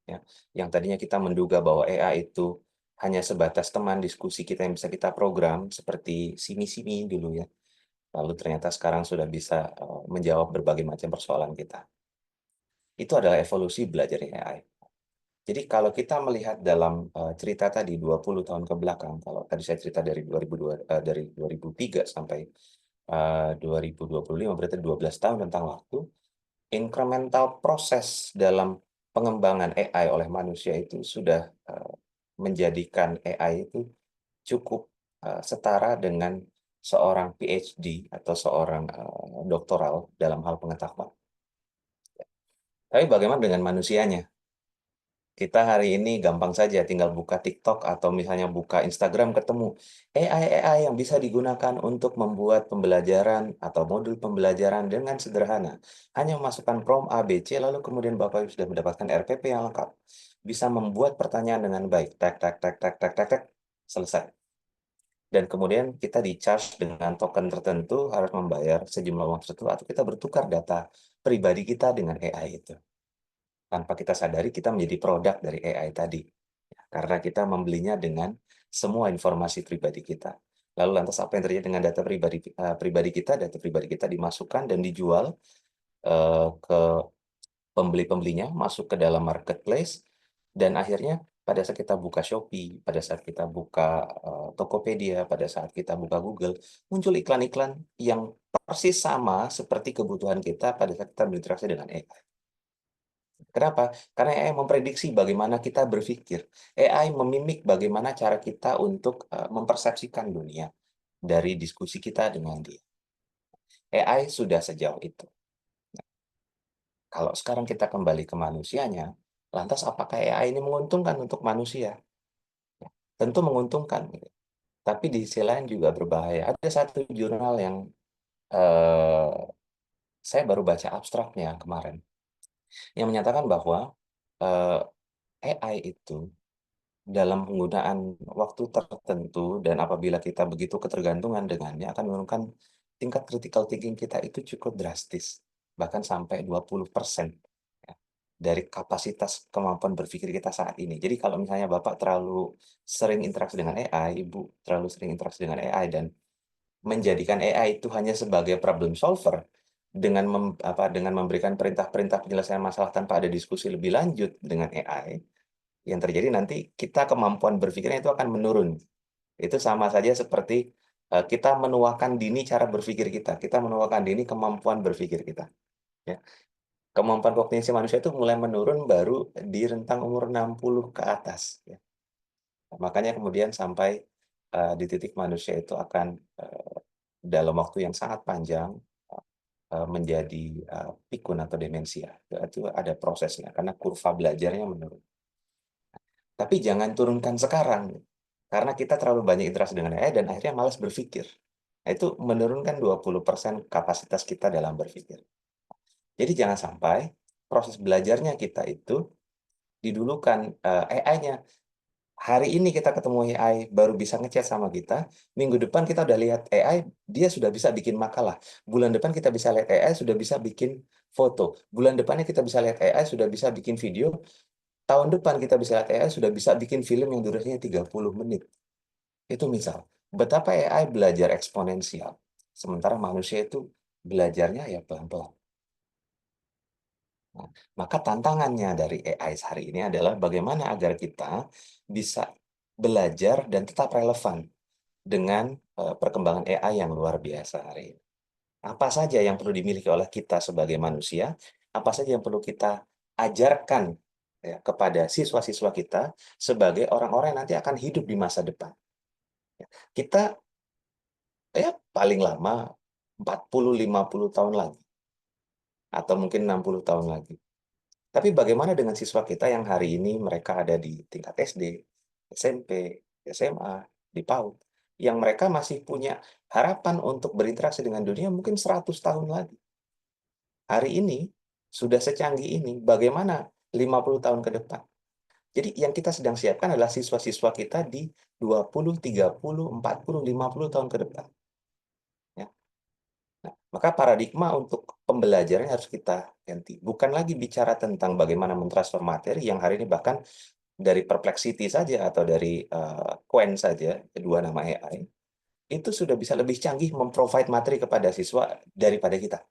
Ya. Yang tadinya kita menduga bahwa AI itu hanya sebatas teman diskusi kita yang bisa kita program seperti Simi-Simi dulu ya. Lalu ternyata sekarang sudah bisa menjawab berbagai macam persoalan kita. Itu adalah evolusi belajar AI. Jadi kalau kita melihat dalam cerita tadi 20 tahun ke belakang, kalau tadi saya cerita dari 2003 sampai 2025, berarti 12 tahun tentang waktu, incremental proses dalam pengembangan AI oleh manusia itu sudah menjadikan AI itu cukup setara dengan seorang PhD atau seorang doktoral dalam hal pengetahuan. Tapi bagaimana dengan manusianya? Kita hari ini gampang saja tinggal buka TikTok atau misalnya buka Instagram ketemu AI yang bisa digunakan untuk membuat pembelajaran atau modul pembelajaran dengan sederhana. Hanya memasukkan prompt A, B, C, lalu kemudian Bapak Ibu sudah mendapatkan RPP yang lengkap. Bisa membuat pertanyaan dengan baik. Tek, tek, tek, tek, tek, tek, tek, selesai. Dan kemudian kita di-charge dengan token tertentu, harus membayar sejumlah uang tertentu, atau kita bertukar data pribadi kita dengan AI itu. Tanpa kita sadari, kita menjadi produk dari AI tadi. Karena kita membelinya dengan semua informasi pribadi kita. Lalu lantas apa yang terjadi dengan data pribadi kita? Data pribadi kita dimasukkan dan dijual ke pembeli-pembelinya, masuk ke dalam marketplace, dan akhirnya pada saat kita buka Shopee, pada saat kita buka Tokopedia, pada saat kita buka Google, muncul iklan-iklan yang persis sama seperti kebutuhan kita pada saat kita berinteraksi dengan AI. Kenapa? Karena AI memprediksi bagaimana kita berpikir. AI memimik bagaimana cara kita untuk mempersepsikan dunia dari diskusi kita dengan dia. AI sudah sejauh itu. Nah, kalau sekarang kita kembali ke manusianya, lantas apakah AI ini menguntungkan untuk manusia? Ya, tentu menguntungkan. Tapi di sisi lain juga berbahaya. Ada satu jurnal yang saya baru baca abstraknya kemarin, yang menyatakan bahwa AI itu dalam penggunaan waktu tertentu dan apabila kita begitu ketergantungan dengannya akan menurunkan tingkat critical thinking kita itu cukup drastis, bahkan sampai 20% ya, dari kapasitas kemampuan berpikir kita saat ini. Jadi kalau misalnya Bapak terlalu sering interaksi dengan AI, Ibu terlalu sering interaksi dengan AI dan menjadikan AI itu hanya sebagai problem solver dengan memberikan perintah-perintah penyelesaian masalah tanpa ada diskusi lebih lanjut dengan AI, yang terjadi nanti kita kemampuan berpikirnya itu akan menurun. Itu sama saja seperti kita menuakan dini cara berpikir kita. Kita menuakan dini kemampuan berpikir kita. Ya. Kemampuan kognisi manusia itu mulai menurun baru di rentang umur 60 ke atas. Ya. Makanya kemudian sampai di titik manusia itu akan dalam waktu yang sangat panjang menjadi pikun atau demensia. Itu ada prosesnya karena kurva belajarnya menurun. Tapi jangan turunkan sekarang, karena kita terlalu banyak interaksi dengan AI dan akhirnya malas berpikir. Nah, itu menurunkan 20% kapasitas kita dalam berpikir. Jadi jangan sampai proses belajarnya kita itu didulukan AI-nya. Hari ini kita ketemu AI, baru bisa ngechat sama kita. Minggu depan kita udah lihat AI, dia sudah bisa bikin makalah. Bulan depan kita bisa lihat AI, sudah bisa bikin foto. Bulan depannya kita bisa lihat AI, sudah bisa bikin video. Tahun depan kita bisa lihat AI sudah bisa bikin film yang durasinya 30 menit. Itu misal. Betapa AI belajar eksponensial. Sementara manusia itu belajarnya ya pelan-pelan. Nah, maka tantangannya dari AI hari ini adalah bagaimana agar kita bisa belajar dan tetap relevan dengan perkembangan AI yang luar biasa hari ini. Apa saja yang perlu dimiliki oleh kita sebagai manusia, apa saja yang perlu kita ajarkan ya, kepada siswa-siswa kita sebagai orang-orang yang nanti akan hidup di masa depan. Kita ya paling lama 40-50 tahun lagi. Atau mungkin 60 tahun lagi. Tapi bagaimana dengan siswa kita yang hari ini mereka ada di tingkat SD, SMP, SMA, di PAUD, yang mereka masih punya harapan untuk berinteraksi dengan dunia mungkin 100 tahun lagi. Hari ini, sudah secanggih ini, bagaimana 50 tahun ke depan? Jadi yang kita sedang siapkan adalah siswa-siswa kita di 20, 30, 40, 50 tahun ke depan. Ya. Nah, maka paradigma untuk pembelajaran harus kita ganti. Bukan lagi bicara tentang bagaimana mentransfer materi yang hari ini bahkan dari Perplexity saja atau dari Qwen saja, kedua nama AI, itu sudah bisa lebih canggih memprovide materi kepada siswa daripada kita.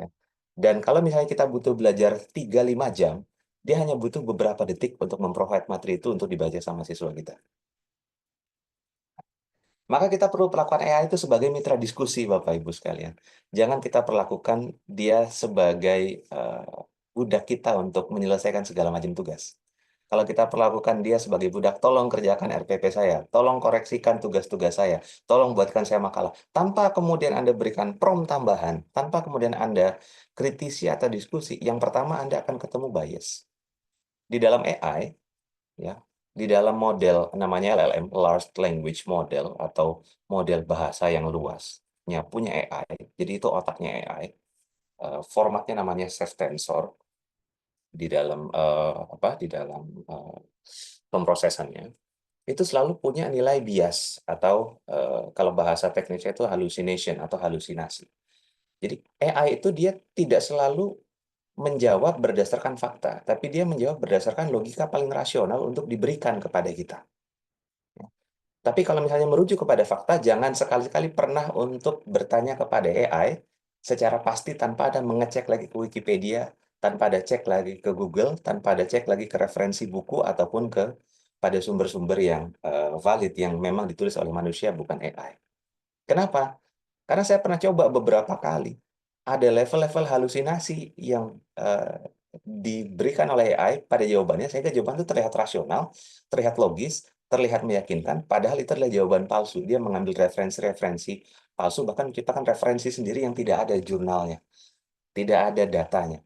Ya. Dan kalau misalnya kita butuh belajar 3-5 jam, dia hanya butuh beberapa detik untuk memprovide materi itu untuk dibaca sama siswa kita. Maka kita perlu perlakukan AI itu sebagai mitra diskusi, Bapak Ibu sekalian. Jangan kita perlakukan dia sebagai budak kita untuk menyelesaikan segala macam tugas. Kalau kita perlakukan dia sebagai budak, tolong kerjakan RPP saya, tolong koreksikan tugas-tugas saya, tolong buatkan saya makalah. Tanpa kemudian Anda berikan prompt tambahan, tanpa kemudian Anda kritisi atau diskusi, yang pertama Anda akan ketemu bias. Di dalam AI, ya, di dalam model namanya LLM, Large Language Model, atau model bahasa yang luasnya punya AI, jadi itu otaknya AI, formatnya namanya Ceph Tensor, di dalam pemrosesannya, itu selalu punya nilai bias, atau kalau bahasa teknisnya itu hallucination atau halusinasi. Jadi AI itu dia tidak selalu menjawab berdasarkan fakta, tapi dia menjawab berdasarkan logika paling rasional untuk diberikan kepada kita. Ya. Tapi kalau misalnya merujuk kepada fakta, jangan sekali-kali pernah untuk bertanya kepada AI secara pasti tanpa ada mengecek lagi ke Wikipedia, tanpa ada cek lagi ke Google, tanpa ada cek lagi ke referensi buku ataupun pada sumber-sumber yang valid, yang memang ditulis oleh manusia, bukan AI. Kenapa? Karena saya pernah coba beberapa kali. Ada level-level halusinasi yang diberikan oleh AI pada jawabannya, sehingga jawaban itu terlihat rasional, terlihat logis, terlihat meyakinkan, padahal itu adalah jawaban palsu. Dia mengambil referensi-referensi palsu, bahkan menciptakan referensi sendiri yang tidak ada jurnalnya, tidak ada datanya.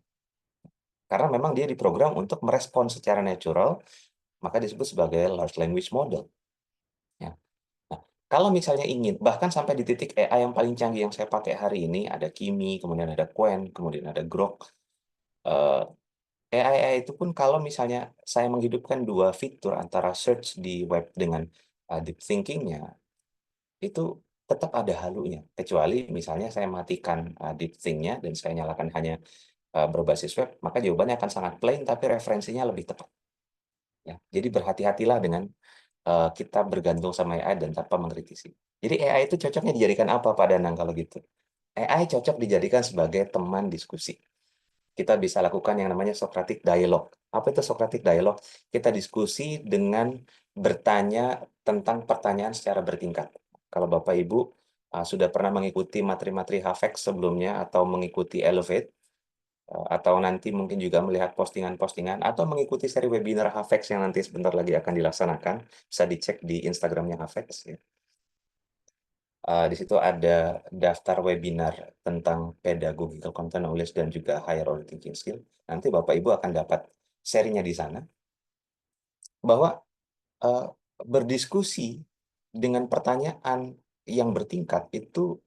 Karena memang dia diprogram untuk merespon secara natural, maka disebut sebagai large language model. Ya. Nah, kalau misalnya ingin, bahkan sampai di titik AI yang paling canggih yang saya pakai hari ini, ada Kimi, kemudian ada Qwen, kemudian ada Grok. AI itu pun kalau misalnya saya menghidupkan dua fitur antara search di web dengan deep thinking-nya, itu tetap ada halunya. Kecuali misalnya saya matikan deep think-nya dan saya nyalakan hanya berbasis web, maka jawabannya akan sangat plain, tapi referensinya lebih tepat. Ya, jadi berhati-hatilah dengan kita bergantung sama AI dan tanpa mengkritisi. Jadi AI itu cocoknya dijadikan apa, Pak Danang, kalau gitu? AI cocok dijadikan sebagai teman diskusi. Kita bisa lakukan yang namanya Socratic Dialogue. Apa itu Socratic Dialogue? Kita diskusi dengan bertanya tentang pertanyaan secara bertingkat. Kalau Bapak Ibu sudah pernah mengikuti materi-materi HAVEX sebelumnya, atau mengikuti Elevate, atau nanti mungkin juga melihat postingan-postingan, atau mengikuti seri webinar HAVEX yang nanti sebentar lagi akan dilaksanakan, bisa dicek di Instagramnya HAVEX. Ya. Di situ ada daftar webinar tentang pedagogical content knowledge dan juga higher order thinking skill. Nanti Bapak Ibu akan dapat serinya di sana. Bahwa berdiskusi dengan pertanyaan yang bertingkat itu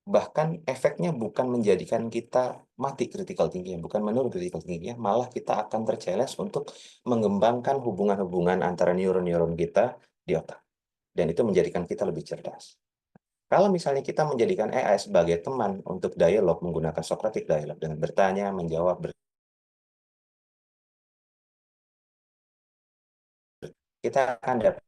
bahkan efeknya bukan menjadikan kita mati critical thinking, bukan menurun critical thinking, malah kita akan terchallenge untuk mengembangkan hubungan-hubungan antara neuron-neuron kita di otak. Dan itu menjadikan kita lebih cerdas. Kalau misalnya kita menjadikan AI sebagai teman untuk dialog menggunakan Socratic Dialogue dengan bertanya, menjawab, kita akan dapat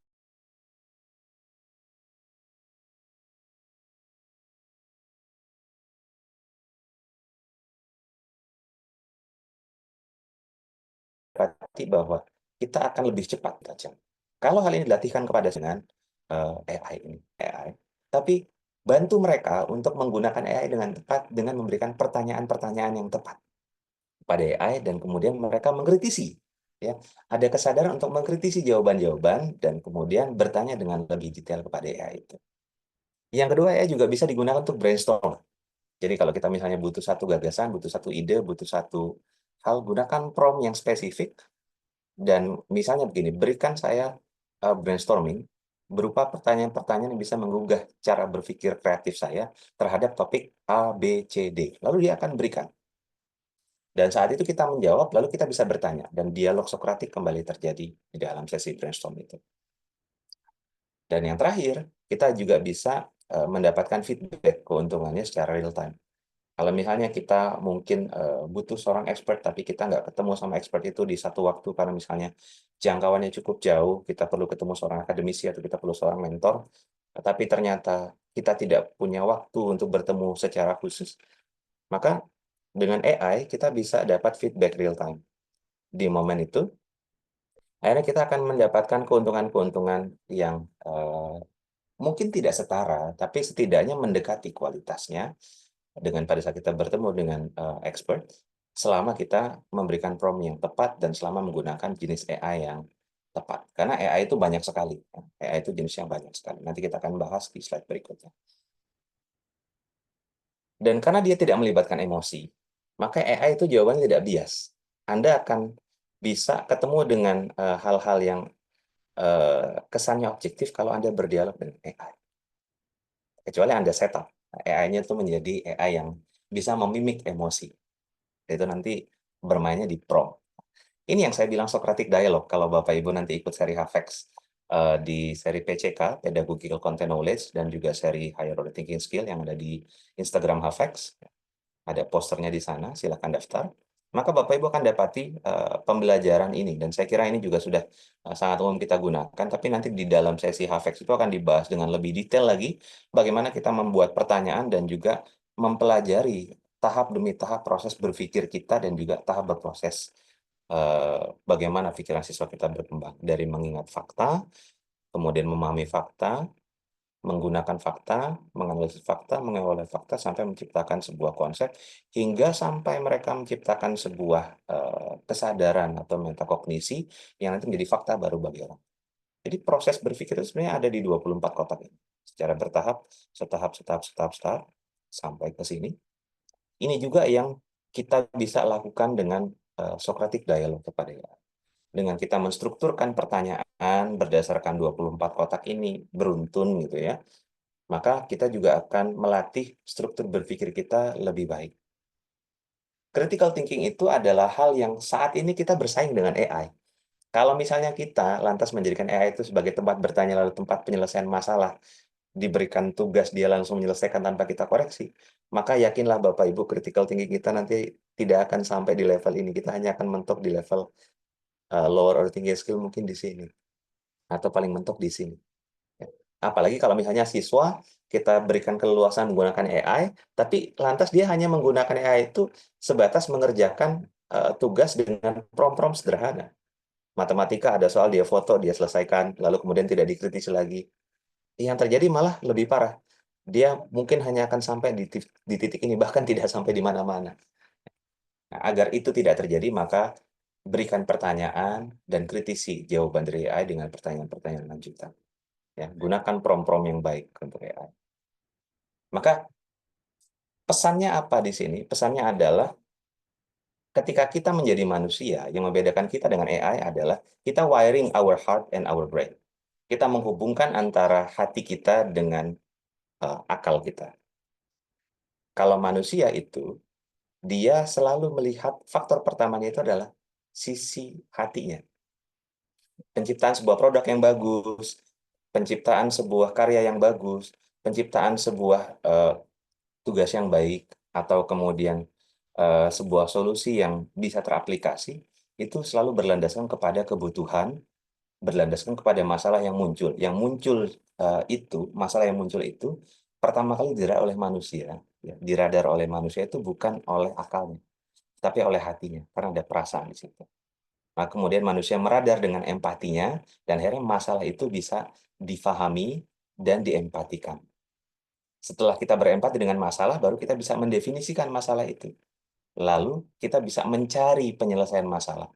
bahwa kita akan lebih cepat tajam. Kalau hal ini dilatihkan kepada dengan AI, tapi bantu mereka untuk menggunakan AI dengan tepat dengan memberikan pertanyaan-pertanyaan yang tepat pada AI, dan kemudian mereka mengkritisi. Ya, ada kesadaran untuk mengkritisi jawaban-jawaban dan kemudian bertanya dengan lebih detail kepada AI itu. Yang kedua, AI juga bisa digunakan untuk brainstorm. Jadi kalau kita misalnya butuh satu gagasan, butuh satu ide, butuh satu hal, gunakan prompt yang spesifik. Dan misalnya begini, berikan saya brainstorming berupa pertanyaan-pertanyaan yang bisa menggugah cara berpikir kreatif saya terhadap topik A, B, C, D. Lalu dia akan berikan Dan saat itu kita menjawab, lalu kita bisa bertanya, dan dialog Sokratik kembali terjadi di dalam sesi brainstorm itu. Dan yang terakhir, kita juga bisa mendapatkan feedback keuntungannya secara real time. Kalau misalnya kita mungkin butuh seorang expert, tapi kita nggak ketemu sama expert itu di satu waktu karena misalnya jangkauannya cukup jauh, kita perlu ketemu seorang akademisi atau kita perlu seorang mentor, tapi ternyata kita tidak punya waktu untuk bertemu secara khusus, maka dengan AI kita bisa dapat feedback real time. Di momen itu, akhirnya kita akan mendapatkan keuntungan-keuntungan yang mungkin tidak setara, tapi setidaknya mendekati kualitasnya dengan pada saat kita bertemu dengan expert, selama kita memberikan prompt yang tepat dan selama menggunakan jenis AI yang tepat. Karena AI itu banyak sekali. AI itu jenis yang banyak sekali. Nanti kita akan bahas di slide berikutnya. Dan karena dia tidak melibatkan emosi, maka AI itu jawabannya tidak bias. Anda akan bisa ketemu dengan hal-hal yang kesannya objektif kalau Anda berdialog dengan AI. Kecuali Anda setup AI-nya itu menjadi AI yang bisa memimik emosi. Itu nanti bermainnya di prompt. Ini yang saya bilang Socratic Dialogue kalau Bapak Ibu nanti ikut seri HAVEX di seri PCK, Pedagogical Content Knowledge, dan juga seri Higher Order Thinking Skill yang ada di Instagram HAVEX. Ada posternya di sana, silakan daftar. Maka Bapak Ibu akan dapati pembelajaran ini, dan saya kira ini juga sudah sangat umum kita gunakan, tapi nanti di dalam sesi HAVEX itu akan dibahas dengan lebih detail lagi bagaimana kita membuat pertanyaan dan juga mempelajari tahap demi tahap proses berpikir kita dan juga tahap berproses bagaimana pikiran siswa kita berkembang dari mengingat fakta, kemudian memahami fakta, menggunakan fakta, menganalisis fakta, mengevaluasi fakta, sampai menciptakan sebuah konsep, hingga sampai mereka menciptakan sebuah kesadaran atau metakognisi yang nanti menjadi fakta baru bagi orang. Jadi proses berpikir itu sebenarnya ada di 24 kotak ini. Secara bertahap, setahap, sampai ke sini. Ini juga yang kita bisa lakukan dengan Socratic Dialogue kepada AI. Dengan kita menstrukturkan pertanyaan berdasarkan 24 kotak ini beruntun gitu ya, maka kita juga akan melatih struktur berpikir kita lebih baik. Critical thinking itu adalah hal yang saat ini kita bersaing dengan AI. Kalau misalnya kita lantas menjadikan AI itu sebagai tempat bertanya lalu tempat penyelesaian masalah, diberikan tugas dia langsung menyelesaikan tanpa kita koreksi, maka yakinlah Bapak Ibu critical thinking kita nanti tidak akan sampai di level ini. Kita hanya akan mentok di level lower order thinking skill mungkin di sini, atau paling mentok di sini. Apalagi kalau misalnya siswa kita berikan keleluasan menggunakan AI, tapi lantas dia hanya menggunakan AI itu sebatas mengerjakan tugas dengan prompt-prompt sederhana. Matematika ada soal, dia foto, dia selesaikan, lalu kemudian tidak dikritisi lagi. Yang terjadi malah lebih parah. Dia mungkin hanya akan sampai di titik ini, bahkan tidak sampai di mana-mana. Nah, agar itu tidak terjadi, maka berikan pertanyaan dan kritisi jawaban dari AI dengan pertanyaan-pertanyaan lanjutan. Ya, gunakan prompt-prompt yang baik untuk AI. Maka pesannya apa di sini? Pesannya adalah ketika kita menjadi manusia, yang membedakan kita dengan AI adalah kita wiring our heart and our brain. Kita menghubungkan antara hati kita dengan akal kita. Kalau manusia itu, dia selalu melihat faktor pertamanya itu adalah sisi hatinya. Penciptaan sebuah produk yang bagus, penciptaan sebuah karya yang bagus, penciptaan sebuah tugas yang baik, atau kemudian sebuah solusi yang bisa teraplikasi, itu selalu berlandaskan kepada kebutuhan, berlandaskan kepada masalah yang muncul. Yang muncul masalah yang muncul itu, pertama kali diradar oleh manusia. Ya, diradar oleh manusia itu bukan oleh akalnya, tapi oleh hatinya, karena ada perasaan di situ. Nah, kemudian manusia meradar dengan empatinya, dan akhirnya masalah itu bisa difahami dan diempatikan. Setelah kita berempati dengan masalah, baru kita bisa mendefinisikan masalah itu. Lalu kita bisa mencari penyelesaian masalah,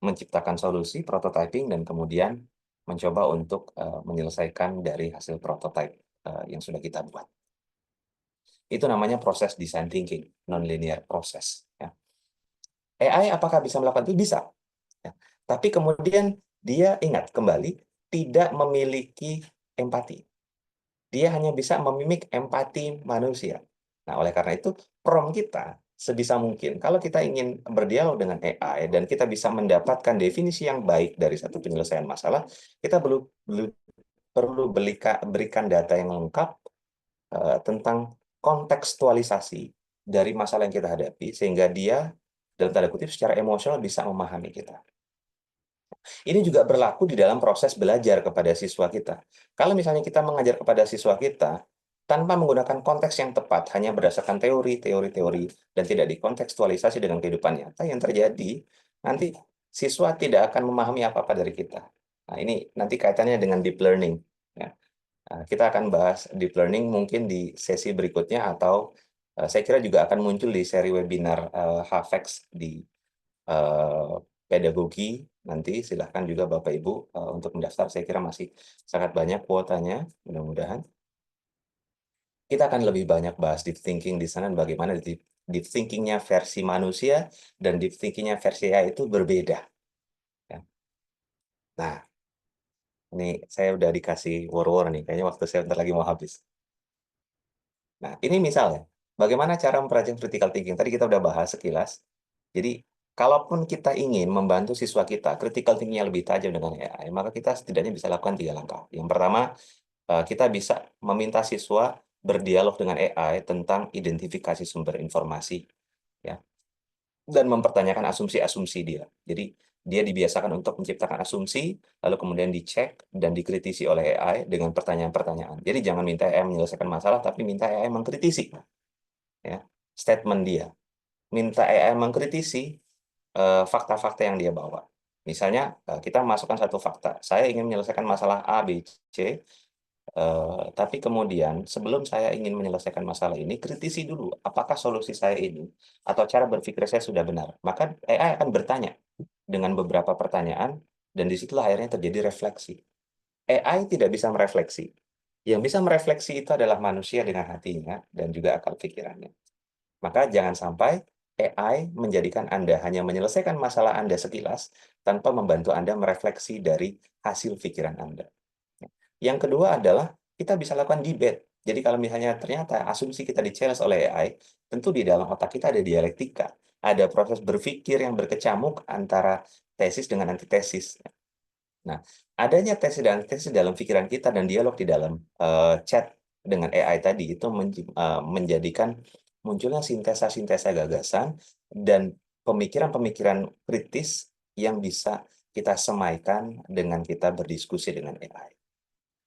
menciptakan solusi, prototyping, dan kemudian mencoba untuk menyelesaikan dari hasil prototype yang sudah kita buat. Itu namanya proses design thinking, non-linear proses. Ya. AI apakah bisa melakukan itu? Bisa. Ya. Tapi kemudian dia ingat kembali, tidak memiliki empati. Dia hanya bisa memimik empati manusia. Nah, oleh karena itu, prompt kita sebisa mungkin kalau kita ingin berdialog dengan AI dan kita bisa mendapatkan definisi yang baik dari satu penyelesaian masalah, kita perlu berikan data yang lengkap tentang kontekstualisasi dari masalah yang kita hadapi, sehingga dia dalam tanda kutip secara emosional bisa memahami kita. Ini juga berlaku di dalam proses belajar kepada siswa kita. Kalau misalnya kita mengajar kepada siswa kita tanpa menggunakan konteks yang tepat, hanya berdasarkan teori, dan tidak dikontekstualisasi dengan kehidupan nyata, yang terjadi nanti siswa tidak akan memahami apa-apa dari kita. Nah, ini nanti kaitannya dengan deep learning. Ya. Kita akan bahas deep learning mungkin di sesi berikutnya, atau saya kira juga akan muncul di seri webinar HFX di pedagogi. Nanti silahkan juga Bapak Ibu untuk mendaftar. Saya kira masih sangat banyak kuotanya, mudah-mudahan. Kita akan lebih banyak bahas deep thinking di sana, bagaimana deep thinking-nya versi manusia dan deep thinking-nya versi AI itu berbeda. Ya. Nah, ini saya udah dikasih war nih, kayaknya waktu saya bentar lagi mau habis. Nah, ini misalnya, bagaimana cara mempelajari critical thinking. Tadi kita udah bahas sekilas. Jadi, kalaupun kita ingin membantu siswa kita, critical thinking-nya lebih tajam dengan AI, maka kita setidaknya bisa lakukan 3 langkah. Yang pertama, kita bisa meminta siswa berdialog dengan AI tentang identifikasi sumber informasi, ya, dan mempertanyakan asumsi-asumsi dia. Jadi dia dibiasakan untuk menciptakan asumsi, lalu kemudian dicek dan dikritisi oleh AI dengan pertanyaan-pertanyaan. Jadi jangan minta AI menyelesaikan masalah, tapi minta AI mengkritisi, ya, statement dia. Minta AI mengkritisi fakta-fakta yang dia bawa. Misalnya kita masukkan satu fakta, saya ingin menyelesaikan masalah A, B, C. Tapi kemudian sebelum saya ingin menyelesaikan masalah ini, kritisi dulu apakah solusi saya ini atau cara berpikir saya sudah benar. Maka AI akan bertanya dengan beberapa pertanyaan, dan disitulah akhirnya terjadi refleksi. AI tidak bisa merefleksi. Yang bisa merefleksi itu adalah manusia dengan hatinya dan juga akal pikirannya. Maka jangan sampai AI menjadikan Anda hanya menyelesaikan masalah Anda sekilas tanpa membantu Anda merefleksi dari hasil pikiran Anda. Yang kedua adalah kita bisa lakukan debate. Jadi kalau misalnya ternyata asumsi kita di-challenge oleh AI, tentu di dalam otak kita ada dialektika. Ada proses berpikir yang berkecamuk antara tesis dengan antitesis. Nah, adanya tesis dan antitesis dalam pikiran kita dan dialog di dalam chat dengan AI tadi itu menjadikan munculnya sintesa-sintesa gagasan dan pemikiran-pemikiran kritis yang bisa kita semaikan dengan kita berdiskusi dengan AI.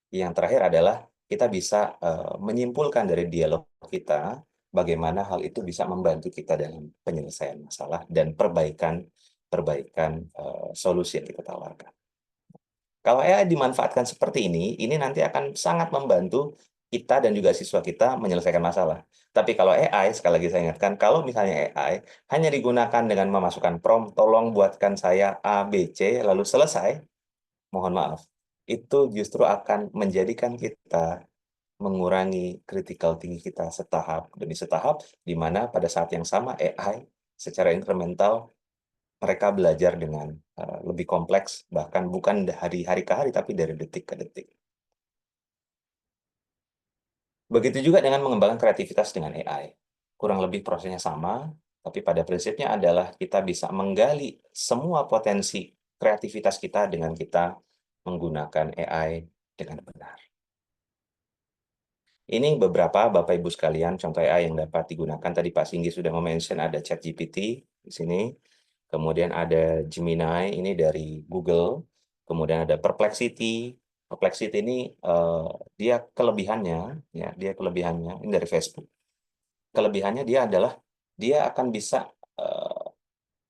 Yang terakhir adalah kita bisa menyimpulkan dari dialog kita bagaimana hal itu bisa membantu kita dalam penyelesaian masalah dan perbaikan solusi yang kita tawarkan. Kalau AI dimanfaatkan seperti ini nanti akan sangat membantu kita dan juga siswa kita menyelesaikan masalah. Tapi kalau AI, sekali lagi saya ingatkan, kalau misalnya AI hanya digunakan dengan memasukkan prompt, tolong buatkan saya A, B, C, lalu selesai, mohon maaf, itu justru akan menjadikan kita mengurangi critical thinking kita setahap demi setahap, di mana pada saat yang sama AI secara incremental mereka belajar dengan lebih kompleks, bahkan bukan dari hari ke hari, tapi dari detik ke detik. Begitu juga dengan mengembangkan kreativitas dengan AI. Kurang lebih prosesnya sama, tapi pada prinsipnya adalah kita bisa menggali semua potensi kreativitas kita dengan kita menggunakan AI dengan benar. Ini beberapa Bapak Ibu sekalian contoh AI yang dapat digunakan. Tadi Pak Singgi sudah mention ada ChatGPT di sini. Kemudian ada Gemini, ini dari Google. Kemudian ada Perplexity. Perplexity ini dia kelebihannya ini dari Facebook. Kelebihannya dia adalah dia akan bisa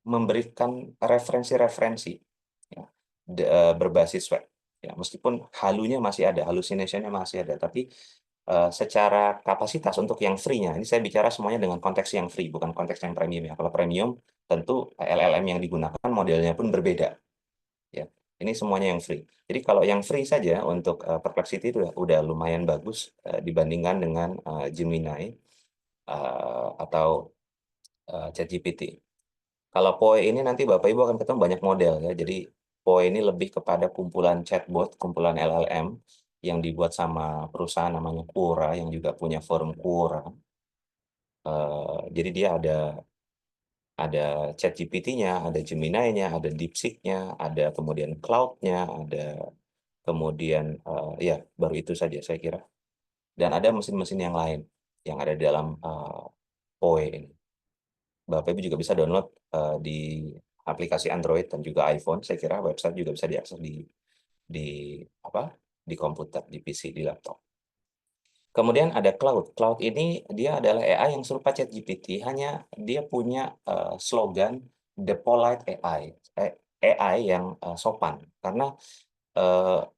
memberikan referensi-referensi berbasis web. Ya, meskipun halunya masih ada, hallucination-nya masih ada, tapi secara kapasitas untuk yang free-nya, ini saya bicara semuanya dengan konteks yang free, bukan konteks yang premium ya. Kalau premium, tentu LLM yang digunakan modelnya pun berbeda. Ya, ini semuanya yang free. Jadi kalau yang free saja untuk Perplexity itu udah lumayan bagus dibandingkan dengan Gemini atau ChatGPT. Kalau POE ini nanti Bapak Ibu akan ketemu banyak model ya. Jadi POE ini lebih kepada kumpulan chatbot, kumpulan LLM yang dibuat sama perusahaan namanya Quora yang juga punya forum Quora. Jadi dia ada Ada ChatGPT-nya, ada Gemini-nya, ada DeepSeek-nya, ada kemudian Cloud-nya, ada kemudian ya baru itu saja saya kira. Dan ada mesin-mesin yang lain yang ada di dalam POE ini. Bapak Ibu juga bisa download di aplikasi Android dan juga iPhone. Saya kira website juga bisa diakses di komputer, di PC, di laptop. Kemudian ada Cloud. Cloud ini dia adalah AI yang serupa ChatGPT, hanya dia punya slogan The Polite AI, AI yang sopan. Karena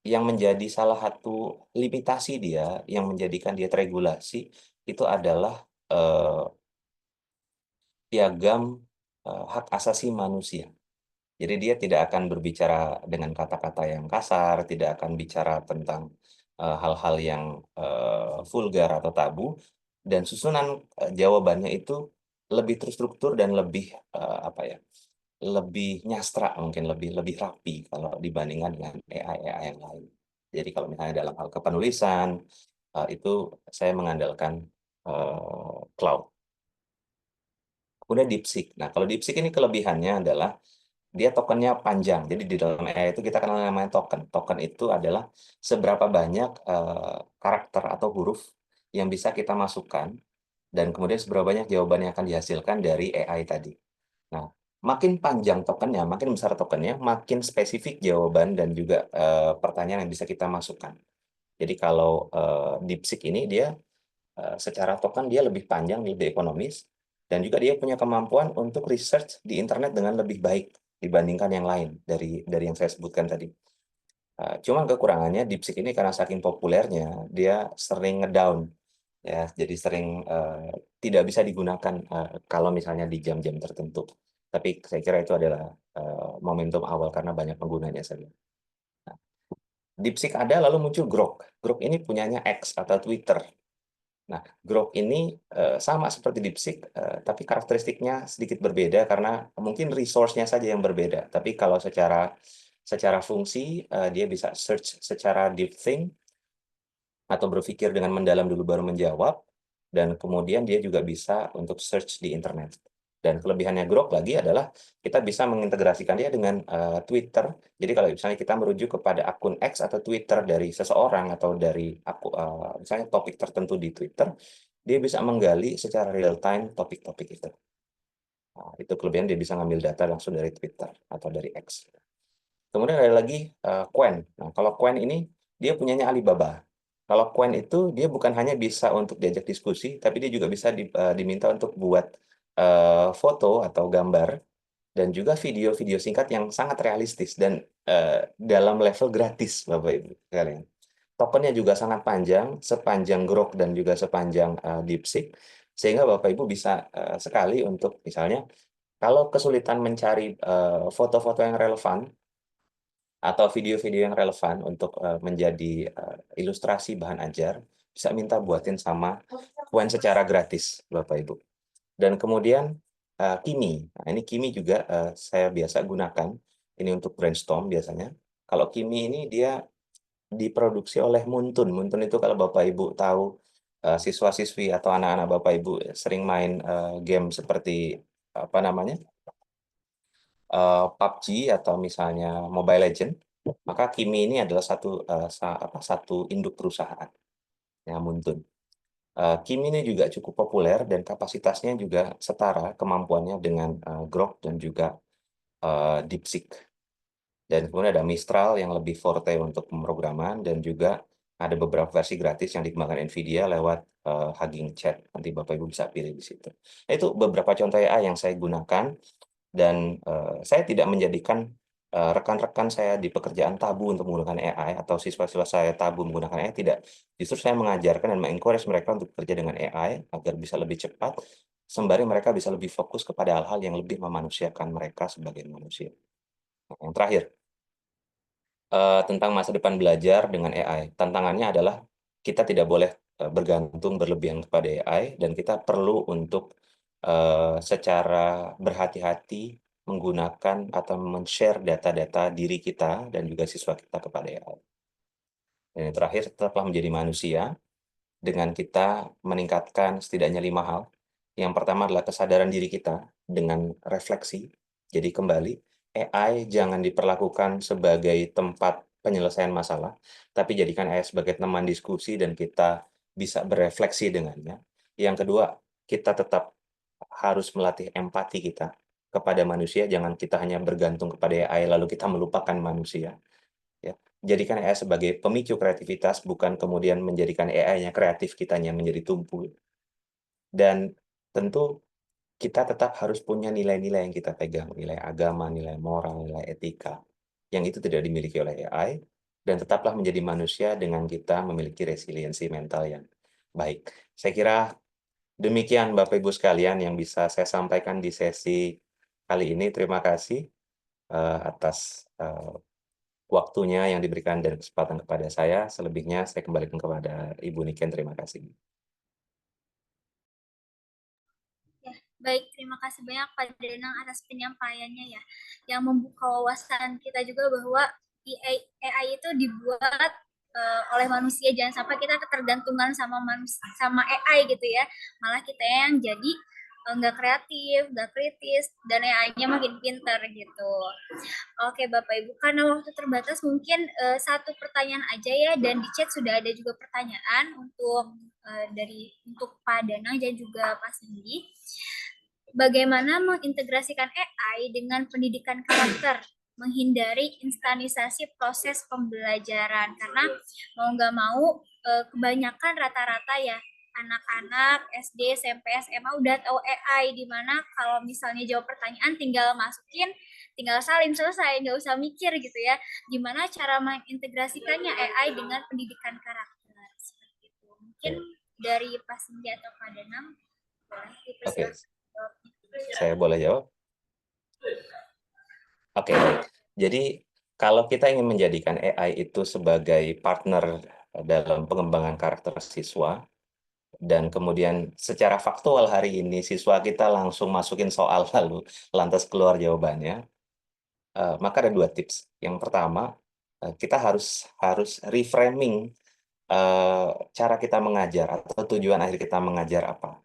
yang menjadi salah satu limitasi dia, yang menjadikan dia teregulasi, itu adalah piagam hak asasi manusia. Jadi dia tidak akan berbicara dengan kata-kata yang kasar, tidak akan bicara tentang hal-hal yang vulgar atau tabu, dan susunan jawabannya itu lebih terstruktur dan lebih lebih nyastra, mungkin lebih rapi kalau dibandingkan dengan AI yang lain. Jadi kalau misalnya dalam hal kepenulisan itu saya mengandalkan Cloud. Kemudian DeepSeek. Nah, kalau DeepSeek ini kelebihannya adalah dia tokennya panjang. Jadi di dalam AI itu kita kenal namanya token. Token itu adalah seberapa banyak karakter atau huruf yang bisa kita masukkan, dan kemudian seberapa banyak jawaban yang akan dihasilkan dari AI tadi. Nah, makin panjang tokennya, makin besar tokennya, makin spesifik jawaban dan juga pertanyaan yang bisa kita masukkan. Jadi kalau DeepSeek ini dia secara token dia lebih panjang, lebih ekonomis, dan juga dia punya kemampuan untuk research di internet dengan lebih baik dibandingkan yang lain dari yang saya sebutkan tadi. Cuman kekurangannya DeepSeek ini karena saking populernya dia sering ngedown, ya, jadi sering tidak bisa digunakan kalau misalnya di jam-jam tertentu. Tapi saya kira itu adalah momentum awal karena banyak penggunanya saja. Nah, DeepSeek ada, lalu muncul Grok. Grok ini punyanya X atau Twitter. Nah, Grok ini sama seperti DeepSeek, tapi karakteristiknya sedikit berbeda karena mungkin resource-nya saja yang berbeda. Tapi kalau secara fungsi, dia bisa search secara deep think, atau berpikir dengan mendalam dulu baru menjawab, dan kemudian dia juga bisa untuk search di internet. Dan kelebihannya Grok lagi adalah kita bisa mengintegrasikan dia dengan Twitter. Jadi kalau misalnya kita merujuk kepada akun X atau Twitter dari seseorang atau dari misalnya topik tertentu di Twitter, dia bisa menggali secara real time topik-topik itu. Nah, itu kelebihan, dia bisa ngambil data langsung dari Twitter atau dari X. Kemudian ada lagi Qwen. Nah, kalau Qwen ini dia punyanya Alibaba. Kalau Qwen itu dia bukan hanya bisa untuk diajak diskusi, tapi dia juga bisa diminta untuk buat foto atau gambar dan juga video-video singkat yang sangat realistis dan dalam level gratis, Bapak Ibu sekalian. Tokennya juga sangat panjang, sepanjang Grok dan juga sepanjang DeepSeek, sehingga Bapak Ibu bisa sekali untuk misalnya kalau kesulitan mencari foto-foto yang relevan atau video-video yang relevan untuk menjadi ilustrasi bahan ajar, bisa minta buatin sama Qwen secara gratis, Bapak Ibu. Dan kemudian Kimi. Nah, ini Kimi juga saya biasa gunakan. Ini untuk brainstorm biasanya. Kalau Kimi ini dia diproduksi oleh Muntun. Muntun itu kalau Bapak Ibu tahu, siswa-siswi atau anak-anak Bapak Ibu sering main game seperti apa namanya? PUBG atau misalnya Mobile Legend, maka Kimi ini adalah satu induk perusahaan, ya, Muntun. Kimi ini juga cukup populer dan kapasitasnya juga setara kemampuannya dengan Grok dan juga DeepSeek. Dan kemudian ada Mistral yang lebih forte untuk pemrograman, dan juga ada beberapa versi gratis yang dikembangkan NVIDIA lewat Hugging Chat. Nanti Bapak Ibu bisa pilih di situ. Nah, itu beberapa contoh AI yang saya gunakan, dan saya tidak menjadikan rekan-rekan saya di pekerjaan tabu untuk menggunakan AI, atau siswa-siswa saya tabu menggunakan AI, tidak. Justru saya mengajarkan dan mengencourage mereka untuk bekerja dengan AI agar bisa lebih cepat, sembari mereka bisa lebih fokus kepada hal-hal yang lebih memanusiakan mereka sebagai manusia. Nah, yang terakhir, tentang masa depan belajar dengan AI. Tantangannya adalah kita tidak boleh bergantung berlebihan kepada AI, dan kita perlu untuk secara berhati-hati menggunakan atau men-share data-data diri kita dan juga siswa kita kepada AI. Dan yang terakhir, tetaplah menjadi manusia dengan kita meningkatkan setidaknya 5 hal. Yang pertama adalah kesadaran diri kita dengan refleksi. Jadi kembali, AI jangan diperlakukan sebagai tempat penyelesaian masalah, tapi jadikan AI sebagai teman diskusi dan kita bisa berefleksi dengannya. Yang kedua, kita tetap harus melatih empati kita kepada manusia, jangan kita hanya bergantung kepada AI lalu kita melupakan manusia. Ya, jadikan AI sebagai pemicu kreativitas, bukan kemudian menjadikan AI-nya kreatif, kitanya menjadi tumpul. Dan tentu kita tetap harus punya nilai-nilai yang kita pegang, nilai agama, nilai moral, nilai etika, yang itu tidak dimiliki oleh AI, dan tetaplah menjadi manusia dengan kita memiliki resiliensi mental yang baik. Saya kira demikian Bapak Ibu sekalian yang bisa saya sampaikan di sesi kali ini. Terima kasih atas waktunya yang diberikan dan kesempatan kepada saya. Selebihnya saya kembalikan kepada Ibu Niken. Terima kasih. Baik, terima kasih banyak Pak Danang atas penyampaiannya ya, yang membuka wawasan kita juga bahwa AI itu dibuat oleh manusia, jangan sampai kita ketergantungan sama AI gitu ya, malah kita yang jadi nggak kreatif, nggak kritis, dan AI-nya makin pintar gitu. Oke Bapak Ibu, karena waktu terbatas mungkin satu pertanyaan aja ya, dan di chat sudah ada juga pertanyaan untuk Pak Danang dan juga Pak Cindy. Bagaimana mengintegrasikan AI dengan pendidikan karakter, menghindari instanisasi proses pembelajaran, karena mau nggak mau kebanyakan rata-rata ya anak-anak SD, SMP, SMA udah tahu AI, dimana kalau misalnya jawab pertanyaan tinggal masukin, tinggal salin, selesai, nggak usah mikir gitu ya. Gimana cara mengintegrasikannya AI dengan pendidikan karakter seperti itu? Mungkin dari Pak Cindy atau Pak Danang boleh dipersilakan. Saya boleh jawab? Oke, jadi kalau kita ingin menjadikan AI itu sebagai partner dalam pengembangan karakter siswa, dan kemudian secara faktual hari ini siswa kita langsung masukin soal lalu lantas keluar jawabannya, maka ada dua tips. Yang pertama, kita harus reframing cara kita mengajar atau tujuan akhir kita mengajar apa.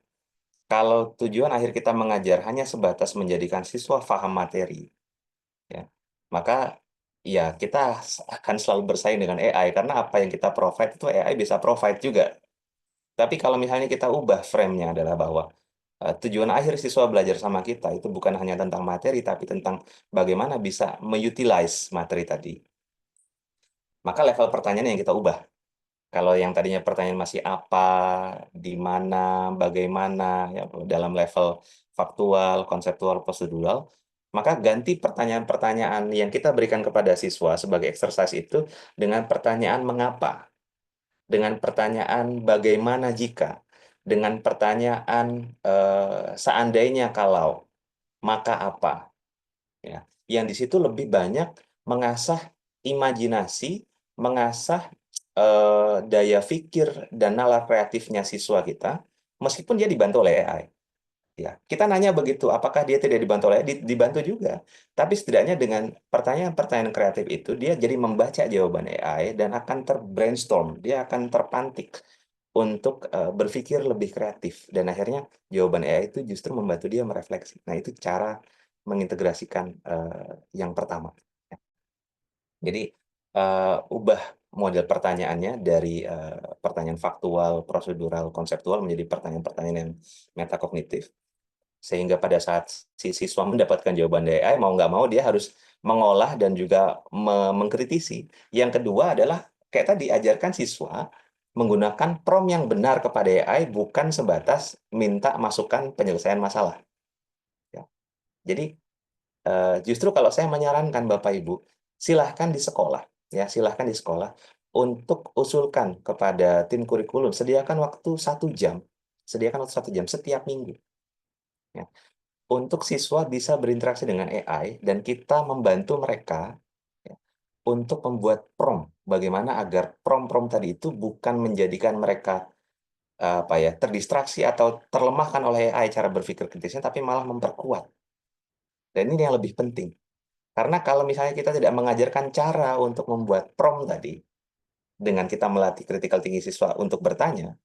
Kalau tujuan akhir kita mengajar hanya sebatas menjadikan siswa paham materi, ya, maka ya kita akan selalu bersaing dengan AI, karena apa yang kita provide itu AI bisa provide juga. Tapi kalau misalnya kita ubah frame-nya adalah bahwa tujuan akhir siswa belajar sama kita itu bukan hanya tentang materi, tapi tentang bagaimana bisa mengutilize materi tadi, maka level pertanyaan yang kita ubah. Kalau yang tadinya pertanyaan masih apa, di mana, bagaimana, ya, dalam level faktual, konseptual, prosedural, maka ganti pertanyaan-pertanyaan yang kita berikan kepada siswa sebagai exercise itu dengan pertanyaan mengapa, dengan pertanyaan bagaimana jika, dengan pertanyaan seandainya kalau, maka apa. Ya, yang di situ lebih banyak mengasah imajinasi, mengasah daya pikir dan nalar kreatifnya siswa kita, meskipun dia dibantu oleh AI. Ya, kita nanya begitu, apakah dia tidak dibantu oleh AI? Dibantu juga. Tapi setidaknya dengan pertanyaan-pertanyaan kreatif itu, dia jadi membaca jawaban AI dan akan terbrainstorm, dia akan terpantik untuk berpikir lebih kreatif. Dan akhirnya jawaban AI itu justru membantu dia merefleksi. Nah, itu cara mengintegrasikan yang pertama. Jadi, ubah model pertanyaannya dari pertanyaan faktual, prosedural, konseptual menjadi pertanyaan-pertanyaan yang metakognitif. Sehingga pada saat si siswa mendapatkan jawaban dari AI, mau nggak mau dia harus mengolah dan juga mengkritisi. Yang kedua adalah, kayak tadi, ajarkan siswa menggunakan prompt yang benar kepada AI, bukan sebatas minta masukan penyelesaian masalah. Ya. Jadi, justru kalau saya menyarankan Bapak Ibu, silahkan di sekolah, ya silahkan di sekolah untuk usulkan kepada tim kurikulum, sediakan waktu 1 jam, setiap minggu, ya, untuk siswa bisa berinteraksi dengan AI dan kita membantu mereka, ya, untuk membuat prompt, bagaimana agar prompt-prompt tadi itu bukan menjadikan mereka terdistraksi atau terlemahkan oleh AI cara berpikir kritisnya, tapi malah memperkuat. Dan ini yang lebih penting. Karena kalau misalnya kita tidak mengajarkan cara untuk membuat prompt tadi, dengan kita melatih critical thinking siswa untuk bertanya,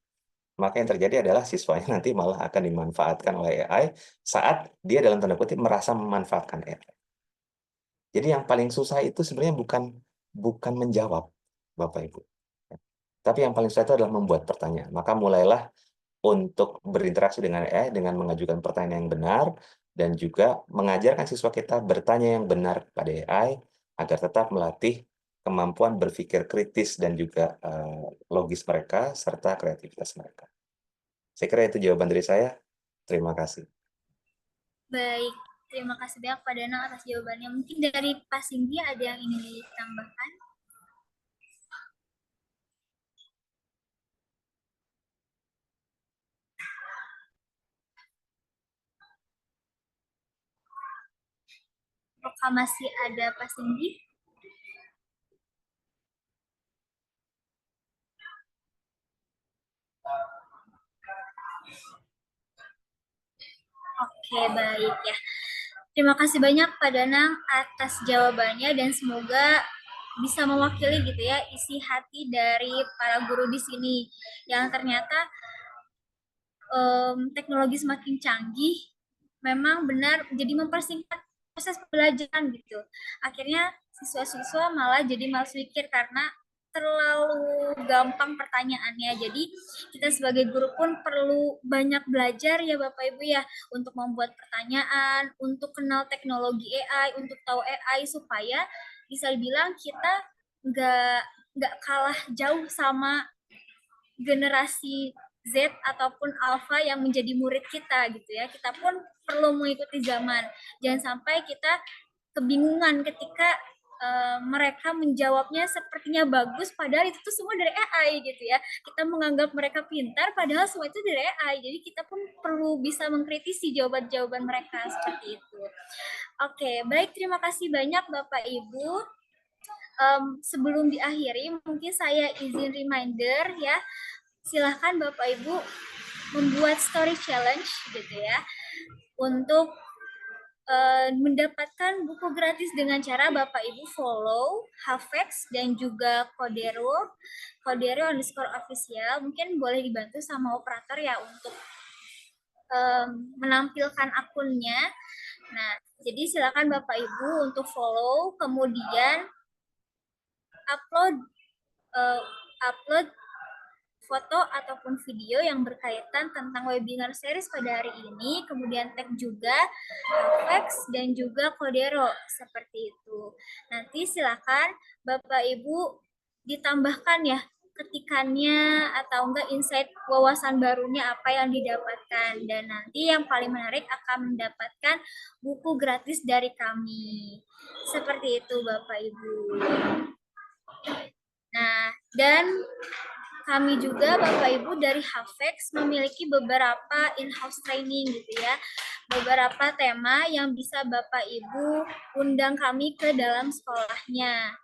maka yang terjadi adalah siswanya nanti malah akan dimanfaatkan oleh AI saat dia dalam tanda kutip merasa memanfaatkan AI. Jadi yang paling susah itu sebenarnya bukan menjawab, Bapak Ibu. Tapi yang paling susah itu adalah membuat pertanyaan. Maka mulailah untuk berinteraksi dengan AI dengan mengajukan pertanyaan yang benar dan juga mengajarkan siswa kita bertanya yang benar kepada AI agar tetap melatih kemampuan berpikir kritis dan juga logis mereka serta kreativitas mereka. Saya kira itu jawaban dari saya. Terima kasih. Baik, terima kasih banyak Pak Danang atas jawabannya. Mungkin dari Pak Singgi ada yang ingin ditambahkan? Apakah masih ada Pak Singgi? Oke, baik ya. Terima kasih banyak Pak Danang atas jawabannya dan semoga bisa mewakili gitu ya isi hati dari para guru di sini yang ternyata teknologi semakin canggih memang benar jadi mempersingkat proses pembelajaran gitu. Akhirnya siswa-siswa malah jadi malas mikir karena terlalu gampang pertanyaannya. Jadi kita sebagai guru pun perlu banyak belajar ya Bapak Ibu ya untuk membuat pertanyaan, untuk kenal teknologi AI, untuk tahu AI supaya bisa dibilang kita nggak kalah jauh sama generasi Z ataupun Alpha yang menjadi murid kita gitu ya. Kita pun perlu mengikuti zaman. Jangan sampai kita kebingungan ketika mereka menjawabnya sepertinya bagus padahal itu tuh semua dari AI gitu ya. Kita menganggap mereka pintar padahal semua itu dari AI. Jadi kita pun perlu bisa mengkritisi jawaban-jawaban mereka seperti itu. Oke, baik, terima kasih banyak Bapak Ibu. Sebelum diakhiri mungkin saya izin reminder ya. Silahkan Bapak Ibu membuat story challenge gitu ya untuk mendapatkan buku gratis dengan cara Bapak Ibu follow Hafex dan juga Kodero _official. Mungkin boleh dibantu sama operator ya untuk menampilkan akunnya. Nah, jadi silakan Bapak Ibu untuk follow, kemudian upload foto ataupun video yang berkaitan tentang webinar series pada hari ini, kemudian tag juga Hafex dan juga Kodero seperti itu. Nanti silakan Bapak Ibu ditambahkan ya ketikannya atau enggak insight wawasan barunya apa yang didapatkan, dan nanti yang paling menarik akan mendapatkan buku gratis dari kami. Seperti itu Bapak Ibu. Nah, dan kami juga Bapak Ibu dari Hafex memiliki beberapa in-house training gitu ya. Beberapa tema yang bisa Bapak Ibu undang kami ke dalam sekolahnya.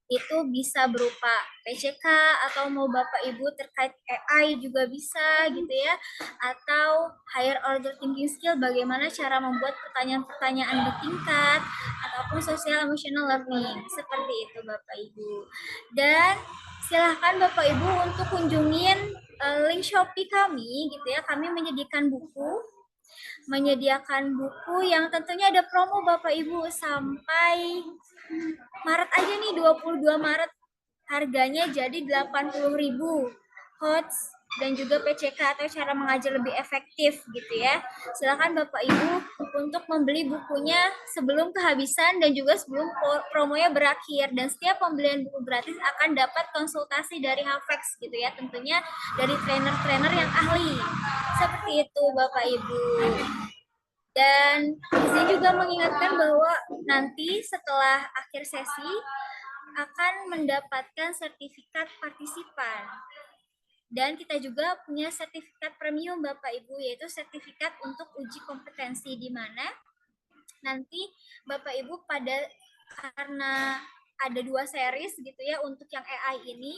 Itu bisa berupa PCK atau mau Bapak Ibu terkait AI juga bisa gitu ya. Atau higher order thinking skill, bagaimana cara membuat pertanyaan-pertanyaan bertingkat ataupun social emotional learning. Seperti itu Bapak Ibu. Dan silahkan Bapak Ibu untuk kunjungin link Shopee kami gitu ya. Kami menyediakan buku yang tentunya ada promo Bapak Ibu sampai Maret aja nih, 22 Maret. Harganya jadi 80.000. Coach dan juga PCK atau cara mengajar lebih efektif gitu ya. Silakan Bapak Ibu untuk membeli bukunya sebelum kehabisan dan juga sebelum promonya berakhir, dan setiap pembelian buku gratis akan dapat konsultasi dari Hafex gitu ya, tentunya dari trainer-trainer yang ahli. Seperti itu Bapak Ibu. Dan saya juga mengingatkan bahwa nanti setelah akhir sesi akan mendapatkan sertifikat partisipan. Dan kita juga punya sertifikat premium Bapak Ibu, yaitu sertifikat untuk uji kompetensi, di mana nanti Bapak Ibu karena ada 2 series gitu ya untuk yang AI ini,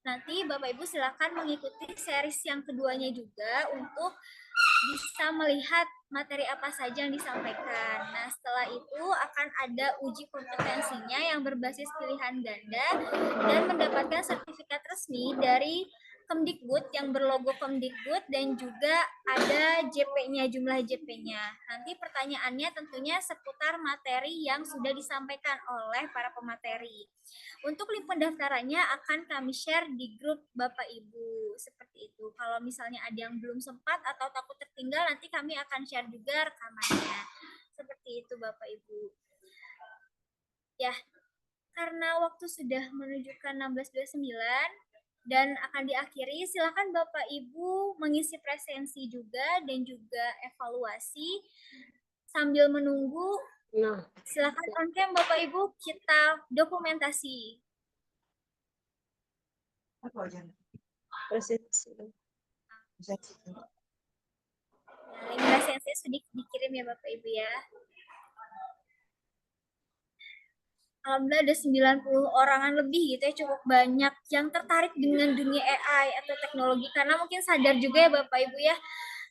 nanti Bapak Ibu silakan mengikuti series yang keduanya juga untuk bisa melihat materi apa saja yang disampaikan. Nah, setelah itu akan ada uji kompetensinya yang berbasis pilihan ganda dan mendapatkan sertifikat resmi dari Kemdikbud yang berlogo Kemdikbud dan juga ada JP-nya, jumlah JP-nya. Nanti pertanyaannya tentunya seputar materi yang sudah disampaikan oleh para pemateri. Untuk link pendaftarannya akan kami share di grup Bapak Ibu. Seperti itu. Kalau misalnya ada yang belum sempat atau takut tertinggal, nanti kami akan share juga rekamannya. Seperti itu Bapak Ibu. Ya, karena waktu sudah menunjukkan 16.29 dan akan diakhiri, silakan Bapak Ibu mengisi presensi juga dan juga evaluasi sambil menunggu. Silakan on cam Bapak Ibu, kita dokumentasi. Presensi. Link presensi sudah dikirim ya Bapak Ibu ya. Alhamdulillah ada 90 orangan lebih gitu ya, cukup banyak yang tertarik dengan dunia AI atau teknologi, karena mungkin sadar juga ya Bapak Ibu ya,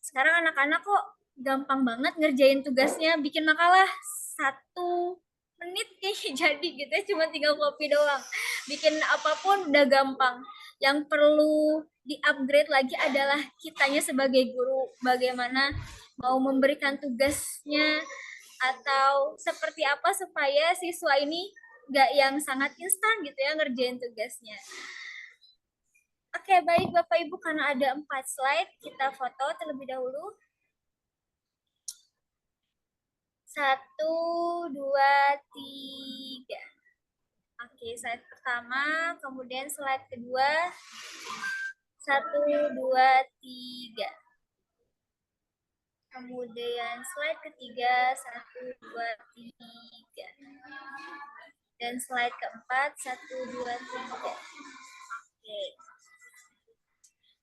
sekarang anak-anak kok gampang banget ngerjain tugasnya, bikin makalah 1 menit kayaknya jadi gitu ya, cuma tinggal copy doang, bikin apapun udah gampang. Yang perlu di-upgrade lagi adalah kitanya sebagai guru, bagaimana mau memberikan tugasnya atau seperti apa supaya siswa ini nggak yang sangat instan gitu ya ngerjain tugasnya. Oke, baik Bapak Ibu, karena ada 4 slide, kita foto terlebih dahulu. 1, 2, 3. Oke, slide pertama, kemudian slide kedua. 1, 2, 3. Kemudian slide ketiga, 1, 2, 3. Dan slide keempat, 1, 2, 3. Oke.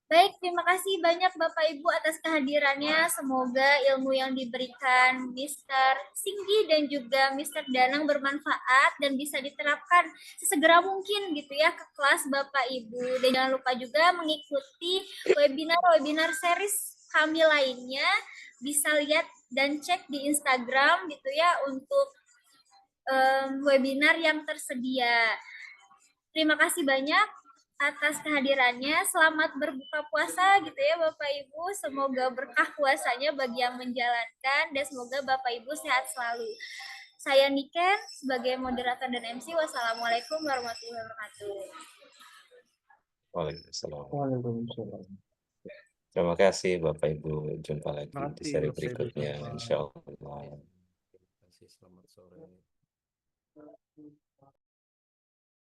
Baik, terima kasih banyak Bapak Ibu atas kehadirannya. Semoga ilmu yang diberikan Mr. Singgi dan juga Mr. Danang bermanfaat dan bisa diterapkan sesegera mungkin gitu ya ke kelas Bapak Ibu. Dan jangan lupa juga mengikuti webinar-webinar series kami lainnya. Bisa lihat dan cek di Instagram gitu ya untuk webinar yang tersedia. Terima kasih banyak atas kehadirannya. Selamat berbuka puasa gitu ya Bapak Ibu. Semoga berkah puasanya bagi yang menjalankan dan semoga Bapak Ibu sehat selalu. Saya Niken sebagai moderator dan MC. Wassalamualaikum warahmatullahi wabarakatuh. Waalaikumsalam. Terima kasih Bapak Ibu. Jumpa lagi di seri berikutnya, insya Allah. Terima kasih, selamat sore.